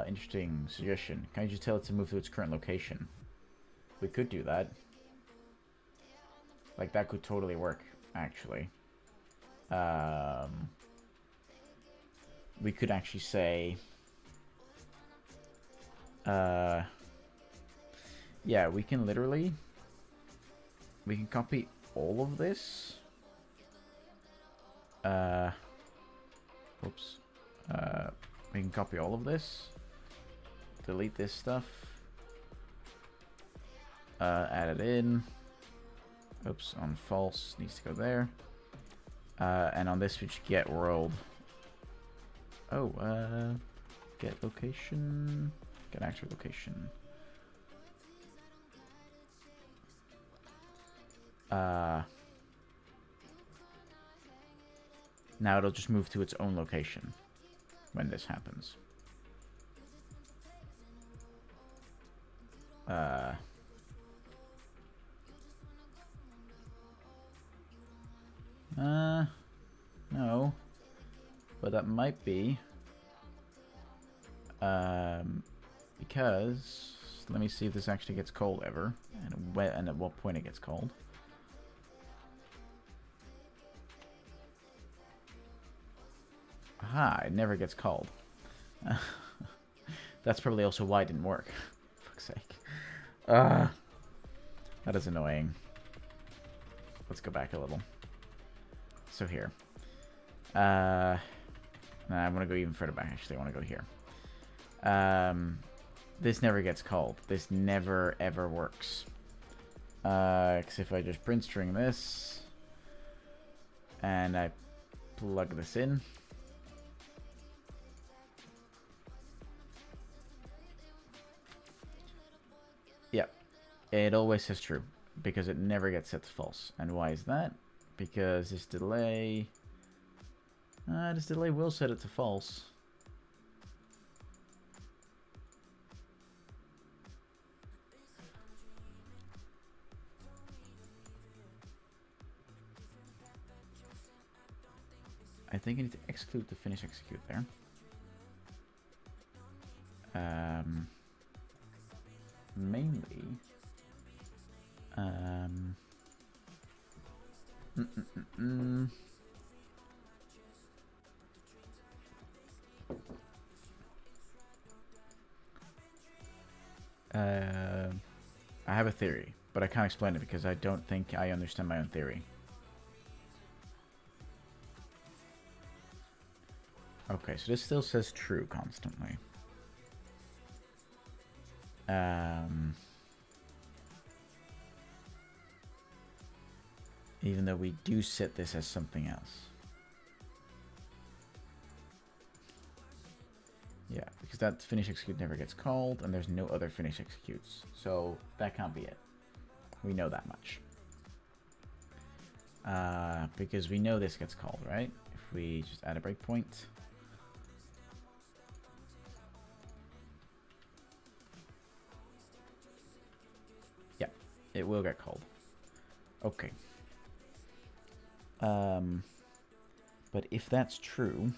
interesting suggestion. Can you just tell it to move to its current location? We could do that. Like, that could totally work, actually. We could actually say... yeah, we can literally... We can copy all of this. Oops. We can copy all of this. Delete this stuff. Add it in. Oops, on false needs to go there. And on this we should get world. Oh, get location. Get actual location. Now it'll just move to its own location when this happens. No. But that might be. Because let me see if this actually gets cold ever, and at what point it gets cold. Aha, it never gets cold. That's probably also why it didn't work. For fuck's sake. That is annoying. Let's go back a little. So here. Nah, I want to go even further back, actually. I want to go here. This never gets cold. This never, ever works. Because if I just print string this, and I plug this in, yep, it always says true, because it never gets set to false. And why is that? Because this delay will set it to false. I think I need to exclude the finish execute there. Mainly. I have a theory, but I can't explain it because I don't think I understand my own theory. Okay, so this still says true constantly. Even though we do set this as something else. Yeah, because that finish execute never gets called, and there's no other finish executes. So that can't be it. We know that much. Because we know this gets called, right? If we just add a breakpoint. Yeah, it will get called. Okay. But if that's true...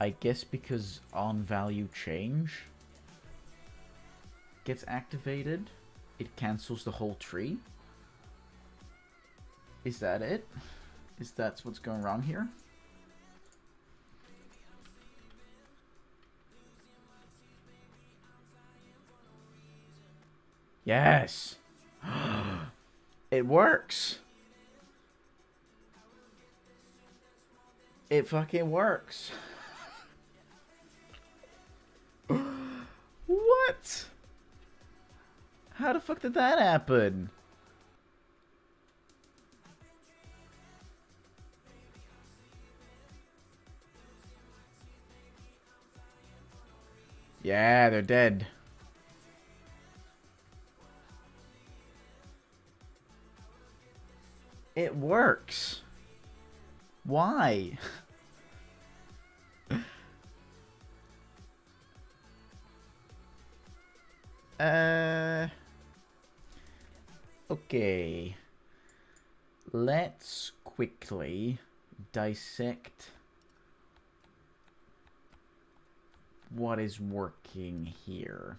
I guess because on value change gets activated, it cancels the whole tree. Is that it? Is that what's going wrong here? Yes! It works! It fucking works! What? How the fuck did that happen? Yeah, they're dead. It works. Why? Okay. Let's quickly dissect what is working here.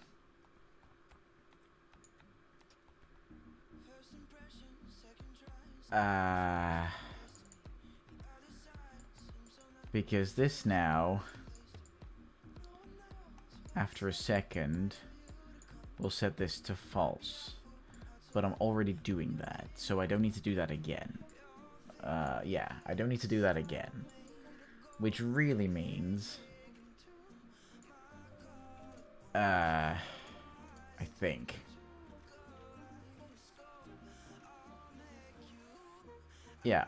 Because this now, after a second, we'll set this to false. But I'm already doing that, so I don't need to do that again. Yeah, I don't need to do that again. Which really means... I think. Yeah.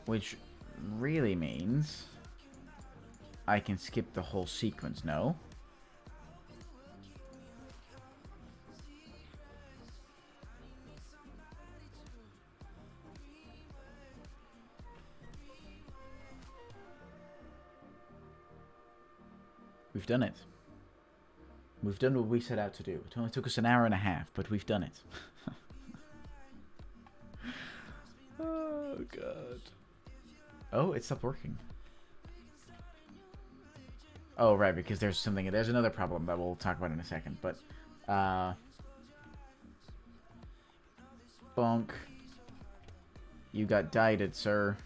Which really means I can skip the whole sequence, no? We've done it. We've done what we set out to do. It only took us an hour and a half, but we've done it. Oh, God. Oh, it stopped working. Oh, right, because there's something... There's another problem that we'll talk about in a second, but... Bonk. You got dieted, sir.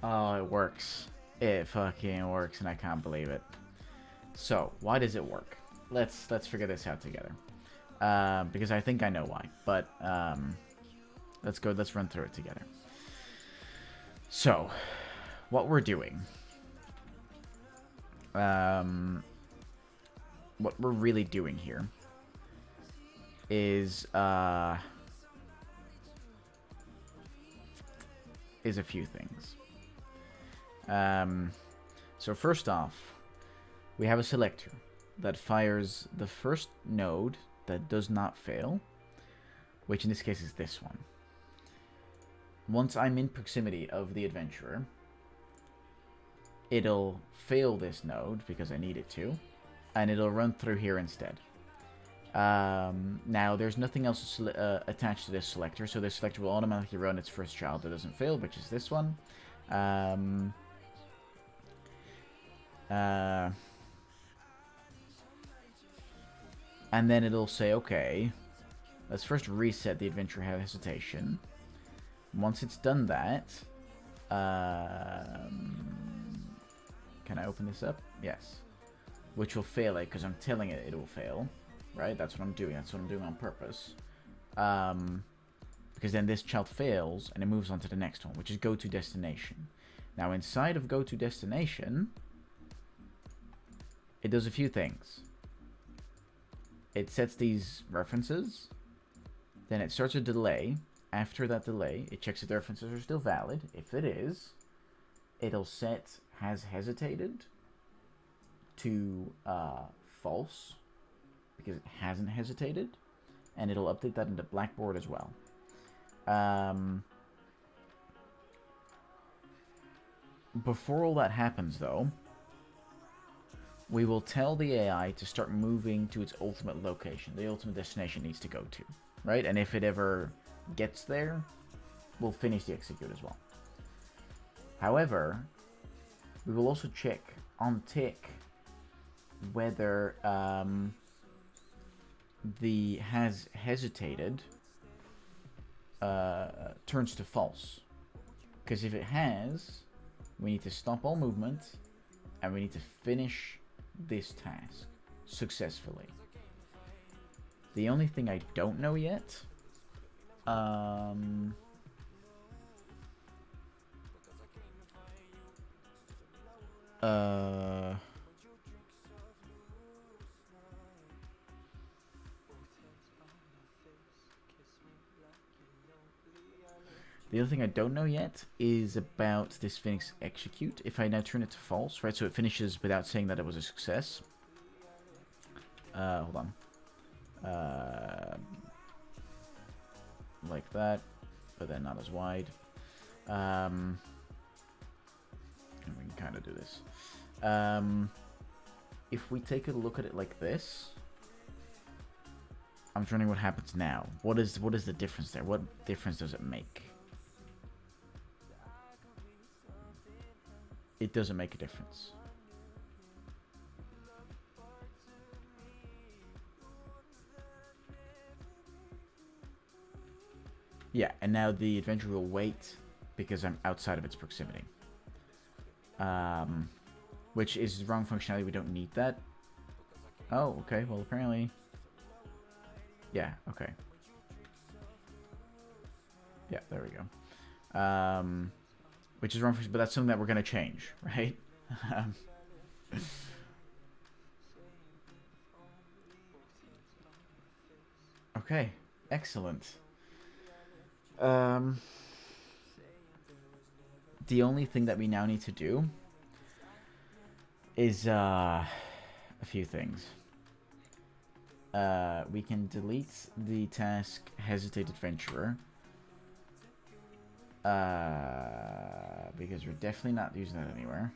Oh, it works. It fucking works, and I can't believe it. So, why does it work? Let's figure this out together. Because I think I know why, but let's run through it together. So, what we're doing, what we're really doing here is a few things. So first off, we have a selector that fires the first node that does not fail, which in this case is this one. Once I'm in proximity of the adventurer, it'll fail this node because I need it to, and it'll run through here instead. Now, there's nothing else attached to this selector, so this selector will automatically run its first child that doesn't fail, which is this one. And then it'll say, okay, let's first reset the adventure hesitation. Once it's done that, can I open this up? Yes. Which will fail it, because I'm telling it it will fail. Right? That's what I'm doing. That's what I'm doing on purpose. Because then this child fails, and it moves on to the next one, which is go to destination. Now, inside of go to destination, it does a few things. It sets these references. Then it starts a delay. After that delay, it checks if the references are still valid. If it is, it'll set has hesitated to false, because it hasn't hesitated, and it'll update that into Blackboard as well. Before all that happens, though, we will tell the AI to start moving to its ultimate location, the ultimate destination it needs to go to, right? And if it ever gets there, we'll finish the execute as well. However, we will also check on tick whether the has hesitated turns to false. Because if it has, we need to stop all movement and we need to finish this task successfully. The only thing I don't know yet the other thing I don't know yet is about this Phoenix execute. If I now turn it to false, right, so it finishes without saying that it was a success. Hold on. Like that, but then not as wide. And we can kind of do this. If we take a look at it like this, I'm wondering what happens now. What is the difference there? What difference does it make? It doesn't make a difference. Yeah, and now the adventure will wait because I'm outside of its proximity. Which is wrong functionality. We don't need that. Oh, okay. Well, apparently... Yeah, okay. Yeah, there we go. Which is wrong, but that's something that we're going to change, right? Okay, excellent. The only thing that we now need to do is a few things. We can delete the task Hesitate Adventurer. Because we're definitely not using that anywhere.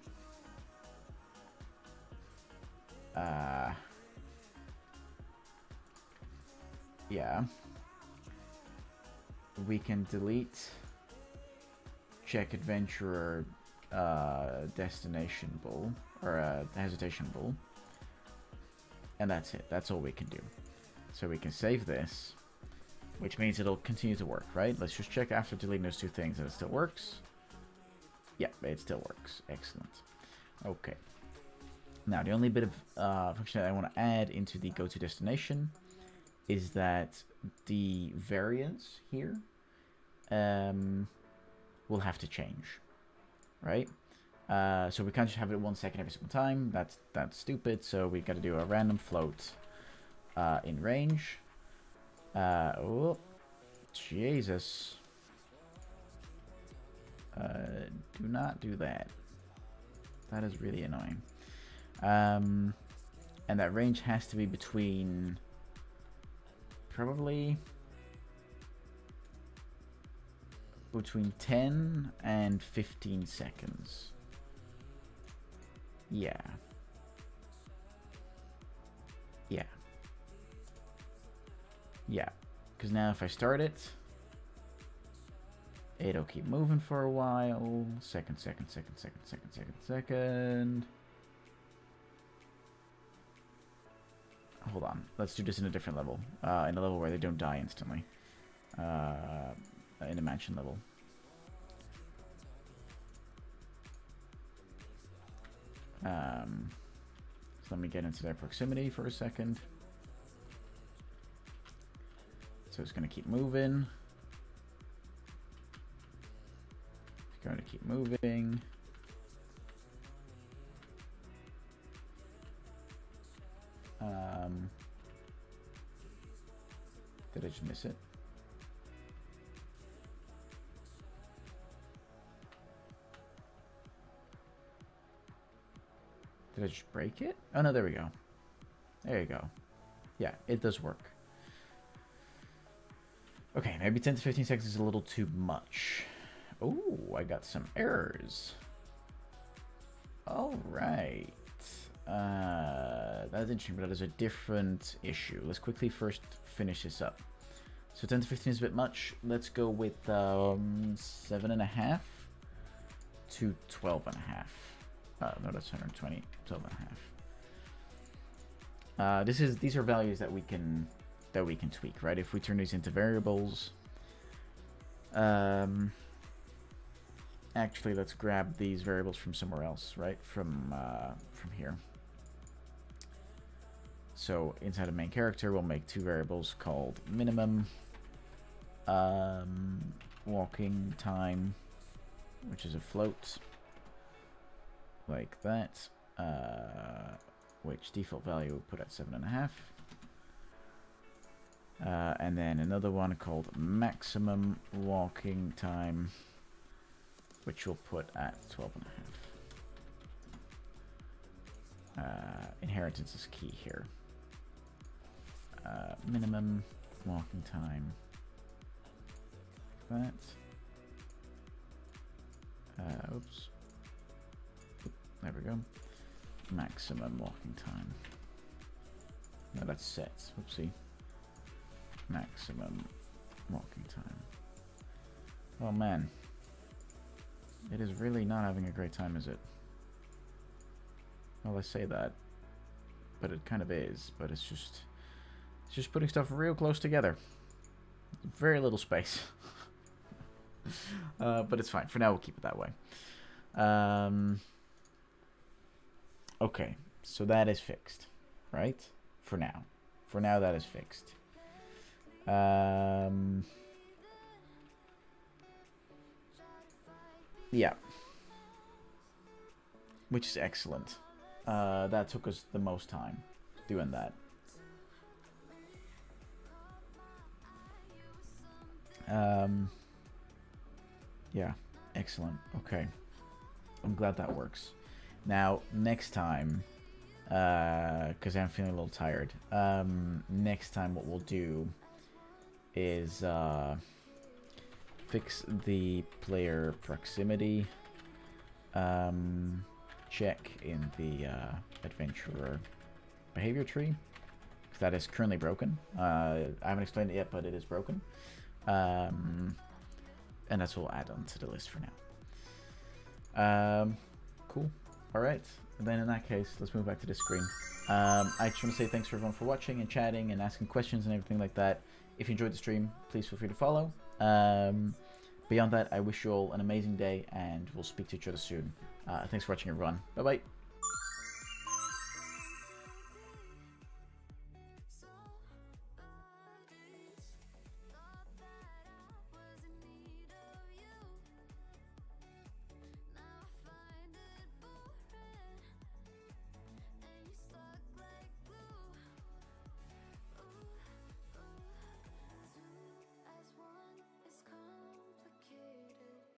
Yeah. We can delete Check Adventurer Destination Bull, or Hesitation Bull. And that's it. That's all we can do. So we can save this, which means it'll continue to work, right? Let's just check after deleting those two things that it still works. Yeah, it still works. Excellent. Okay. Now, the only bit of functionality I want to add into the go to destination is that the variance here will have to change, right? So we can't just have it 1 second every single time. That's stupid. So we got to do a random float in range. Oh, Jesus. Do not do that. That is really annoying. And that range has to be between probably between 10 and 15 seconds. Yeah. Yeah. Yeah. Because now if I start it, it'll keep moving for a while. Second. Hold on. Let's do this in a different level. In a level where they don't die instantly. In a mansion level. So let me get into their proximity for a second. So it's going to keep moving. It's going to keep moving. Did I just miss it? Did I just break it? Oh no, there we go. There you go. Yeah, it does work. Okay, maybe 10 to 15 seconds is a little too much. Oh, I got some errors. Alright. That's interesting, but that is a different issue. Let's quickly first finish this up. So 10 to 15 is a bit much. Let's go with 7.5 to 12.5. No, that's 120. 12.5. These are values that we can tweak, right? If we turn these into variables. Actually, let's grab these variables from somewhere else, right? From here. So inside of main character, we'll make two variables called minimum walking time, which is a float, like that, which default value we'll put at 7.5. And then another one called maximum walking time, which we'll put at 12.5. Inheritance is key here. Minimum walking time, like that. Oops. There we go. Maximum walking time. No, that's sets. Whoopsie. Maximum walking time. Oh man. It is really not having a great time, is it? Well, I say that, but it kind of is. But it's just putting stuff real close together. Very little space. But it's fine. For now, we'll keep it that way. Okay, so that is fixed, right? For now. For now, that is fixed. Yeah. Which is excellent. That took us the most time doing that. Yeah, excellent. Okay. I'm glad that works. Now, next time, because I'm feeling a little tired, next time what we'll do is fix the player proximity check in the adventurer behavior tree, because that is currently broken. I haven't explained it yet, but it is broken. And that's what we'll add on to the list for now. Cool. Alright, and then in that case, let's move back to the screen. I just want to say thanks for everyone for watching and chatting and asking questions and everything like that. If you enjoyed the stream, please feel free to follow. Beyond that, I wish you all an amazing day, and we'll speak to each other soon. Thanks for watching, everyone. Bye-bye.